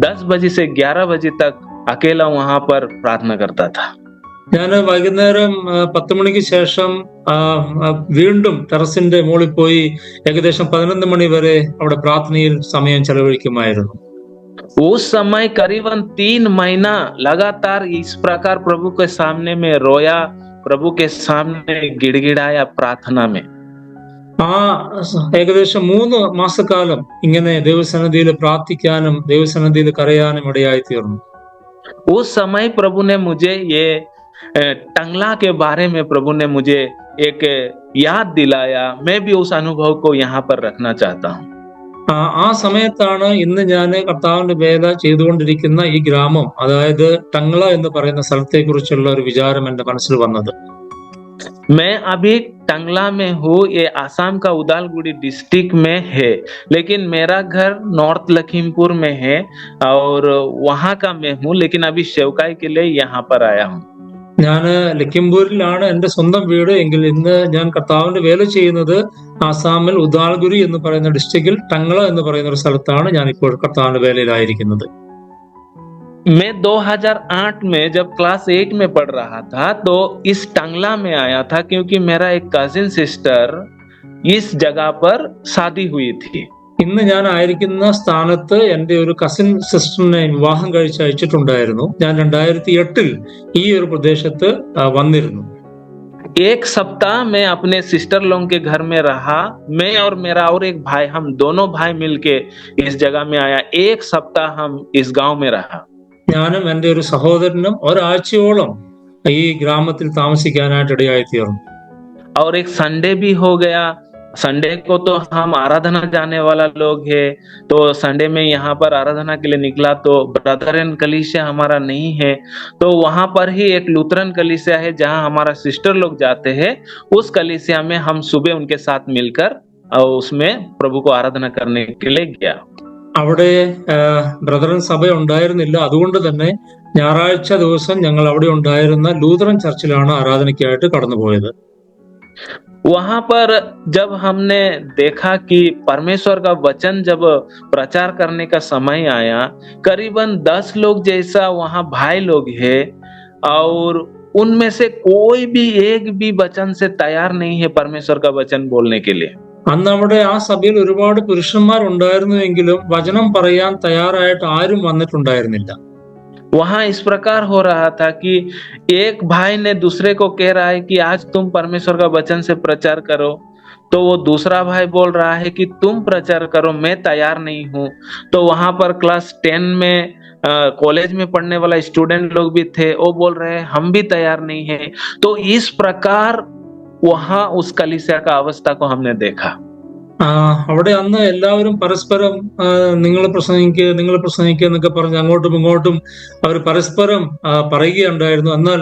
10 बजे से 11 बजे तक अकेला वहां पर प्रार्थना करता था। ഞാൻ വൈകുന്നേരം 10 മണിക്ക് ശേഷം വീണ്ടും ടെറസിന്റെ മുകളിൽ പോയി ഏകദേശം 11 മണി വരെ അവിടെ പ്രാർത്ഥനയിൽ സമയം ചെലവഴിക്കുമായിരുന്നു. उस समय करीबन 3 महीना लगातार इस प्रकार प्रभु के सामने में रोया, प्रभु के सामने गिड़गिड़ाया प्रार्थना में। ആ ഏകദേശം 3 മാസക്കാലം ഇങ്ങനെ ദൈവസന്നിധിയിൽ പ്രാർത്ഥിക്കാനും ദൈവസന്നിധിയിൽ കരയാനും ഇടയായി തീർന്നു. उस समय प्रभु ने मुझे ये टंगला के बारे में प्रभु ने मुझे एक याद दिलाया। मैं भी उस अनुभव को यहाँ पर रखना चाहता हूँ। ആ സമയത്താണ് ഇന്ന് ഞാൻ കർത്താവിന്റെ വേല ചെയ്തുകൊണ്ടിരിക്കുന്ന ഈ ഗ്രാമം, അതായത് ടംഗ്ല എന്ന് പറയുന്ന സ്ഥലത്തെ കുറിച്ചുള്ള ഒരു വിചാരം എന്റെ മനസ്സിൽ വന്നത്. मैं अभी टंगला में हूँ, ये आसाम का उदालगुड़ी डिस्ट्रिक्ट में है, लेकिन मेरा घर नॉर्थ लखीमपुर में है और वहाँ का मैं हूँ, लेकिन अभी सेवकाई के लिए यहाँ पर आया हूँ। ഞാൻ ലഖിംപൂരിലാണ് എന്റെ സ്വന്തം വീട് എങ്കിൽ ഇന്ന് ഞാൻ കർത്താവിന്റെ വേല ചെയ്യുന്നത് ആസാമിൽ ഉദാൽഗുരി എന്ന് പറയുന്ന ഡിസ്ട്രിക്റ്റിൽ ടംഗ്ല എന്ന് പറയുന്ന ഒരു സ്ഥലത്താണ് ഞാൻ ഇപ്പോൾ കർത്താവിന്റെ വേലയിലായിരിക്കുന്നത്. मैं 2008 में जब क्लास 8 में पढ़ रहा था तो इस टंगला में आया था, क्योंकि मेरा एक कजिन सिस्टर इस जगह पर शादी हुई थी। ഇന്ന് ഞാൻ ആയിരിക്കുന്ന സ്ഥാനത്ത് എന്റെ ഒരു കസിൻ സിസ്റ്ററിനെ വിവാഹം കഴിച്ച് അയച്ചിട്ടുണ്ടായിരുന്നു. ഞാൻ 2008 ഈ ഒരു പ്രദേശത്ത് വന്നിരുന്നു. एक सप्ताह मैं अपने सिस्टर लोग के घर में रहा। मैं और मेरा और एक भाई, हम दोनों भाई मिलके इस जगह में आया। एक सप्ताह हम इस गांव में रहा। ഞാനും എന്റെ ഒരു സഹോദരനും ഒരാഴ്ചയോളം ഈ ഗ്രാമത്തിൽ താമസിക്കാനായിട്ട് ഇടയായി തീർന്നു. और एक संडे भी हो गया। संडे को तो हम आराधना जाने वाला लोग है, तो संडे में यहाँ पर आराधना के लिए निकला तो ब्रदरन कलीसिया हमारा नहीं है, तो वहां पर ही एक लूथरन कलीसिया है जहाँ हमारा सिस्टर लोग जाते हैं। उस कलीसिया में हम सुबह उनके साथ मिलकर और उसमें प्रभु को आराधना करने के लिए गया। അവിടെ ബ്രദറൻ സഭ ഉണ്ടായിരുന്നില്ല, അതുകൊണ്ട് തന്നെ ഞായറാഴ്ച ദിവസം ഞങ്ങൾ അവിടെ ഉണ്ടായിരുന്ന ലൂഥറൻ ചർച്ചിലാണ് ആരാധനയ്ക്കായിട്ട് കടന്നുപോയത്. वहां पर जब हमने देखा कि परमेश्वर का वचन जब प्रचार करने का समय आया, करीबन 10 लोग जैसा वहां भाई लोग है और उनमें से कोई भी एक भी वचन से तैयार नहीं है परमेश्वर का वचन बोलने के लिए। അന്ന് അവിടെ ആ സഭയിൽ ഒരുപാട് പുരുഷന്മാരുണ്ടായിരുന്നുവെങ്കിലും വചനം പറയാൻ തയ്യാറായിട്ട് ആരും വന്നിട്ടുണ്ടായിരുന്നില്ല. वहां इस प्रकार हो रहा था कि एक भाई ने दूसरे को कह रहा है कि आज तुम परमेश्वर का वचन से प्रचार करो, तो वो दूसरा भाई बोल रहा है कि तुम प्रचार करो, मैं तैयार नहीं हूँ। तो वहां पर क्लास 10 में कॉलेज में पढ़ने वाला स्टूडेंट लोग भी थे, वो बोल रहे हैं हम भी तैयार नहीं है। तो इस प्रकार वहां उस कलीसिया का अवस्था को हमने देखा। അവിടെ അന്ന് എല്ലാവരും പരസ്പരം നിങ്ങൾ പ്രസംഗിക്കുക എന്നൊക്കെ പറഞ്ഞ് അങ്ങോട്ടും ഇങ്ങോട്ടും അവർ പരസ്പരം പറയുകയുണ്ടായിരുന്നു. എന്നാൽ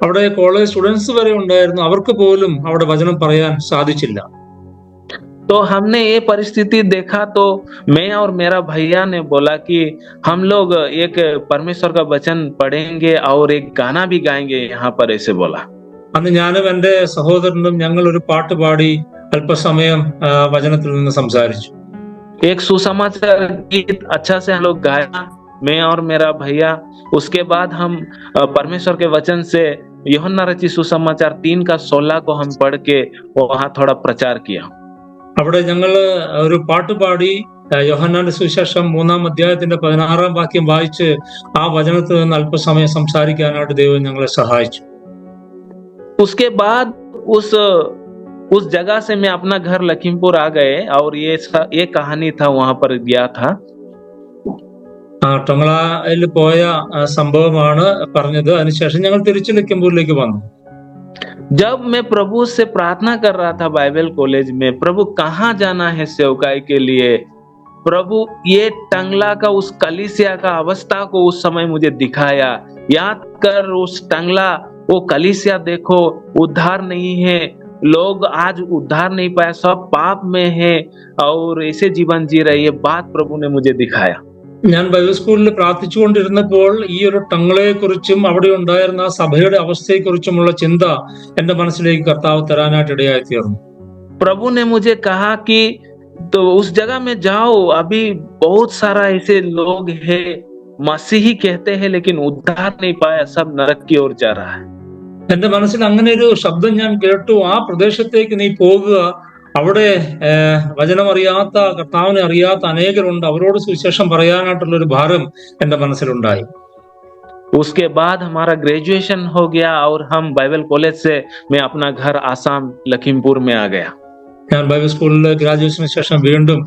അവിടെ കോളേജ് സ്റ്റുഡൻസ് വരെ ഉണ്ടായിരുന്നു, അവർക്ക് പോലും അവിടെ വചനം പറയാൻ സാധിച്ചില്ല. तो हमने ये परिस्थिति देखा, तो मैं और मेरा भैया ने बोला कि हम लोग एक परमेश्वर का वचन पढ़ेंगे और एक गाना भी गाएंगे यहाँ पर, ऐसे बोला। അന്ന് ഞാനും എൻ്റെ സഹോദരനും ഞങ്ങൾ ഒരു പാട്ട് പാടി അല്പസമയം വചനത്തിൽ നിന്ന് സംസാരിച്ചു. एक सुसमाचार गीत अच्छा से हम लोग गाया, मैं और मेरा भैया। उसके बाद हम परमेश्वर के वचन से यूहन्ना रचित सुसमाचार 3:16 को हम पढ़ के वहां थोड़ा प्रचार किया। അവിടെ ഞങ്ങള് ഒരു പാട്ട് പാടി യോഹന്നാന്റെ സുവിശേഷം 3-ാം അധ്യായത്തിന്റെ 16-ാം വാക്യം വായിച്ച് ആ വചനത്തിൽ നിന്ന് അല്പസമയം സംസാരിക്കാനായിട്ട് ദൈവം ഞങ്ങളെ സഹായിച്ചു. उसके बाद उस जगह से मैं अपना घर लखीमपुर आ गए और ये कहानी था, वहां पर गया था। ടൊങ്ങളയിൽ പോയ സംഭവമാണ് പറഞ്ഞത്. അതിനുശേഷം ഞങ്ങൾ തിരിച്ചു ലഖിംപൂരിലേക്ക് വന്നു. जब मैं प्रभु से प्रार्थना कर रहा था बाइबल कॉलेज में, प्रभु कहाँ जाना है सेवकाई के लिए, प्रभु ये टंगला का उस कलीसिया का अवस्था को उस समय मुझे दिखाया। याद कर उस टंगला, वो कलीसिया देखो, उद्धार नहीं है, लोग आज उद्धार नहीं पाया, सब पाप में है और ऐसे जीवन जी रहे। ये बात प्रभु ने मुझे दिखाया। ഞാൻ ബൈബിൾ സ്കൂളിൽ പ്രാർത്ഥിച്ചുകൊണ്ടിരുന്നപ്പോൾ ഈ ഒരു ടങ്ങളെ കുറിച്ചും അവിടെ ഉണ്ടായിരുന്ന സഭയുടെ അവസ്ഥയെക്കുറിച്ചുമുള്ള ചിന്ത എന്റെ മനസ്സിലേക്ക് കർത്താവ് തരാനായിട്ട് ഇടയായി തീർന്നു. प्रभु ने मुझे कहा कि तो उस जगह में जाओ, अभी बहुत सारा ऐसे लोग है मसीही कहते हैं लेकिन उद्धार नहीं पाया, सब नरक की ओर जा रहा है। എന്റെ മനസ്സിൽ അങ്ങനെ ഒരു ശബ്ദം ഞാൻ കേട്ടു, ആ പ്രദേശത്തേക്ക് നീ പോകുക, അവിടെ വചനം അറിയാത്ത, കർത്താവിനെ അറിയാത്ത അനേകരുണ്ട്, അവരോട് സുവിശേഷം പറയാനായിട്ടുള്ള ഒരു ഭാരം എന്റെ മനസ്സിലുണ്ടായി. उसके बाद हमारा ग्रेजुएशन हो गया और हम बाइबल कॉलेज से मैं अपना घर आसाम लखीमपुर में आ गया। ഞാൻ ബൈബിൾ സ്കൂളിൽ ഗ്രാജുവേഷന് ശേഷം വീണ്ടും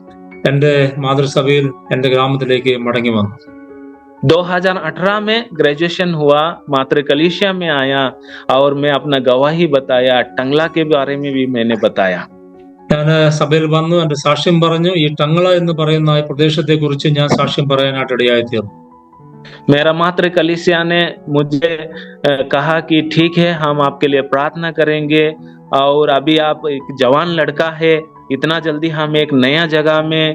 എന്റെ മാതൃസഭയിൽ എന്റെ ഗ്രാമത്തിലേക്ക് മടങ്ങി വന്നു. 2018 में ग्रेजुएशन हुआ, मात्र कलीसिया में आया और मैं अपना गवाही बताया, टंगला के बारे में भी मैंने बताया। ഞാൻ സഭയിൽ വന്നു, എന്റെ സാക്ഷ്യം പറഞ്ഞു. ഈ ടങ്ങള എന്ന് പറയുന്ന ഈ പ്രദേശത്തെ കുറിച്ച് ഞാൻ സാക്ഷ്യം പറയാനായിട്ട് ഇടയായി തീർന്നു. मेरा मात्र कलीसिया ने मुझे कहा कि ठीक है, हम आपके लिए प्रार्थना करेंगे और अभी आप एक जवान लड़का है, इतना जल्दी हम एक नया जगह में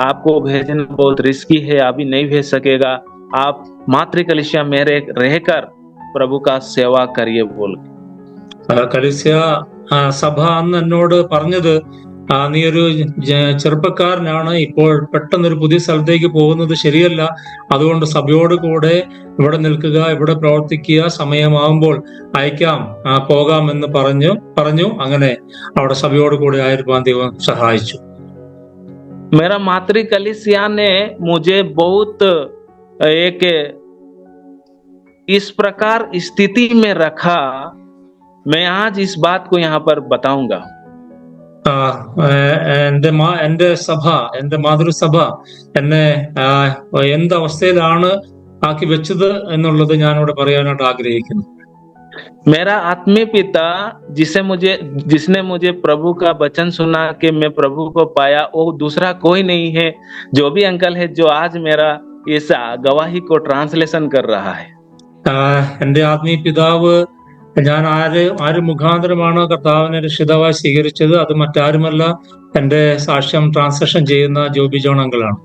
आपको भेजना बहुत रिस्की है, अभी नहीं भेज सकेगा, आप मात्र कलीसिया में रहकर प्रभु का सेवा करिए बोल। കലീസിയ സഭ അന്ന് എന്നോട് പറഞ്ഞത്, നീ ഒരു ചെറുപ്പക്കാരനാണ്, ഇപ്പോൾ പെട്ടെന്നൊരു പുതിയ സ്ഥലത്തേക്ക് പോകുന്നത് ശരിയല്ല, അതുകൊണ്ട് സഭയോട് കൂടെ ഇവിടെ നിൽക്കുക, ഇവിടെ പ്രവർത്തിക്കുക, സമയമാകുമ്പോൾ അയക്കാം, പോകാം എന്ന് പറഞ്ഞു. അങ്ങനെ അവിടെ സഭയോട് കൂടെ ആയിരിക്കാൻ ദൈവം സഹായിച്ചു. मेरा मातृ कलीसिया ने मुझे बहुत एक इस प्रकार स्थिति में रखा, मैं आज इस बात को यहाँ पर बताऊंगा। എന്റെ സഭ, എന്റെ മാതൃസഭ എന്നെ എന്തവസ്ഥയിലാണ് ആക്കി വെച്ചത് എന്നുള്ളത് ഞാനിവിടെ പറയാനായിട്ട് ആഗ്രഹിക്കുന്നു. मेरा आत्मीय पिता जिसने मुझे प्रभु का वचन सुना के मैं प्रभु को पाया, वो दूसरा कोई नहीं है, जो भी अंकल है जो आज मेरा इस गवाही को ट्रांसलेशन कर रहा है। എന്റെ ആത്മീയ പിതാവ്, ഞാൻ ആര് മുഖാന്തരമാണ് കർത്താവിനെ രക്ഷിതാവായി സ്വീകരിച്ചത്, അത് മറ്റാരുമല്ല, എന്റെ സാക്ഷ്യം ട്രാൻസ്ലേഷൻ ചെയ്യുന്ന ജോബി ജോൺ അങ്കിളാണ്.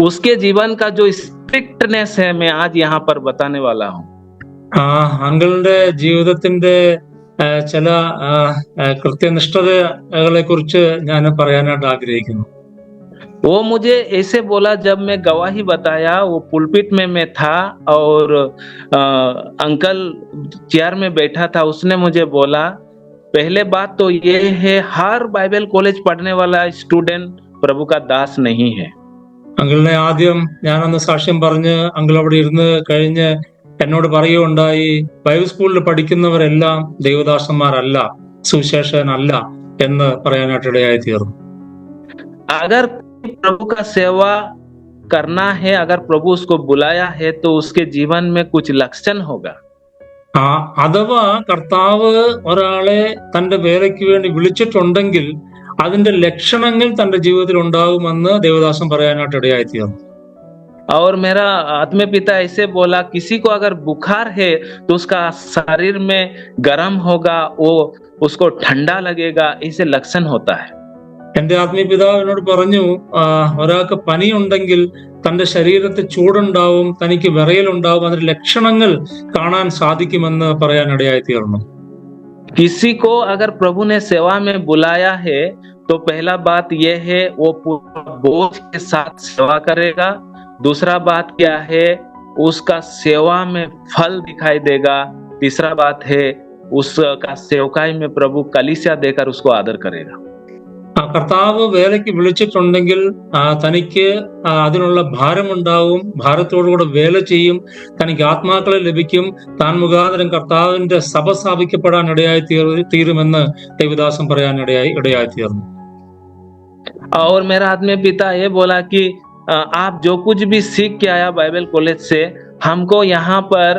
उसके जीवन का जो स्ट्रिक्टनेस है मैं आज यहाँ पर बताने वाला हूँ। അങ്കിളിന്റെ ജീവിതത്തിന്റെ ചില കൃത്യനിഷ്ഠതകളെ കുറിച്ച് ഞാൻ പറയാനായിട്ട് ആഗ്രഹിക്കുന്നു. वो मुझे ऐसे बोला, जब मैं गवाही बताया, वो पुलपिट में मैं था और अंकल चेयर में बैठा था, उसने मुझे बोला, पहले बात तो ये है, हर बाइबल कॉलेज पढ़ने वाला स्टूडेंट प्रभु का दास नहीं है। അങ്കിളിനെ ആദ്യം ഞാനൊന്ന് സാക്ഷ്യം പറഞ്ഞ് അങ്കിൾ അവിടെ ഇരുന്ന് കഴിഞ്ഞ് എന്നോട് പറയുകയുണ്ടായി, ബൈബിൾ സ്കൂളിൽ പഠിക്കുന്നവരെല്ലാം ദൈവദാസന്മാരല്ല, സുവിശേഷകനല്ല എന്ന് പറയാനായിട്ട് ഇടയായി തീർന്നു. अगर प्रभु का सेवा करना है, अगर प्रभु उसको बुलाया है, तो उसके जीवन में कुछ लक्षण होगा. അഥവാ കർത്താവ് ഒരാളെ തന്റെ വേലയ്ക്ക് വേണ്ടി വിളിച്ചിട്ടുണ്ടെങ്കിൽ അതിന്റെ ലക്ഷണങ്ങൾ തന്റെ ജീവിതത്തിൽ ഉണ്ടാകുമെന്ന് ദേവദാസൻ പറയാനായിട്ട് ഇടയായി തീർന്നു. और मेरा आत्मीय पिता ऐसे बोला, किसी को अगर बुखार है तो उसका शरीर में गर्म होगा, वो उसको ठंडा लगेगा, ऐसे लक्षण होता है. എന്റെ ആത്മീയ പിതാവ് എന്നോട് പറഞ്ഞു, ഒരാൾക്ക് പനി ഉണ്ടെങ്കിൽ തന്റെ ശരീരത്തിൽ ചൂടുണ്ടാവും, തനിക്ക് വിറയലുണ്ടാവും, അതിന്റെ ലക്ഷണങ്ങൾ കാണാൻ സാധിക്കുമെന്ന് പറയാൻ ഇടയായി തീർന്നു. किसी को अगर प्रभु ने सेवा में बुलाया है तो पहला बात यह है, वो पूरा बोझ के साथ सेवा करेगा. दूसरा बात क्या है, उसका सेवा में फल दिखाई देगा. तीसरा बात है, उसका सेवकाई में प्रभु कलीसिया देकर उसको आदर करेगा. കർത്താവ് വേലയ്ക്ക് വിളിച്ചിട്ടുണ്ടെങ്കിൽ തനിക്ക് അതിനുള്ള ഭാരമുണ്ടാവും, ഭാരത്തോടുകൂടെ വേല ചെയ്യും, തനിക്ക് ആത്മാക്കളെ ലഭിക്കും, താൻ മുഖാന്തരം കർത്താവിന്റെ സഭ സ്ഥാപിക്കപ്പെടാൻ ഇടയായി തീരുമെന്ന് ദേവദാസൻ പറയാൻ ഇടയായി തീർന്നു. और मेरा आत्मीय पिता ये बोला कि आप जो कुछ भी सीख के आया बाइबल कॉलेज से, हमको यहाँ पर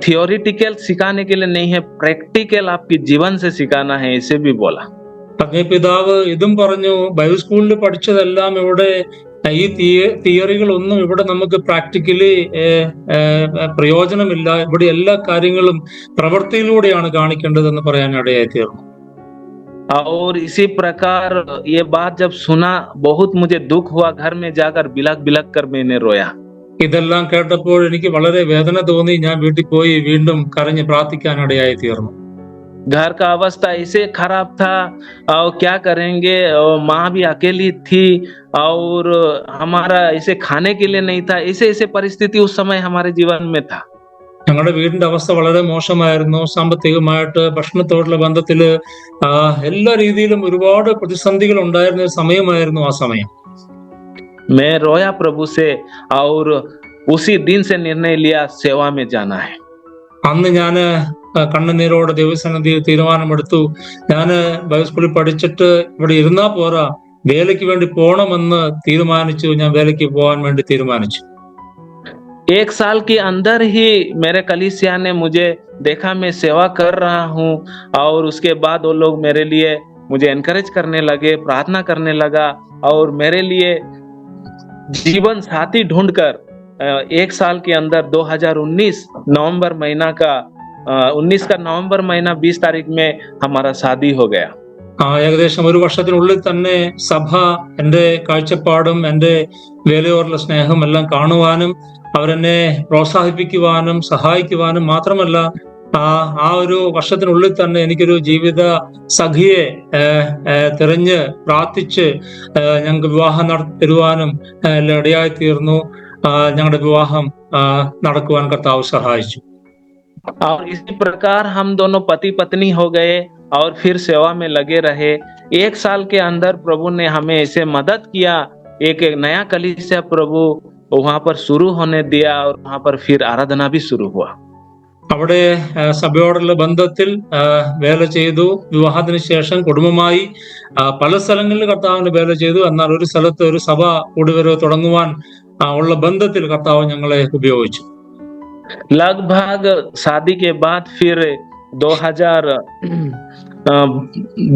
थियोरिटिकल सिखाने के लिए नहीं है, प्रैक्टिकल आपके जीवन से सिखाना है, इसे भी बोला. പിതാവ് ഇതും പറഞ്ഞു, ബൈബിൾ സ്കൂളിൽ പഠിച്ചതെല്ലാം ഇവിടെ ഈ തിയറികളൊന്നും ഇവിടെ നമുക്ക് പ്രാക്ടിക്കലി പ്രയോജനമില്ല, ഇവിടെ എല്ലാ കാര്യങ്ങളും പ്രവൃത്തിയിലൂടെയാണ് കാണിക്കേണ്ടതെന്ന് പറയാൻ ഇടയായി തീർന്നു. और इसी प्रकार ये बात जब सुना, बहुत मुझे दुख हुआ, घर में जाकर बिलक बिलक कर मैंने रोया. ഇതെല്ലാം കേട്ടപ്പോൾ എനിക്ക് വളരെ വേദന തോന്നി. ഞാൻ വീട്ടിൽ പോയി വീണ്ടും കരഞ്ഞ് പ്രാർത്ഥിക്കാൻ ഇടയായി തീർന്നു. घर का अवस्था ऐसे खराब था, और क्या करेंगे, माँ भी अकेली थी, और हमारा ऐसे खाने के लिए नहीं था. ऐसे परिस्थिति उस समय हमारे जीवन में था. ഞങ്ങളുടെ വീടിന്റെ അവസ്ഥ വളരെ മോശമായിരുന്നു. സാമ്പത്തികമായിട്ട്, ഭക്ഷണത്തോടുള്ള ബന്ധത്തില് എല്ലാ രീതിയിലും ഒരുപാട് പ്രതിസന്ധികൾ ഉണ്ടായിരുന്ന സമയമായിരുന്നു ആ സമയം. मैं रोया प्रभु से, और उसी दिन से निर्णय लिया सेवा में जाना है. അന്ന് ഞാന് കണ്ണുനീരോടെ ദൈവസന്നിധിയിൽ തീരുമാനമെടുത്തു, ഞാന് ബൈബിൾ സ്കൂളിൽ പഠിച്ചിട്ട് ഇവിടെ ഇരുന്നാ പോരാ, വേലയ്ക്ക് വേണ്ടി പോകണമെന്ന് തീരുമാനിച്ചു. ഞാൻ വേലയ്ക്ക് പോകാൻ വേണ്ടി തീരുമാനിച്ചു. 1 साल के अंदर ही मेरे कलीसिया ने मुझे देखा मैं सेवा कर रहा हूँ, और उसके बाद वो लोग मेरे लिए मुझे एनकरेज करने लगे, प्रार्थना करने लगा, और मेरे लिए जीवन साथी ढूंढकर 1 साल के अंदर 2019 नवंबर महीना का 19 का नवंबर महीना 20 तारीख में हमारा शादी हो गया. ഏകദേശം ഒരു വർഷത്തിനുള്ളിൽ തന്നെ സഭ എന്റെ കാഴ്ചപ്പാടും എന്റെ വേലയോടുള്ള സ്നേഹം എല്ലാം കാണുവാനും അവരെന്നെ പ്രോത്സാഹിപ്പിക്കുവാനും സഹായിക്കുവാനും മാത്രമല്ല, ആ ഒരു വർഷത്തിനുള്ളിൽ തന്നെ എനിക്കൊരു ജീവിത സഖിയെ തിരഞ്ഞ് പ്രാർത്ഥിച്ച് ഞങ്ങൾക്ക് വിവാഹം തരുവാനും ഇടയായി തീർന്നു. ഞങ്ങളുടെ വിവാഹം നടക്കുവാൻ കർത്താവ് സഹായിച്ചു. और इसी प्रकार हम दोनों पति पत्नी हो गए, और फिर सेवा में लगे रहे. 1 साल के अंदर प्रभु ने हमें ऐसे मदद किया, एक नया कलीसिया प्रभु वहां पर शुरू होने दिया, और वहां पर फिर आराधना भी शुरू हुआ. അവിടെ സഭയോടുള്ള ബന്ധത്തിൽ വേല ചെയ്തു. വിവാഹത്തിന് ശേഷം കുടുംബമായി പല സ്ഥലങ്ങളിൽ കർത്താവിന്റെ വേല ചെയ്തു. എന്നാൽ ഒരു സ്ഥലത്ത് ഒരു സഭ കൂടിവരവ് തുടങ്ങുവാൻ ഉള്ള ബന്ധത്തിൽ കർത്താവ് ഞങ്ങളെ ഉപയോഗിച്ചു. लगभग शादी के बाद फिर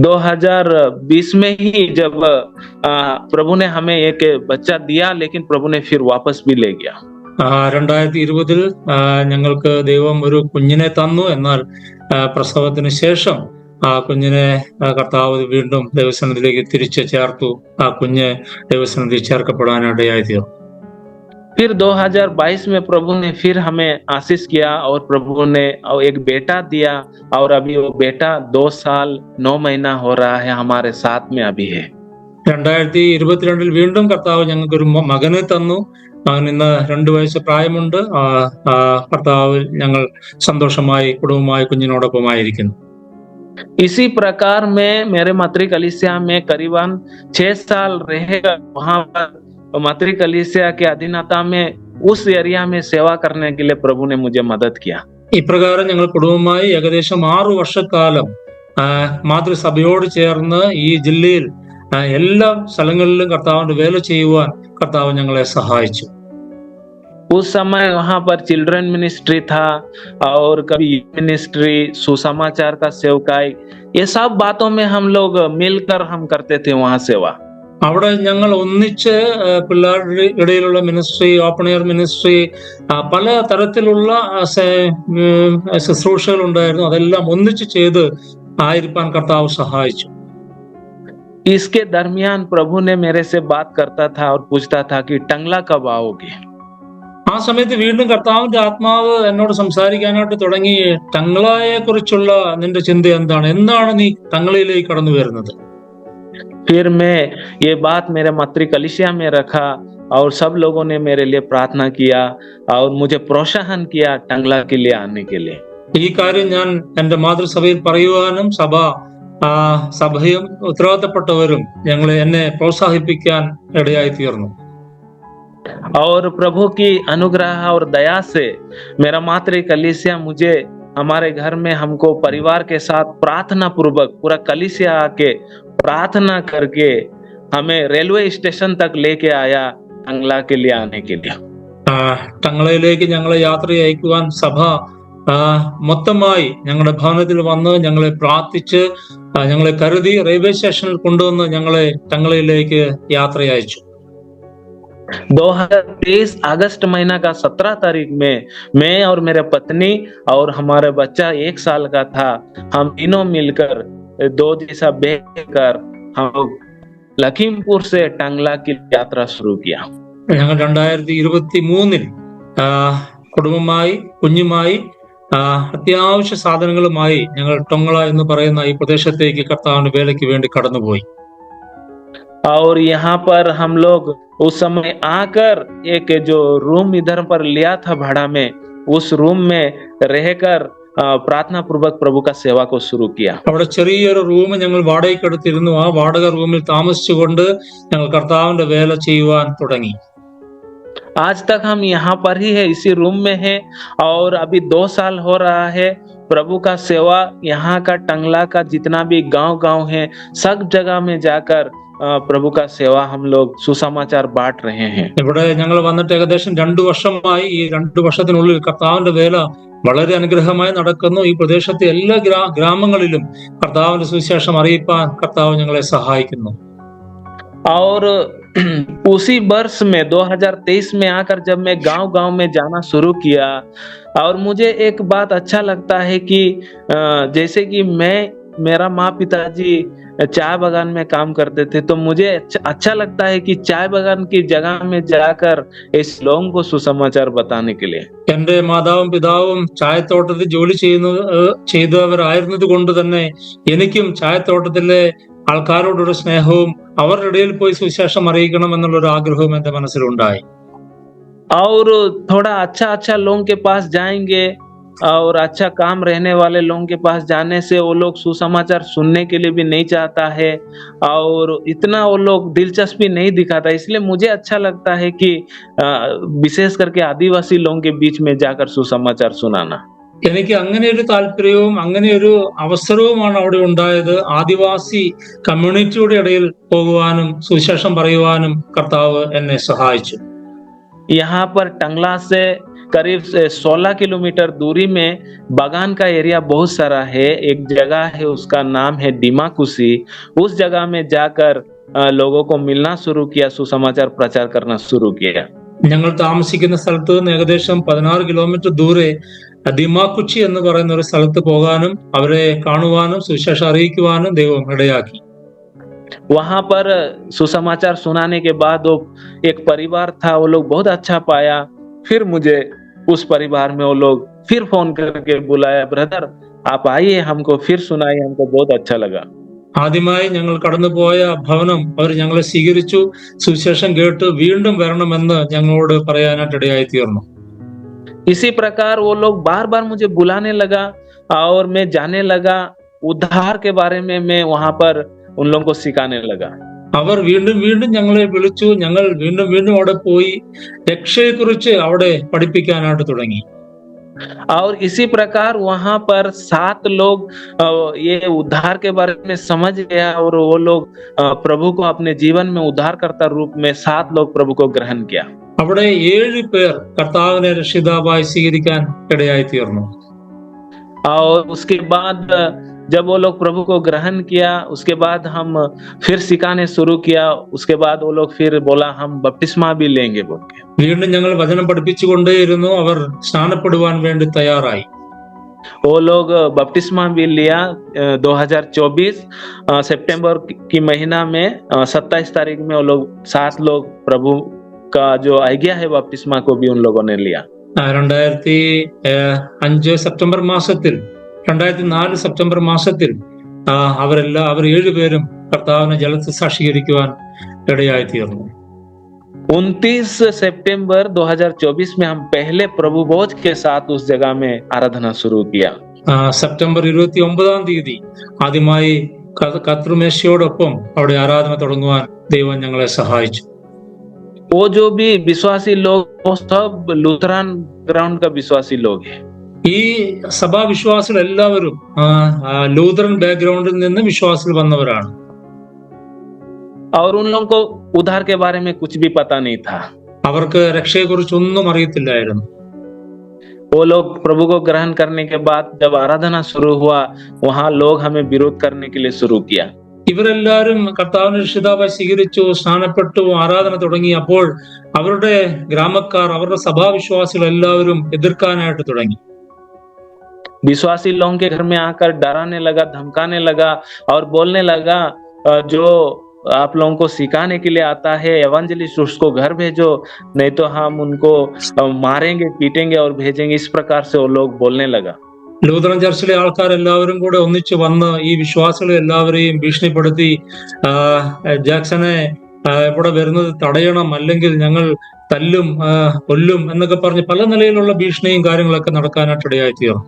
2020 में ही जब प्रभु ने हमें एक बच्चा दिया, लेकिन प्रभु ने फिर वापस भी ले गया. 2020 ഞങ്ങൾക്ക് ദൈവം ഒരു കുഞ്ഞിനെ തന്നു. എന്നാൽ പ്രസവത്തിന് ശേഷം ആ കുഞ്ഞിനെ കർത്താവ് വീണ്ടും ദൈവസന്നിധിയിലേക്ക് തിരിച്ചു ചേർത്തു. ആ കുഞ്ഞ് ദൈവസന്നിധിയിൽ ചേർക്കപ്പെടാനിടയായി തീർന്നു. फिर 2022 में प्रभु ने फिर हमें आशीष किया, और प्रभु ने एक बेटा दिया, और अभी वो बेटा 2 साल 9 महीना हो रहा है, हमारे साथ में अभी है. 2022 വീണ്ടും കർത്താവ് ഞങ്ങൾക്കൊരു മകനെ തന്നു. അവന് ഇന്ന് 2 വയസ്സ് പ്രായമുണ്ട്. കർത്താവ് ഞങ്ങൾ സന്തോഷമായി കുടുംബമായി കുഞ്ഞിനോടൊപ്പമായിരിക്കുന്നു. इसी प्रकार में मेरे मातृ कलीसिया में करीबन 6 साल रहेगा. वहां पर मातृ कलीसिया के अधीनता में उस एरिया में सेवा करने के लिए प्रभु ने मुझे मदद किया. ഇപ്രകാരം ഞങ്ങൾ കുടുംബമായി ഏകദേശം 6 വർഷക്കാലം മാതൃസഭയോട് ചേർന്ന് ഈ ജില്ലയിൽ എല്ലാ സ്ഥലങ്ങളിലും കർത്താവിന്റെ വേല ചെയ്യുവാൻ കർത്താവ് ഞങ്ങളെ സഹായിച്ചു. उस समय वहां पर चिल्ड्रन मिनिस्ट्री था और कभी मिनिस्ट्री, सुसमाचार का सेवकाई, ये सब बातों में हम लोग मिलकर हम करते थे वहां सेवा. അവിടെ ഞങ്ങൾ ഒന്നിച്ച് പിള്ളേരുടെ ഇടയിലുള്ള മിനിസ്ട്രി, ഓപ്പൺ എയർ മിനിസ്ട്രി, പല തരത്തിലുള്ള ശുശ്രൂഷകൾ ഉണ്ടായിരുന്നു. അതെല്ലാം ഒന്നിച്ച് ചെയ്ത് ആയിരിക്കാൻ കർത്താവ് സഹായിച്ചു. इसके दरमियान प्रभु ने मेरे से बात करता था और पूछता था कि टंगला कब आओगे. ആ സമയത്ത് വീണ്ടും കർത്താവിന്റെ ആത്മാവ് എന്നോട് സംസാരിക്കാനായിട്ട് തുടങ്ങി. ടംഗ്ലയെ കുറിച്ചുള്ള നിന്റെ ചിന്ത എന്താണ്? എന്താണ് നീ ടംഗ്ലയിലേക്ക് കടന്നു വരുന്നത്? फिर मैं ये बात मेरे मातृ कलिसिया में रखा और सब लोगों ने मेरे लिए प्रार्थना किया और मुझे प्रोत्साहन किया टंगला के लिए आने के लिए. ഈ കാര്യം ഞാൻ എന്റെ മാതൃസഭയിൽ പറയുവാനും സഭയും ഉത്തരവാദിത്തപ്പെട്ടവരും എന്നെ പ്രോത്സാഹിപ്പിക്കാൻ ഇടയായി തീർന്നു. और प्रभु की अनुग्रह और दया से मेरा मातृ कलीसिया मुझे हमारे घर में हमको परिवार के साथ प्रार्थना पूर्वक पूरा कलीसिया आके प्रार्थना करके हमें रेलवे स्टेशन तक लेके आया टंगला के लिए आने के लिए. ടംഗ്ലയിലേക്ക് ഞങ്ങളെ യാത്ര അയക്കുവാൻ സഭ മൊത്തമായി ഞങ്ങളുടെ ഭവനത്തിൽ വന്ന് ഞങ്ങളെ പ്രാർത്ഥിച്ച് ഞങ്ങളെ കരുതി റെയിൽവേ സ്റ്റേഷനിൽ കൊണ്ടുവന്ന് ഞങ്ങളെ ടംഗ്ലയിലേക്ക് യാത്ര അയച്ചു. 2023 अगस्त महीना का 17 तारीख में मैं और मेरे पत्नी और हमारा बच्चा 1 साल का था, हम तीनों मिलकर 2 दिशा कर हम लोग लखीमपुर से टंगला की यात्रा शुरू किया. ഞങ്ങൾ 2023 കുടുംബമായി കുഞ്ഞുമായി അത്യാവശ്യ സാധനങ്ങളുമായി ഞങ്ങൾ ടൊങ്ല എന്ന് പറയുന്ന ഈ പ്രദേശത്തേക്ക് കർത്താവിന്റെ വേലയ്ക്ക് വേണ്ടി കടന്നുപോയി. और यहाँ पर हम लोग उस समय आकर एक जो रूम इधर पर लिया था भाड़ा में, उस रूम में रहकर प्रार्थना पूर्वक प्रभु का सेवा को शुरू किया. അവിടെ ചെറിയൊരു റൂം ഞങ്ങൾ വാടകയ്ക്ക് എടുത്തിരുന്നു. ആ വാടക റൂമിൽ താമസിച്ചുകൊണ്ട് ഞങ്ങൾ കർത്താവിന്റെ വേല ചെയ്യുവാൻ തുടങ്ങി. आज तक हम यहाँ पर ही है, इसी रूम में है और अभी 2 साल हो रहा है. प्रभु का सेवा यहाँ का टंगला का जितना भी गांव है सब जगह में जाकर प्रभु का सेवा हम लोग सुसमाचार बांट रहे हैं. ഇവിടെ ഞങ്ങൾ വന്നിട്ട് ഏകദേശം 2 വർഷമായി. ഈ 2 വർഷത്തിനുള്ളിൽ കർത്താവിന്റെ വേല വളരെ അനുഗ്രഹമായി നടക്കുന്നു. ഈ പ്രദേശത്തെ എല്ലാ ഗ്രാമങ്ങളിലും കർത്താവിന്റെ സുവിശേഷം അറിയിപ്പാൻ കർത്താവ് ഞങ്ങളെ സഹായിക്കുന്നു. और उसी वर्ष में 2023 में आकर जब मैं गांव में जाना शुरू किया और मुझे एक बात अच्छा लगता है कि जैसे कि मेरा माँ पिताजी चाय बागान में काम करते थे, तो मुझे अच्छा लगता है कि चाय बागान की जगह में जाकर इस लोगों को सुसमाचार बताने के लिए. എന്റെ മാതാവും പിതാവും ചായത്തോട്ടത്തിൽ ജോലി ചെയ്തവരായിരുന്നത് കൊണ്ട് തന്നെ എനിക്കും ചായത്തോട്ടത്തിലെ ആൾക്കാരോടൊരു സ്നേഹവും അവരുടെ ഇടയിൽ പോയി സുവിശേഷം അറിയിക്കണം എന്നുള്ളൊരു ആഗ്രഹവും എന്റെ മനസ്സിലുണ്ടായി. और थोड़ा अच्छा लोगों के पास जाएंगे और अच्छा काम रहने वाले लोगों के पास जाने से वो लोग सुसमाचार सुनने के लिए भी नहीं चाहता है और इतना वो लोग दिलचस्पी नहीं दिखाता. इसलिए मुझे अच्छा लगता है कि विशेष करके आदिवासी लोगों के बीच में जाकर सुसमाचार सुनाना. എനിക്ക് അങ്ങനെ ഒരു താല്പര്യവും അങ്ങനെ ഒരു അവസരവുമാണ് അവിടെ ഉണ്ടായത്. ആദിവാസി കമ്മ്യൂണിറ്റിയുടെ ഇടയിൽ പോകുവാനും സുവിശേഷം പറയുവാനും കർത്താവ് എന്നെ സഹായിച്ചു. यहाँ पर टंगला से करीब 16 किलोमीटर दूरी में बागान का एरिया बहुत सारा है. एक जगह है, उसका नाम है डिमाकुसी. उस जगह में जाकर लोगों को मिलना शुरू किया, सुसमाचार प्रचार करना शुरू किया. ഞങ്ങൾ താമസിക്കുന്ന സ്ഥലത്ത് നിന്ന് ഏകദേശം 16 കിലോമീറ്റർ ദൂരെ ദിമാക്കുച്ചി എന്ന് പറയുന്ന ഒരു സ്ഥലത്ത് പോകാനും അവരെ കാണുവാനും സുവിശേഷം അറിയിക്കുവാനും ദൈവം ഇടയാക്കി. वहां पर सुसमाचार सुनाने के बाद वो एक परिवार था, वो लोग बहुत अच्छा पाया. फिर मुझे उस परिवार में वो लोग फिर फोन करके बुलाया, ब्रदर आप आइए, हमको फिर सुनाइए, हमको बहुत अच्छा लगा. ആദ്യമായി ഞങ്ങൾ കടന്നുപോയ ഭവനം അവർ ഞങ്ങളെ സ്വീകരിച്ചു. സുവിശേഷം കേട്ട് വീണ്ടും വരണമെന്ന് ഞങ്ങളോട് പറയാനായിട്ട് ഇടയായി തീർന്നു. इसी प्रकार वो लोग बार बार मुझे बुलाने लगा और मैं जाने लगा. उद्धार के बारे में मैं वहां पर उन लोगों को सिखाने लगा. അവർ വീണ്ടും ഞങ്ങളെ വിളിച്ചു. ഞങ്ങൾ വീണ്ടും അവിടെ പോയി രക്ഷയെക്കുറിച്ച് അവിടെ പഠിപ്പിക്കാനായിട്ട് തുടങ്ങി. और इसी प्रकार वहां पर 7 लोग ये उद्धार के बारे में समझ गया और वो लोग प्रभु को अपने जीवन में उद्धारकर्ता रूप में 7 लोग प्रभु को ग्रहण किया। അവിടെ 7 പേർ കർത്താവിനെ രക്ഷിതാവായി സ്വീകരിക്കാൻ ഇടയായി തീർന്നു. और उसके बाद जब वो लोग प्रभु को ग्रहण किया, उसके बाद हम फिर सिखाने शुरू किया। उसके बाद वो लोग फिर बोला हम बपतिस्मा भी लेंगे बोल के। വീണ്ടും ഞങ്ങൾ വചനം പഠിപ്പിച്ചുകൊണ്ടേയിരുന്നു. അവർ സ്നാനപ്പെടുവാൻ വേണ്ടി തയ്യാറായി. वो लोग बपतिस्मा भी लिया। 2024 सितंबर की महीना में 27 तारीख में वो लोग 7 लोग प्रभु का जो आज्ञा है बपतिस्मा को भी उन लोगों ने लिया। 2005 സെപ്റ്റംബർ മാസത്തിൽ 2004 സെപ്റ്റംബർ മാസത്തിൽ അവർ 7 പേരും കർത്താവിനെ ജലത്തിൽ സാക്ഷീകരിക്കുവാൻ ഇടയായി തീർന്നു. 29 सितंबर 2024 में हम पहले प्रभु भोज के साथ उस जगह में आराधना शुरू किया। സെപ്റ്റംബർ 29-ാം തീയതി ആദ്യമായി കർത്തൃമേശയോടൊപ്പം അവിടെ ആരാധന തുടങ്ങുവാൻ ദൈവം ഞങ്ങളെ സഹായിച്ചു. वो जो भी विश्वासी लोग वो सब लूथरन ग्राउंड का विश्वासी लोग हैं। ഈ സഭാവിശ്വാസികൾ എല്ലാവരും ലൂഥറൻ ബാക്ക്ഗ്രൗണ്ടിൽ നിന്ന് വിശ്വാസികൾ വന്നവരാണ്. और उन लोगों को उद्धार के बारे में कुछ भी पता नहीं था। അവർക്ക് രക്ഷയെക്കുറിച്ചൊന്നും അറിയത്തില്ലായിരുന്നു. वो लोग प्रभु को ग्रहण करने के बाद जब आराधना शुरू हुआ, वहां लोग हमें विरोध करने के लिए शुरू किया। ഇവരെല്ലാവരും കർത്താവിനെ രക്ഷിതാവായി സ്വീകരിച്ചു, സ്നാനപ്പെട്ടു, ആരാധന തുടങ്ങി. അപ്പോൾ അവരുടെ ഗ്രാമക്കാർ, അവരുടെ സഭാവിശ്വാസികൾ എല്ലാവരും എതിർക്കാനായിട്ട് തുടങ്ങി. विश्वासी लोगों के घर में आकर डराने लगा, धमकाने लगा और बोलने लगा जो आप लोगों को सिखाने के लिए आता है एवेंजलिस्ट उसको घर भेजो, नहीं तो हम उनको मारेंगे, पीटेंगे और भेजेंगे। इस प्रकार से वो लोग बोलने लगा। ലൂഥറൻ ചർച്ചിലെ ആൾക്കാരെല്ലാവരും കൂടെ ഒന്നിച്ചു വന്ന് ഈ വിശ്വാസികളെ എല്ലാവരെയും ഭീഷണിപ്പെടുത്തി, ജാക്സനെ ഇവിടെ വരുന്നത് തടയണം, അല്ലെങ്കിൽ ഞങ്ങൾ തല്ലും കൊല്ലും എന്നൊക്കെ പറഞ്ഞ് പല നിലയിലുള്ള ഭീഷണിയും കാര്യങ്ങളൊക്കെ നടക്കാനായിട്ട് ഇടയായി തീർന്നു.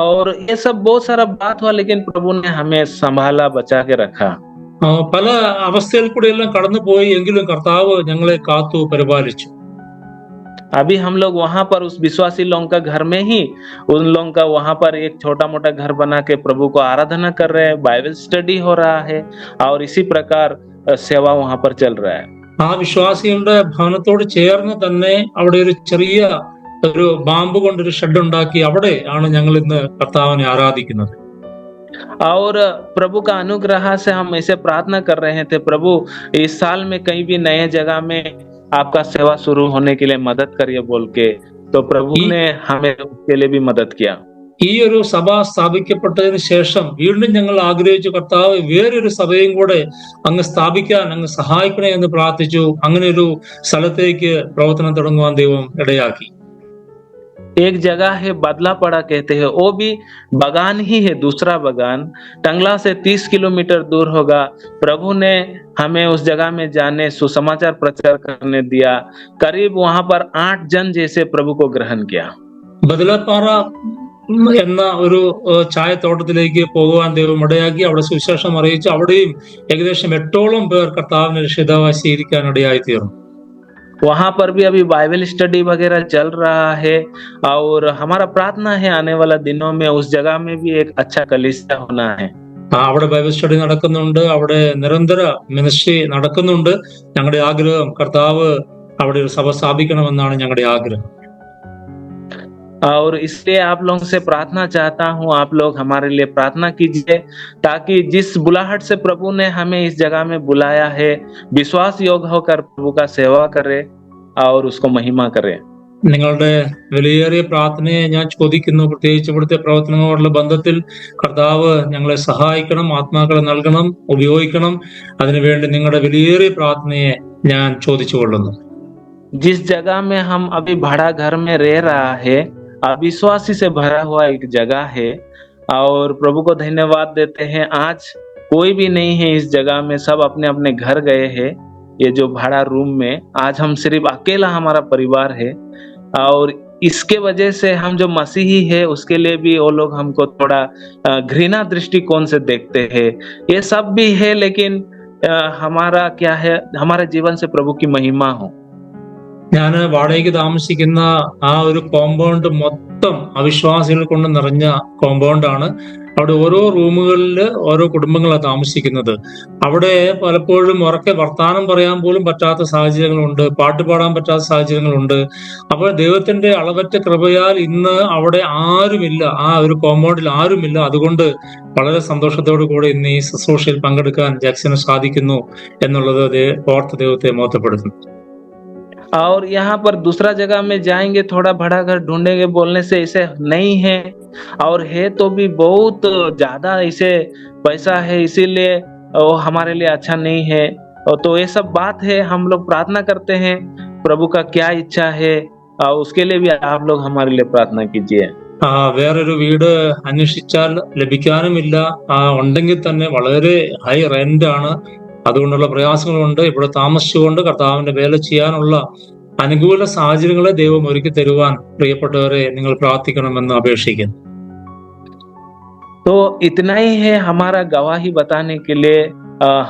और ये सब बहुत सारा बात हुआ, लेकिन प्रभु ने हमें संभाला, बचा के रखा। പല അവസ്ഥയിൽ കൂടെ എല്ലാം കടന്നുപോയി, എങ്കിലും കർത്താവ് ഞങ്ങളെ കാത്തു പരിപാലിച്ചു. अभी हम लोग वहां पर उस विश्वासी लोगों का घर में ही उन लोगों का वहां पर एक छोटा मोटा घर बना के प्रभु को आराधना कर रहे हैं, बाइबल स्टडी हो रहा है और इसी प्रकार सेवा वहां पर चल रहा है। ആ വിശ്വാസികളുടെ ഭവനത്തോട് ചേർന്ന് തന്നെ അവിടെ ഒരു ചെറിയ ഒരു ബാമ്പ് കൊണ്ടൊരു ഷെഡ് ഉണ്ടാക്കി അവിടെ ആണ് ഞങ്ങൾ ഇന്ന് കർത്താവിനെ ആരാധിക്കുന്നത്. और प्रभु का अनुग्रह से हम ऐसे प्रार्थना कर रहे थे, प्रभु इस साल में कहीं भी नए जगह में आपका सेवा शुरू होने के लिए मदद करिए बोल के, तो प्रभु ने हमें उसके लिए भी मदद किया। ഈ ഒരു സഭ സ്ഥാപിക്കപ്പെട്ടതിന് ശേഷം വീണ്ടും ഞങ്ങൾ ആഗ്രഹിച്ചു, കർത്താവ് വേറൊരു സഭയും കൂടെ അങ്ങ് സ്ഥാപിക്കാൻ അങ്ങ് സഹായിക്കണേ എന്ന് പ്രാർത്ഥിച്ചു. അങ്ങനെ ഒരു സ്ഥലത്തേക്ക് പ്രവർത്തനം തുടങ്ങുവാൻ ദൈവം ഇടയാക്കി. एक जगह है बदलापड़ा कहते हैं, वो भी बगान ही है, दूसरा बगान टंगला से 30 किलोमीटर दूर होगा। प्रभु ने हमें उस जगह में जाने, सुसमाचार प्रचार करने दिया। करीब वहां पर 8 जन जैसे प्रभु को ग्रहण किया। ബദലപ്പാറ എന്ന ഒരു ചായത്തോട്ടത്തിലേക്ക് പോകുവാൻ ദൈവം ഇടയാക്കി. അവിടെ സുവിശേഷം അറിയിച്ചു. അവിടെയും ഏകദേശം 8ഓളം പേർ കർത്താവിനെ രക്ഷിതാവായി സ്വീകരിക്കാൻ ഇടയായി തീർന്നു. वहां पर भी अभी बाइबल स्टडी वगैरह चल रहा है और हमारा प्रार्थना है आने वाला दिनों में उस जगह में भी एक अच्छा कलीसिया होना है। അവിടെ ബൈബിൾ സ്റ്റഡി നടക്കുന്നുണ്ട്, അവിടെ നിരന്തര മിനിസ്ട്രി നടക്കുന്നുണ്ട്. ഞങ്ങളുടെ ആഗ്രഹം കർത്താവ് അവിടെ ഒരു സഭ സ്ഥാപിക്കണമെന്നാണ് ഞങ്ങളുടെ ആഗ്രഹം. और इसलिए आप लोगों से प्रार्थना चाहता हूँ, आप लोग हमारे लिए प्रार्थना कीजिए ताकि जिस बुलाहट से प्रभु ने हमें इस जगह में बुलाया है, विश्वास योग्य होकर प्रभु का सेवा करे और उसको महिमा करे। നിങ്ങളുടെ വിലയേറിയ പ്രാർത്ഥനയെ ഞാൻ ചോദിക്കുന്നു. പ്രത്യേകിച്ച് ഇവിടുത്തെ പ്രവർത്തനങ്ങളോടുള്ള ബന്ധത്തിൽ കർത്താവ് ഞങ്ങളെ സഹായിക്കണം, ആത്മാക്കളെ നൽകണം, ഉപയോഗിക്കണം. അതിനുവേണ്ടി നിങ്ങളുടെ വിലയേറിയ പ്രാർത്ഥനയെ ഞാൻ ചോദിച്ചു കൊള്ളുന്നു. जिस जगह में हम अभी भाड़ा घर में रह रहा है, अविश्वासी से भरा हुआ एक जगह है और प्रभु को धन्यवाद देते हैं। आज कोई भी नहीं है इस जगह में, सब अपने अपने घर गए हैं। ये जो भाड़ा रूम में आज हम सिर्फ अकेला हमारा परिवार है और इसके वजह से हम जो मसीही है उसके लिए भी वो लोग हमको थोड़ा घृणा दृष्टिकोण से देखते हैं। ये सब भी है, लेकिन हमारा क्या है, हमारे जीवन से प्रभु की महिमा हो। ഞാൻ വാടകയ്ക്ക് താമസിക്കുന്ന ആ ഒരു കോമ്പൗണ്ട് മൊത്തം അവിശ്വാസികൾ കൊണ്ട് നിറഞ്ഞ കോമ്പൗണ്ടാണ്. അവിടെ ഓരോ റൂമുകളിൽ ഓരോ കുടുംബങ്ങളാണ് താമസിക്കുന്നത്. അവിടെ പലപ്പോഴും ഉറക്കെ വർത്താനം പറയാൻ പോലും പറ്റാത്ത സാഹചര്യങ്ങളുണ്ട്, പാട്ട് പാടാൻ പറ്റാത്ത സാഹചര്യങ്ങളുണ്ട്. അപ്പോൾ ദൈവത്തിന്റെ അളവറ്റ കൃപയാൽ ഇന്ന് അവിടെ ആരുമില്ല, ആ ഒരു കോമ്പൗണ്ടിൽ ആരുമില്ല. അതുകൊണ്ട് വളരെ സന്തോഷത്തോടു കൂടെ ഇന്ന് ഈ ശുശ്രൂഷയിൽ പങ്കെടുക്കാൻ ജാക്സന് സാധിക്കുന്നു എന്നുള്ളത് ഓർത്ത് ദൈവത്തെ മോഹപ്പെടുത്തുന്നു. और यहाँ पर दूसरा जगह में जाएंगे, थोड़ा बड़ा घर ढूंढेंगे, बोलने से ऐसे नहीं है, और है तो भी बहुत ज्यादा ऐसे पैसा है, इसीलिए वो हमारे लिए अच्छा नहीं है। और तो ये सब बात है, हम लोग प्रार्थना करते हैं प्रभु का क्या इच्छा है, और उसके लिए भी आप लोग हमारे लिए प्रार्थना कीजिए। വേറൊരു വീട് അന്വേഷിച്ചാൽ ലഭിക്കാനുമില്ല, ഉണ്ടെങ്കിൽ തന്നെ വളരെ ഹൈ റെന്റ് ആണ്. അതുകൊണ്ടുള്ള പ്രയാസങ്ങളുണ്ട്. ഇവിടെ താമസിച്ചുകൊണ്ട് കർത്താവിന്റെ വേല ചെയ്യാനുള്ള അനുകൂല സാഹചര്യങ്ങളെ ദൈവം ഒരുക്കി തരുവാൻ പ്രിയപ്പെട്ടവരെ നിങ്ങൾ പ്രാർത്ഥിക്കണമെന്ന് അപേക്ഷിക്കുന്നു. तो इतना ही है हमारा गवाही बताने के लिए।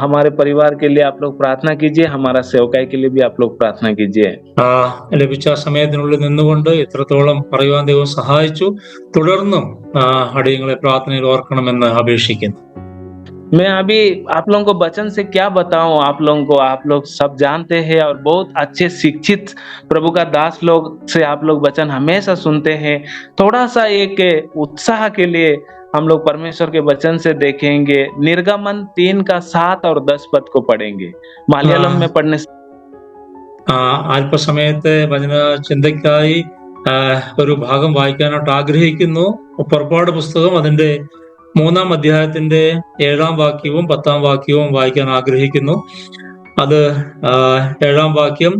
हमारे परिवार के लिए आप लोग प्रार्थना कीजिए, हमारा सेवकाई के लिए भी आप लोग प्रार्थना कीजिए। ലഭിച്ച സമയത്തിനുള്ളിൽ നിന്നുകൊണ്ട് ഇത്രത്തോളം പറയുവാൻ ദൈവം സഹായിച്ചു. തുടർന്നും അടിയങ്ങളെ പ്രാർത്ഥനയിൽ ഓർക്കണമെന്ന് അപേക്ഷിക്കുന്നു. मैं अभी आप लोगों को वचन से क्या बताऊं, आप लोगों को, आप लोग सब जानते हैं और बहुत अच्छे शिक्षित प्रभु का दास लोग से आप लोग वचन हमेशा सुनते हैं। थोड़ा सा एक उत्साह के लिए हम लोग परमेश्वर के वचन से देखेंगे। निर्गमन 3 का 7 और 10 पद को पढ़ेंगे। मलयालम में पढ़ने से അല്പസമയത്തെ വചന ചിന്തയ്ക്കായി ഒരു ഭാഗം വായിക്കാനായിട്ട് ആഗ്രഹിക്കുന്നു. പുറപ്പാട് പുസ്തകം അതിന്റെ 3-ാം അധ്യായത്തിന്റെ 7-ാം വാക്യവും 10-ാം വാക്യവും വായിക്കാൻ ആഗ്രഹിക്കുന്നു. അത് 7-ാം വാക്യം,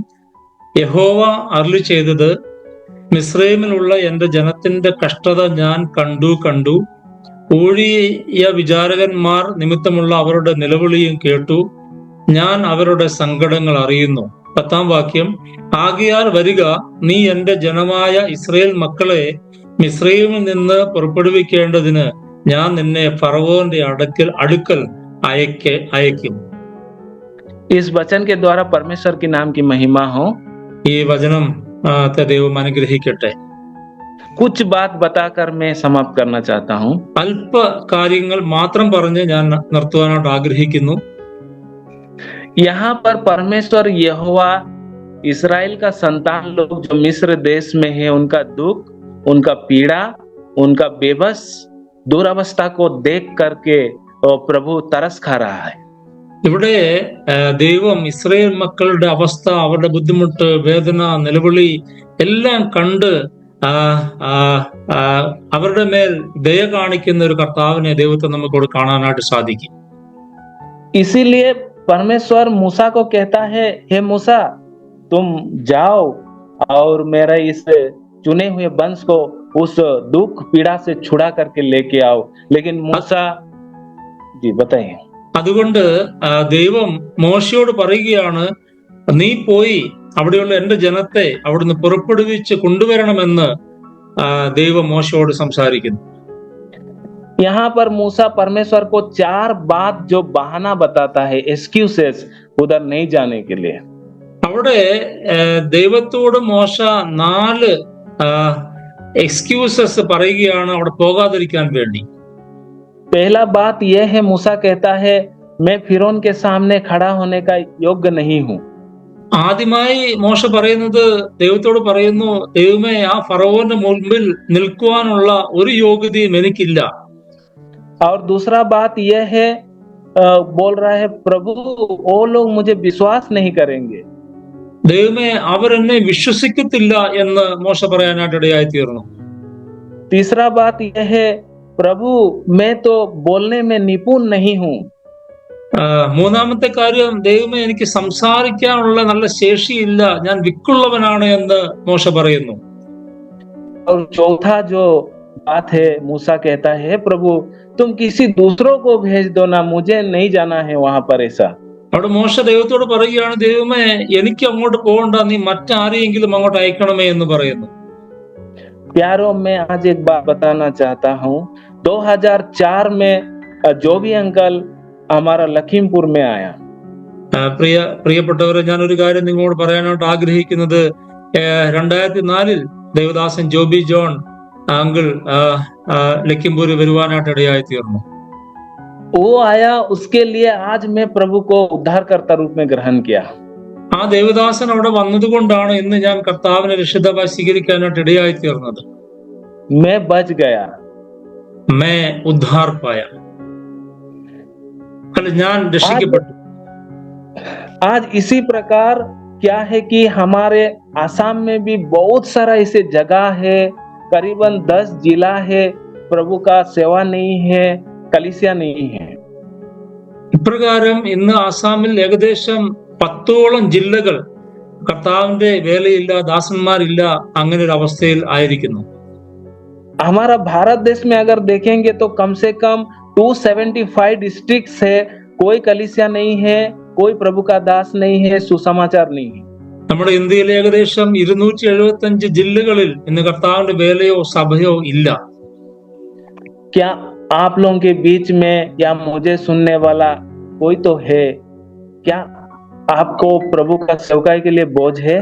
യഹോവ അരുളി ചെയ്തത്, മിസ്രൈമിലുള്ള എന്റെ ജനത്തിന്റെ കഷ്ടത ഞാൻ കണ്ടു. ഊഴിയ വിചാരകന്മാർ നിമിത്തമുള്ള അവരുടെ നിലവിളിയും കേട്ടു. ഞാൻ അവരുടെ സങ്കടങ്ങൾ അറിയുന്നു. 10-ാം വാക്യം, ആകയാൽ വരിക, നീ എന്റെ ജനമായ ഇസ്രായേൽ മക്കളെ മിസ്രൈമിൽ നിന്ന് പുറപ്പെടുവിക്കേണ്ടതിന് ഞാൻ നിന്നെ ഫറവോന്റെ അടുക്കൽ അയക്കും. इस वचन के द्वारा परमेश्वर के नाम की महिमा हो। ഈ വചനം ദൈവം അനുഗ്രഹിക്കട്ടെ. कुछ बात बताकर मैं समाप्त करना चाहता हूँ। അല്പ കാര്യങ്ങൾ മാത്രം പറഞ്ഞ് ഞാൻ നിർത്തുവാനായിട്ട് ആഗ്രഹിക്കുന്നു. यहाँ पर परमेश्वर यहोवा इस्राएल का संतान लोग जो मिस्र देश में है, उनका दुख, उनका पीड़ा, उनका बेबस दुरावस्था को देख करके प्रभु तरस खा रहा है। ഇവിടെ ദൈവം ഇസ്രായേൽ മക്കളുടെ അവസ്ഥ, അവരുടെ ബുദ്ധിമുട്ട്, വേദന, നിലവിളി എല്ലാം കണ്ട് അവരുടെ മേൽ ദയ കാണിക്കുന്ന ഒരു കർത്താവിനെ ദൈവത്തെ നമുക്ക് കാണാനായിട്ട് സാധിക്കും. इसीलिए परमेश्वर मूसा को कहता है, हे मूसा, तुम जाओ और मेरा इस चुने हुए वंश को उस दुख पीड़ा से छुड़ा करके लेके आओ। लेकिन मूसा जी बताइए। അതുകൊണ്ട് ദൈവം മോശയോട് പറയുകയാണ്, നീ പോയി അവിടെയുള്ള എന്റെ ജനത്തെ അവിടുന്ന് പുറപ്പെടുവിച്ച് കൊണ്ടുവരണമെന്ന് ദൈവം മോശയോട് സംസാരിക്കുന്നു. यहाँ पर मूसा परमेश्वर को 4 बात जो बहाना बताता है, एक्सक्यूजेस, उधर नहीं जाने के लिए। അവിടെ ദൈവത്തോട് മോശ 4 എക്സ്ക്യൂസസ് പറയുകയാണ് അവിടെ പോകാതിരിക്കാൻ വേണ്ടി. पहला बात यह है, मूसा कहता है, मैं फिरौन के सामने खड़ा होने का योग्य नहीं हूँ। ആദ്യമായി മോശ പറയുന്നത്, ദൈവത്തോട് പറയുന്നു, ദൈവമേ, ആ ഫറവോന്റെ മുൻപിൽ നിൽക്കുവാനുള്ള ഒരു യോഗ്യതയും എനിക്കില്ല. और दूसरा बात यह है, बोल रहा है, प्रभु वो लोग मुझे विश्वास नहीं करेंगे। ദൈവമേ, അവരെന്നെ വിശ്വസിക്കത്തില്ല എന്ന് മോശ പറയാനായിട്ട് ഇടയായി തീർന്നു. तीसरा बात यह है, प्रभु मैं तो बोलने में निपुण नहीं हूँ। മൂന്നാമത്തെ കാര്യം, ദൈവമേ, എനിക്ക് സംസാരിക്കാനുള്ള നല്ല ശേഷിയില്ല, ഞാൻ വിക്കുള്ളവനാണ് എന്ന് മോശ പറയുന്നു. और चौथा जो बात है, मूसा कहता है, प्रभु तुम किसी दूसरों को भेज दो ना, मुझे नहीं जाना है वहां पर ऐसा। അവിടെ മോശ ദൈവത്തോട് പറയുകയാണ്, ദൈവമേ, എനിക്ക് അങ്ങോട്ട് പോകണ്ട, നീ മറ്റാരെയെങ്കിലും അങ്ങോട്ട് അയക്കണമേ എന്ന് പറയുന്നു. प्यारो, मैं आज एक बात बताना चाहता हूँ। 2004 में जो भी अंकल हमारा लखीमपुर में आया, പ്രിയപ്പെട്ടവരെ, ഞാൻ ഒരു കാര്യം നിങ്ങളോട് പറയാനായിട്ട് ആഗ്രഹിക്കുന്നത്, 2004 ദേവദാസൻ ജോബി ജോൺ അങ്കിൾ ലക്കിംപൂര് വരുവാനായിട്ട് ഇടയായി തീർന്നു. वो आया, उसके लिए आज मैं प्रभु को उद्धारकर्ता रूप में ग्रहण किया. ആ ദേവദാസൻ അവിടെ വന്നതുകൊണ്ടാണ് ഇന്ന് ഞാൻ കർത്താവിനെ രക്ഷിതാവായി സ്വീകരിക്കാനായിട്ട് ഇടയായി തീർന്നത്. मैं बच गया. മേ ഉദ്ധാർ പായ, അല്ല ഞാൻ രക്ഷിക്കപ്പെട്ടു. आज इसी प्रकार क्या है कि हमारे आसाम में भी बहुत सारा ऐसे जगह है, करीबन 10 जिला है, प्रभु का सेवा नहीं है, कलीसिया नहीं है. ഇപ്രകാരം ഇന്ന് ആസാമിൽ ഏകദേശം 10ഓളം ജില്ലകൾ കർത്താവിന്റെ വേലയില്ല, ദാസന്മാരില്ല, അങ്ങനെ ഒരു അവസ്ഥയിൽ ആയിരിക്കുന്നു. हमारा भारत देश में अगर देखेंगे तो कम से कम 275 डिस्ट्रिक्ट्स है, कोई कलीसिया नहीं है, कोई प्रभु का दास नहीं है, सुसमाचार नहीं है. നമ്മുടെ ഇന്ത്യയിലെ ഏകദേശം 275 ജില്ലകളിൽ ഇന്ന് കർത്താവിന്റെ വേലയോ സഭയോ ഇല്ല. क्या आप लोगों के बीच में या मुझे सुनने वाला कोई तो है? क्या आपको प्रभु का सेवकाई के लिए बोझ है?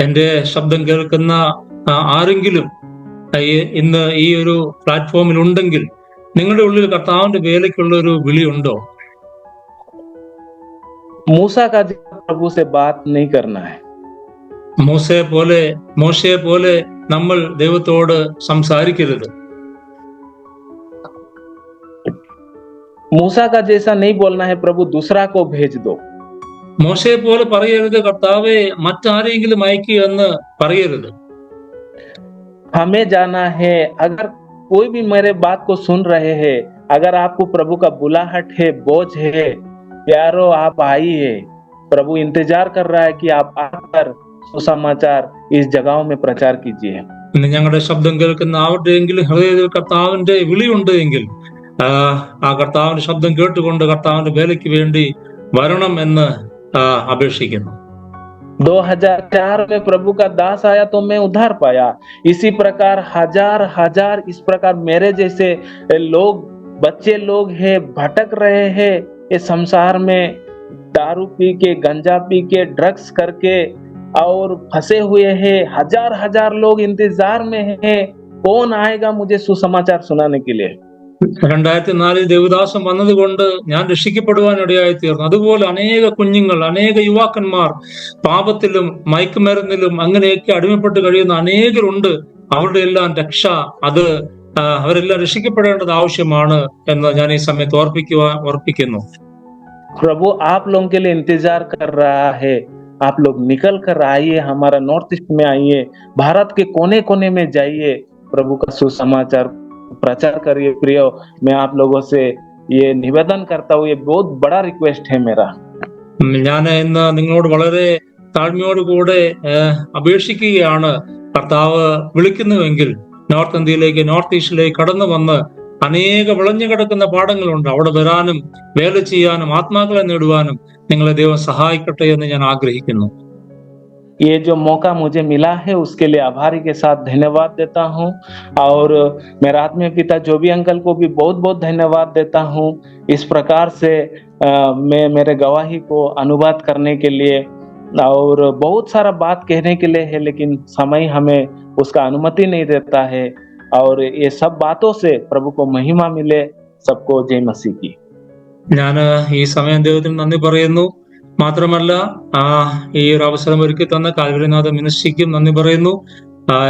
എന്റെ ശബ്ദം കേൾക്കുന്ന ആരെങ്കിലും ഇന്ന് ഈ ഒരു പ്ലാറ്റ്ഫോമിൽ ഉണ്ടെങ്കിൽ നിങ്ങളുടെ ഉള്ളിൽ കർത്താവിന്റെ വേലയ്ക്കുള്ള ഒരു വിളിയുണ്ടോ? मूसा का प्रभु से बात नहीं करना है. മോശയെ പോലെ നമ്മൾ ദൈവത്തോട് സംസാരിക്കരുത്. मूसा का जैसा नहीं बोलना है, प्रभु दूसरा को भेज दो. മോശയെ പോലെ പറയരുത്, കർത്താവെ മറ്റാരെങ്കിലും അയക്കുക എന്ന് പറയരുത്. हमें जाना है. अगर कोई भी मेरे बात को सुन रहे हैं, अगर आपको प्रभु का बुलाहट है, बोझ है, प्यारो आप आइए. प्रभु इंतजार कर रहा है कि आप आकर सुसमाचार इस जगहों में प्रचार कीजिए. ഇന്ന് ഞങ്ങളുടെ ശബ്ദം കേൾക്കുന്ന ആരുടെയെങ്കിലും ഹൃദയത്തിൽ കർത്താവിന്റെ വിളിയുണ്ട് എങ്കിൽ ആ കർത്താവിന്റെ ശബ്ദം കേട്ടുകൊണ്ട് കർത്താവിന്റെ വേലയ്ക്ക് വേണ്ടി വരണം എന്ന് അപേക്ഷിക്കുന്നു. 2004 में प्रभु का दास आया तो मैं उद्धार पाया. इसी प्रकार हजार इस प्रकार मेरे जैसे लोग, बच्चे लोग हैं, भटक रहे हैं ये संसार में, दारू पी के, गंजा पी के, ड्रग्स करके और फंसे हुए हैं. हजार लोग इंतजार में हैं, कौन आएगा मुझे सुसमाचार सुनाने के लिए. 2004 ദേവദാസം വന്നതുകൊണ്ട് ഞാൻ രക്ഷിക്കപ്പെടുവാൻ ഇടയായി തീർന്നു. അതുപോലെ അനേക കുഞ്ഞുങ്ങൾ, അനേക യുവാക്കന്മാർ പാപത്തിലും മയക്കുമരുന്നിലും അങ്ങനെയൊക്കെ അടിമപ്പെട്ട് കഴിയുന്ന അനേകരുണ്ട്. അവരുടെ എല്ലാം രക്ഷ, അത് അവരെല്ലാം രക്ഷിക്കപ്പെടേണ്ടത് ആവശ്യമാണ് എന്ന് ഞാൻ ഈ സമയത്ത് ഓർപ്പിക്കുന്നു. प्रभु आप लोगों के लिए इंतजार कर रहा है. आप लोग निकल कर आइए, हमारा नॉर्थ ईस्ट में आइए, भारत के कोने कोने में जाइए, प्रभु का सुसमाचार प्रचार करिए. प्रियो, मैं आप लोगों से ये निवेदन करता हूँ, ये बहुत बड़ा रिक्वेस्ट है मेरा. ഞാൻ ഇന്ന് നിങ്ങളോട് വളരെ താഴ്മയോടുകൂടെ അപേക്ഷിക്കുകയാണ്. കർത്താവ് വിളിക്കുന്നുവെങ്കിൽ നോർത്ത് ഇന്ത്യയിലേക്ക്, നോർത്ത് ഈസ്റ്റിലേക്ക് കടന്നു വന്ന് അനേക വിളഞ്ഞു കിടക്കുന്ന പാഠങ്ങളുണ്ട്, അവിടെ വരാനും വേല ചെയ്യാനും ആത്മാക്കളെ നേടുവാനും നിങ്ങളെ ദൈവം സഹായിക്കട്ടെ എന്ന് ഞാൻ ആഗ്രഹിക്കുന്നു. ये जो मौका मुझे मिला है उसके लिए आभारी के साथ धन्यवाद देता हूँ. और मेरा आत्मीय पिता जोबी अंकल को भी बहुत बहुत धन्यवाद देता हूँ. इस प्रकार से मैं मेरे गवाही को अनुवाद करने के लिए, और बहुत सारा बात कहने के लिए है, लेकिन समय हमें उसका अनुमति नहीं देता है. और ये सब बातों से प्रभु को महिमा मिले. सबको जय मसीह की. ഞാൻ ഈ സമയം ദൈവത്തിന് നന്ദി പറയുന്നു. മാത്രമല്ല ഈ ഒരു അവസരം ഒരുക്കി തന്ന കാൽവരിനാഥ മിനിസ്ട്രിക്കും നന്ദി പറയുന്നു.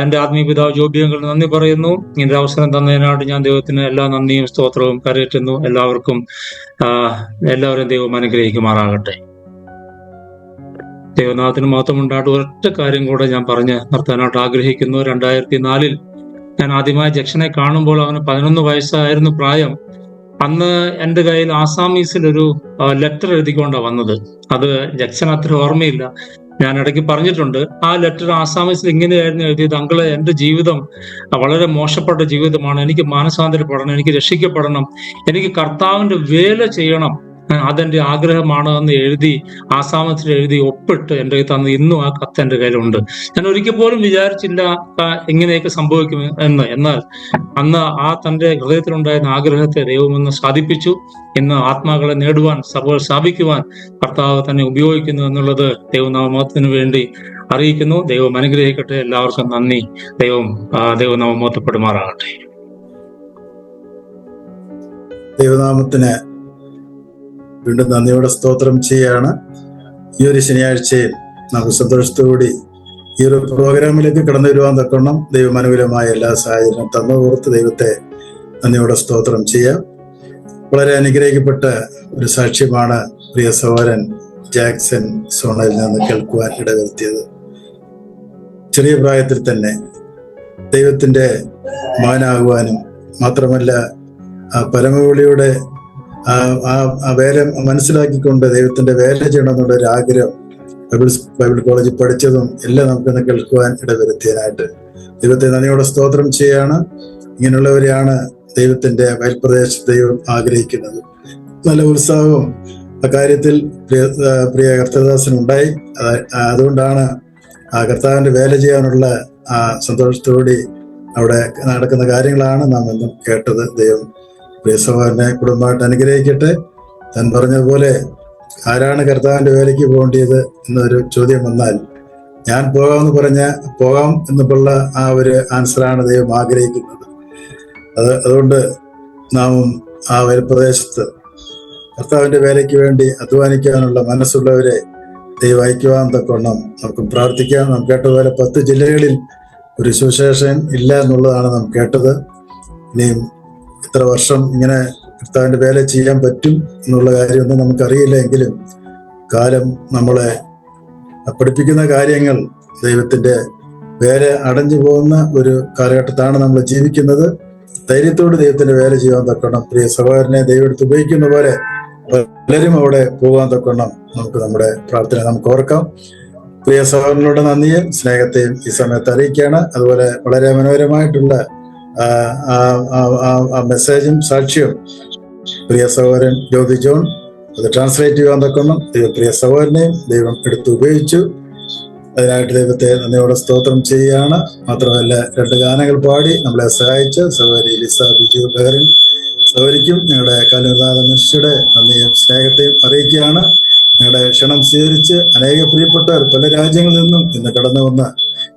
എന്റെ ആത്മീയ പിതാവ് ജോബി അങ്കിളിന് നന്ദി പറയുന്നു. ഇതിന്റെ അവസരം തന്നതിനായിട്ട് ഞാൻ ദൈവത്തിന് എല്ലാ നന്ദിയും സ്തോത്രവും കരയറ്റുന്നു. എല്ലാവരും ദൈവം അനുഗ്രഹിക്കുമാറാകട്ടെ. ദൈവനാഥത്തിന് മഹത്വം ഉണ്ടായിട്ട് ഒരൊറ്റ കാര്യം കൂടെ ഞാൻ പറഞ്ഞ് നിർത്താനായിട്ട് ആഗ്രഹിക്കുന്നു. 2004 ഞാൻ ആദ്യമായി ജക്ഷനെ കാണുമ്പോൾ അവന് 11 വയസ്സായിരുന്നു പ്രായം. അന്ന് എൻ്റെ കയ്യിൽ ആസാമീസിൽ ഒരു ലെറ്റർ എഴുതിക്കൊണ്ടാണ് വന്നത്. അത് ജക്ഷൻ അത്ര ഓർമ്മയില്ല, ഞാൻ ഇടയ്ക്ക് പറഞ്ഞിട്ടുണ്ട്. ആ ലെറ്റർ ആസാമീസിൽ ഇങ്ങനെയായിരുന്നു എഴുതിയത്: അങ്കിളെ, എൻ്റെ ജീവിതം വളരെ മോശപ്പെട്ട ജീവിതമാണ്, എനിക്ക് മാനസാന്തരപ്പെടണം, എനിക്ക് രക്ഷിക്കപ്പെടണം, എനിക്ക് കർത്താവിന്റെ വേല ചെയ്യണം, അതെന്റെ ആഗ്രഹമാണ് എന്ന് എഴുതി ആസാമത്തിൽ എഴുതി ഒപ്പിട്ട് എൻ്റെ കയ്യിൽ തന്നത് ഇന്നും ആ കത്ത് എൻ്റെ കയ്യിലുണ്ട്. ഞാൻ ഒരിക്കൽ പോലും വിചാരിച്ചില്ല ഇങ്ങനെയൊക്കെ സംഭവിക്കും എന്ന്. എന്നാൽ അന്ന് ആ തൻ്റെ ഹൃദയത്തിലുണ്ടായിരുന്ന ആഗ്രഹത്തെ ദൈവം ഒന്ന് സാധിപ്പിച്ചു. ഇന്ന് ആത്മാക്കളെ നേടുവാൻ, സഭകൾ സ്ഥാപിക്കുവാൻ കർത്താവ് തന്നെ ഉപയോഗിക്കുന്നു എന്നുള്ളത് ദൈവനാമത്തിന് വേണ്ടി അറിയിക്കുന്നു. ദൈവം അനുഗ്രഹിക്കട്ടെ. എല്ലാവർക്കും നന്ദി. ദൈവനാമം മഹത്വപ്പെടുമാറാകട്ടെ. ദൈവനാമത്തിന് വീണ്ടും നന്ദിയോടെ സ്തോത്രം ചെയ്യാണ്. ഈ ഒരു ശനിയാഴ്ചയിൽ നമുക്ക് സന്തോഷത്തോടുകൂടി ഈ ഒരു പ്രോഗ്രാമിലേക്ക് കടന്നു വരുവാൻ തക്കണം ദൈവം അനുകൂലമായ എല്ലാ സാഹചര്യവും തന്നു ഓർത്ത് ദൈവത്തെ നന്ദിയോടെ സ്തോത്രം ചെയ്യാം. വളരെ അനുഗ്രഹിക്കപ്പെട്ട ഒരു സാക്ഷ്യമാണ് പ്രിയ സഹോദരൻ ജാക്സൺ സോണയിൽ നിന്ന് കേൾക്കുവാൻ ഇടവരുത്തിയത്. ചെറിയ പ്രായത്തിൽ തന്നെ ദൈവത്തിന്റെ മകനാകുവാനും മാത്രമല്ല പരമവിളിയുടെ ആ വേല മനസ്സിലാക്കിക്കൊണ്ട് ദൈവത്തിന്റെ വേല ചെയ്യണമെന്നുള്ള ഒരു ആഗ്രഹം ബൈബിൾ കോളേജിൽ പഠിച്ചതും എല്ലാം നമുക്കൊന്ന് കേൾക്കുവാൻ ഇടവരുത്തിയതിനായിട്ട് ദൈവത്തെ നന്ദിയോടെ സ്തോത്രം ചെയ്യാണ്. ഇങ്ങനെയുള്ളവരെയാണ് ദൈവത്തിന്റെ വയൽപ്രദേശത്ത് ദൈവം ആഗ്രഹിക്കുന്നത്. നല്ല ഉത്സാഹവും അക്കാര്യത്തിൽ പ്രിയ കർത്തദാസനുണ്ടായി. അതുകൊണ്ടാണ് ആ കർത്താവിന്റെ വേല ചെയ്യാനുള്ള ആ സന്തോഷത്തോടെ അവിടെ നടക്കുന്ന കാര്യങ്ങളാണ് നാം എന്നും കേട്ടത്. ദൈവം പ്രിയ സഹോദരനെ കുടുംബമായിട്ട് അനുഗ്രഹിക്കട്ടെ. താൻ പറഞ്ഞതുപോലെ ആരാണ് കർത്താവിന്റെ വേലയ്ക്ക് പോകേണ്ടത് എന്നൊരു ചോദ്യം വന്നാൽ ഞാൻ പോകാമെന്ന് പറഞ്ഞ പോകാം എന്നുള്ള ആ ഒരു ആൻസറാണ് ദൈവം ആഗ്രഹിക്കുന്നത്. അതുകൊണ്ട് നാമും ആ പ്രദേശത്ത് കർത്താവിന്റെ വേലയ്ക്ക് വേണ്ടി അധ്വാനിക്കാനുള്ള മനസ്സുള്ളവരെ ദൈവം അയക്കുവാൻ തക്കവണ്ണം നമുക്ക് പ്രാർത്ഥിക്കാം. നാം കേട്ടതുപോലെ 10 ജില്ലകളിൽ ഒരു സുവിശേഷൻ ഇല്ല എന്നുള്ളതാണ് നാം കേട്ടത്. ഇനിയും ഇത്ര വർഷം ഇങ്ങനെ കർത്താവിന്റെ വേല ചെയ്യാൻ പറ്റും എന്നുള്ള കാര്യമൊന്നും നമുക്കറിയില്ല. എങ്കിലും കാലം നമ്മളെ പഠിപ്പിക്കുന്ന കാര്യങ്ങൾ ദൈവത്തിന്റെ വേല അടഞ്ഞു പോകുന്ന ഒരു കാലഘട്ടത്താണ് നമ്മൾ ജീവിക്കുന്നത്. ധൈര്യത്തോട് ദൈവത്തിന്റെ വേല ചെയ്യാൻ തക്കണം. പ്രിയ സഹോദരനെ ദൈവം എടുത്ത് ഉപയോഗിക്കുന്ന പോലെ പലരും അവിടെ പോകാൻ തക്കണം. നമുക്ക് നമ്മുടെ പ്രാർത്ഥന നമുക്ക് ഓർക്കാം. പ്രിയ സഹോദരനോട് നന്ദിയും സ്നേഹത്തെയും ഈ സമയത്ത് അറിയിക്കുകയാണ്. അതുപോലെ വളരെ മനോഹരമായിട്ടുള്ള മെസ്സേജും സാക്ഷ്യവും പ്രിയ സഹോദരൻ ജ്യോതി ജോൺ അത് ട്രാൻസ്ലേറ്റ് ചെയ്യാൻ തക്കണം. പ്രിയ സഹോദരനെയും ദൈവം എടുത്ത് ഉപയോഗിച്ചു. അതിനായിട്ട് ദൈവത്തെ നന്ദിയോടെ സ്തോത്രം ചെയ്യുകയാണ്. മാത്രമല്ല 2 ഗാനങ്ങൾ പാടി നമ്മളെ സഹായിച്ച സഹോദരി ലിസ ബിജു ബഹറിൻ സഹോദരിക്കും ഞങ്ങളുടെ കാലുനാഥ മനുഷ്യരുടെ നന്ദിയും സ്നേഹത്തെയും അറിയിക്കുകയാണ്. ഞങ്ങളുടെ ക്ഷണം സ്വീകരിച്ച് അനേക പ്രിയപ്പെട്ടവർ പല രാജ്യങ്ങളിൽ നിന്നും ഇന്ന് കടന്നു വന്ന്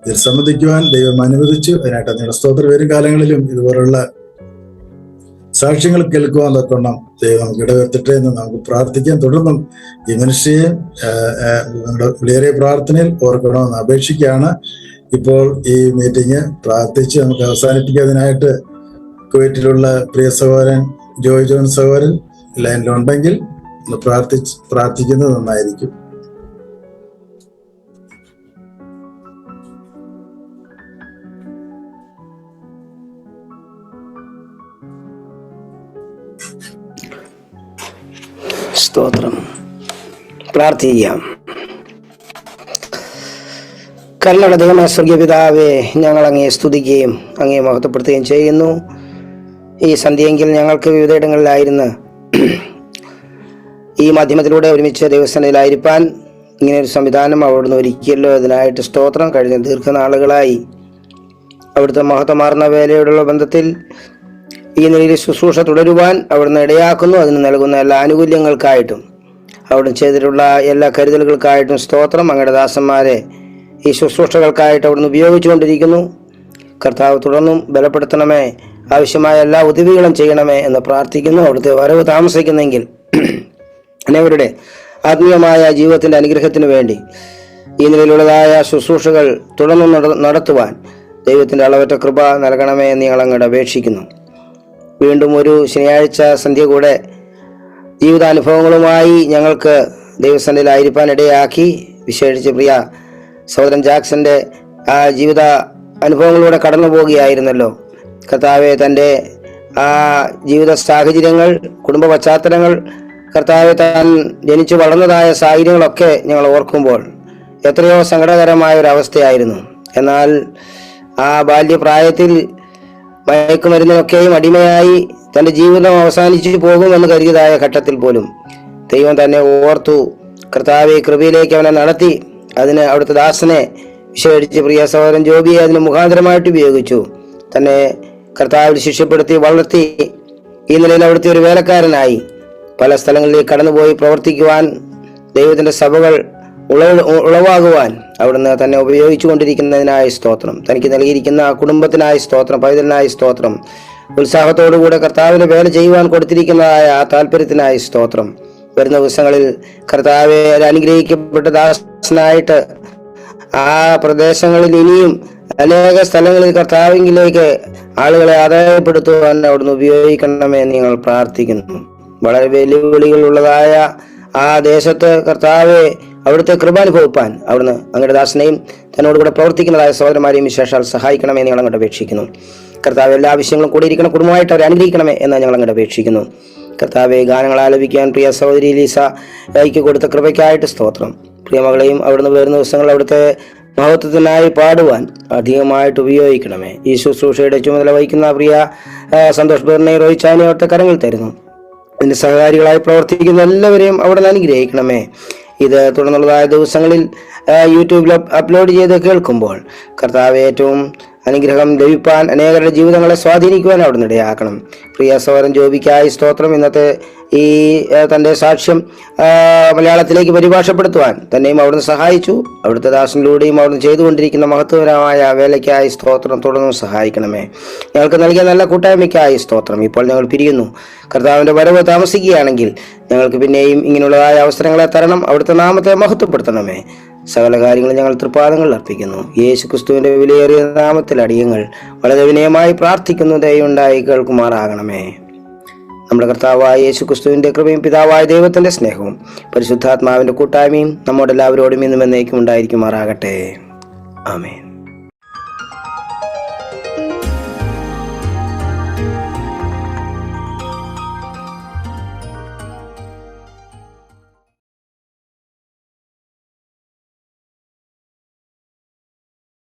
ഇതിൽ സംബന്ധിക്കുവാൻ ദൈവം അനുവദിച്ചു. അതിനായിട്ട് നിങ്ങളുടെ സ്തോത്രം വരും കാലങ്ങളിലും ഇതുപോലുള്ള സാക്ഷ്യങ്ങൾ കേൾക്കുവാൻ തക്കണം ദൈവം നമുക്ക് ഇടവരുത്തട്ടെ എന്ന് നമുക്ക് പ്രാർത്ഥിക്കാം. തുടർന്നും ഈ മനുഷ്യയെ നമ്മുടെ വിലയേറിയ പ്രാർത്ഥനയിൽ ഓർക്കണമെന്ന് അപേക്ഷിക്കുകയാണ്. ഇപ്പോൾ ഈ മീറ്റിംഗ് പ്രാർത്ഥിച്ച് നമുക്ക് അവസാനിപ്പിക്കുന്നതിനായിട്ട് കുവൈറ്റിലുള്ള പ്രിയ സഹോദരൻ ജോയ് ജോൺ സഹോദരൻ ലൈനിലുണ്ടെങ്കിൽ ഒന്ന് പ്രാർത്ഥിക്കുന്നത് നന്നായിരിക്കും. സ്തോത്രം. പ്രാർത്ഥിക്കാം. കരുണയുടെ ദൈവമേ, സ്വർഗീയ പിതാവേ, ഞങ്ങൾ അങ്ങയെ സ്തുതിക്കുകയും അങ്ങയെ മഹത്വപ്പെടുത്തുകയും ചെയ്യുന്നു. ഈ സന്ധ്യയെങ്കിൽ ഞങ്ങൾക്ക് വിവിധയിടങ്ങളിലായിരുന്ന് ഈ മാധ്യമത്തിലൂടെ ഒരുമിച്ച് ദൈവസന്നിധിയിലായിരിക്കാൻ ഇങ്ങനെ ഒരു സംവിധാനം അവിടുന്ന് ഒരുക്കിയല്ലോ. അതിനായിട്ട് സ്തോത്രം. കഴിഞ്ഞ ദീർഘനാളുകളായി അവിടുത്തെ മഹത്വമാർന്ന വേലയോടുള്ള ബന്ധത്തിൽ ഈ നിലയിൽ ശുശ്രൂഷ തുടരുവാൻ അവിടുന്ന് ഇടയാക്കുന്നു. അതിന് നൽകുന്ന എല്ലാ ആനുകൂല്യങ്ങൾക്കായിട്ടും അവിടുന്ന് ചെയ്തിട്ടുള്ള എല്ലാ കരുതലുകൾക്കായിട്ടും സ്തോത്രം. അങ്ങയുടെ ദാസന്മാരെ ഈ ശുശ്രൂഷകൾക്കായിട്ട് അവിടുന്ന് ഉപയോഗിച്ചുകൊണ്ടിരിക്കുന്നു. കർത്താവ് തുടർന്നും ബലപ്പെടുത്തണമേ, ആവശ്യമായ എല്ലാ ഉദവികളും ചെയ്യണമേ എന്ന് പ്രാർത്ഥിക്കുന്നു. അവിടുത്തെ വരവ് താമസിക്കുന്നെങ്കിൽ അനേവരുടെ ആത്മീയമായ ജീവിതത്തിൻ്റെ അനുഗ്രഹത്തിന് വേണ്ടി ഈ നിലയിലുള്ളതായ ശുശ്രൂഷകൾ തുടർന്നും നടത്തുവാൻ ദൈവത്തിൻ്റെ അളവറ്റ കൃപ നൽകണമേ എന്ന് ഞങ്ങൾ അങ്ങോട്ട് അപേക്ഷിക്കുന്നു. വീണ്ടും ഒരു ശനിയാഴ്ച സന്ധ്യ കൂടെ ജീവിതാനുഭവങ്ങളുമായി ഞങ്ങൾക്ക് ദൈവസന്നിധിയിലായിരിക്കാൻ ഇടയാക്കി. വിശേഷിച്ച് പ്രിയ സഹോദരൻ ജാക്സന്റെ ആ ജീവിത അനുഭവങ്ങളിലൂടെ കടന്നു പോവുകയായിരുന്നല്ലോ. കർത്താവെ, തൻ്റെ ആ ജീവിത സാഹചര്യങ്ങൾ, കുടുംബ പശ്ചാത്തലങ്ങൾ, കർത്താവെ താൻ ജനിച്ചു വളർന്നതായ സാഹചര്യങ്ങളൊക്കെ ഞങ്ങൾ ഓർക്കുമ്പോൾ എത്രയോ സങ്കടകരമായ ഒരു അവസ്ഥയായിരുന്നു. എന്നാൽ ആ ബാല്യപ്രായത്തിൽ മയക്കുമരുന്നിനൊക്കെയും അടിമയായി തൻ്റെ ജീവിതം അവസാനിച്ചു പോകുമെന്ന് കരുതിയതായ ഘട്ടത്തിൽ പോലും ദൈവം തന്നെ ഓർത്തു. കർത്താവെ കൃപയിലേക്ക് അവനെ നടത്തി. അതിന് അവിടുത്തെ ദാസനെ വിശേഷിച്ച് പ്രിയ സഹോദരൻ ജോബിയെ അതിന് മുഖാന്തരമായിട്ട് ഉപയോഗിച്ചു. തന്നെ കർത്താവിൽ ശിക്ഷപ്പെടുത്തി വളർത്തി ഈ നിലയിൽ അവിടുത്തെ ഒരു വേലക്കാരനായി പല സ്ഥലങ്ങളിലേക്ക് കടന്നുപോയി പ്രവർത്തിക്കുവാൻ, ദൈവത്തിന്റെ സഭകൾ ഉളവാകുവാൻ അവിടുന്ന് തന്നെ ഉപയോഗിച്ചു കൊണ്ടിരിക്കുന്നതിനായി സ്തോത്രം. തനിക്ക് നൽകിയിരിക്കുന്ന കുടുംബത്തിനായി സ്തോത്രം, പൈതലിനായി സ്തോത്രം. ഉത്സാഹത്തോടുകൂടെ കർത്താവിനെ വേല ചെയ്യുവാൻ കൊടുത്തിരിക്കുന്നതായ ആ താല്പര്യത്തിനായി സ്തോത്രം. വരുന്ന ദിവസങ്ങളിൽ കർത്താവെ അനുഗ്രഹിക്കപ്പെട്ട ദാസനായിട്ട് ആ പ്രദേശങ്ങളിൽ ഇനിയും അനേക സ്ഥലങ്ങളിൽ കർത്താവിലേക്ക് ആളുകളെ ആദായപ്പെടുത്തുവാൻ അവിടുന്ന് ഉപയോഗിക്കണമേ എന്ന് ഞങ്ങൾ പ്രാർത്ഥിക്കുന്നു. വളരെ വെല്ലുവിളികളുള്ളതായ ആ ദേശത്ത് കർത്താവെ അവിടുത്തെ കൃപ അനുഭവിപ്പാൻ അവിടുന്ന് അങ്ങയുടെ ദാസനെയും തന്നോടുകൂടെ പ്രവർത്തിക്കുന്നതായ സഹോദരന്മാരെയും വിശേഷാൽ സഹായിക്കണമേ ഞങ്ങൾ അങ്ങോട്ട് അപേക്ഷിക്കുന്നു. കർത്താവ് എല്ലാ ആവശ്യങ്ങളും കൂടിയിരിക്കണം, കുടുംബമായിട്ട് അവരെ അനുഗ്രഹിക്കണമേ എന്ന് ഞങ്ങൾ അങ്ങോട്ട് അപേക്ഷിക്കുന്നു. കർത്താവെ ഗാനങ്ങൾ ആലപിക്കാൻ പ്രിയ സഹോദരി ലീസയ്ക്ക് കൊടുത്ത കൃപയ്ക്കായിട്ട് സ്തോത്രം. പ്രിയമകളെയും അവിടുന്ന് വരുന്ന ദിവസങ്ങൾ അവിടുത്തെ മഹത്വത്തിനായി പാടുവാൻ അധികമായിട്ട് ഉപയോഗിക്കണമേ. ഈ ശുശ്രൂഷയുടെ ചുമതല വഹിക്കുന്ന പ്രിയ സന്തോഷ് ബെർണെ റോയിച്ചാനെ അവിടുത്തെ കരങ്ങൾ തരുന്നു. ഇതിന്റെ സഹകാരികളായി പ്രവർത്തിക്കുന്ന എല്ലാവരെയും അവിടെ നിന്ന് അനുഗ്രഹിക്കണമേ. ഇത് തുടർന്നുള്ളതായ ദിവസങ്ങളിൽ യൂട്യൂബിൽ അപ്ലോഡ് ചെയ്ത് കേൾക്കുമ്പോൾ കർത്താവ് ഏറ്റവും അനുഗ്രഹം ലഭിപ്പാൻ, അനേകരുടെ ജീവിതങ്ങളെ സ്വാധീനിക്കുവാൻ അവിടുന്ന് ഇടയാക്കണം. പ്രിയ സഹോദരൻ ജോബിക്കായി സ്തോത്രം. ഇന്നത്തെ ഈ തൻ്റെ സാക്ഷ്യം മലയാളത്തിലേക്ക് പരിഭാഷപ്പെടുത്തുവാൻ തന്നെയും അവിടുന്ന് സഹായിച്ചു. അവിടുത്തെ ദാസനിലൂടെയും അവിടുന്ന് ചെയ്തുകൊണ്ടിരിക്കുന്ന മഹത്വപരമായ വേലയ്ക്കായി സ്തോത്രം. തുടർന്നും സഹായിക്കണമേ. ഞങ്ങൾക്ക് നൽകിയ നല്ല കൂട്ടായ്മയ്ക്കായി സ്തോത്രം. ഇപ്പോൾ ഞങ്ങൾ പിരിയുന്നു. കർത്താവിൻ്റെ വരവ് താമസിക്കുകയാണെങ്കിൽ ഞങ്ങൾക്ക് പിന്നെയും ഇങ്ങനെയുള്ളതായ അവസരങ്ങളെ തരണം. അവിടുത്തെ നാമത്തെ മഹത്വപ്പെടുത്തണമേ. സകല കാര്യങ്ങളും ഞങ്ങൾ തൃപ്പാദങ്ങളിൽ അർപ്പിക്കുന്നു. യേശു ക്രിസ്തുവിന്റെ വിലയേറിയ നാമത്തിൽ അടിയങ്ങൾ വളരെ വിനയമായി പ്രാർത്ഥിക്കുന്നു. ദയവുണ്ടായി കേൾക്കുമാറാകണമേ. നമ്മുടെ കർത്താവായ യേശു ക്രിസ്തുവിന്റെ കൃപയും പിതാവായ ദൈവത്തിന്റെ സ്നേഹവും പരിശുദ്ധാത്മാവിന്റെ കൂട്ടായ്മയും നമ്മോടെല്ലാവരോടും ഇന്നും എന്നേക്കും ഉണ്ടായിരിക്കുമാറാകട്ടെ. ആമേൻ.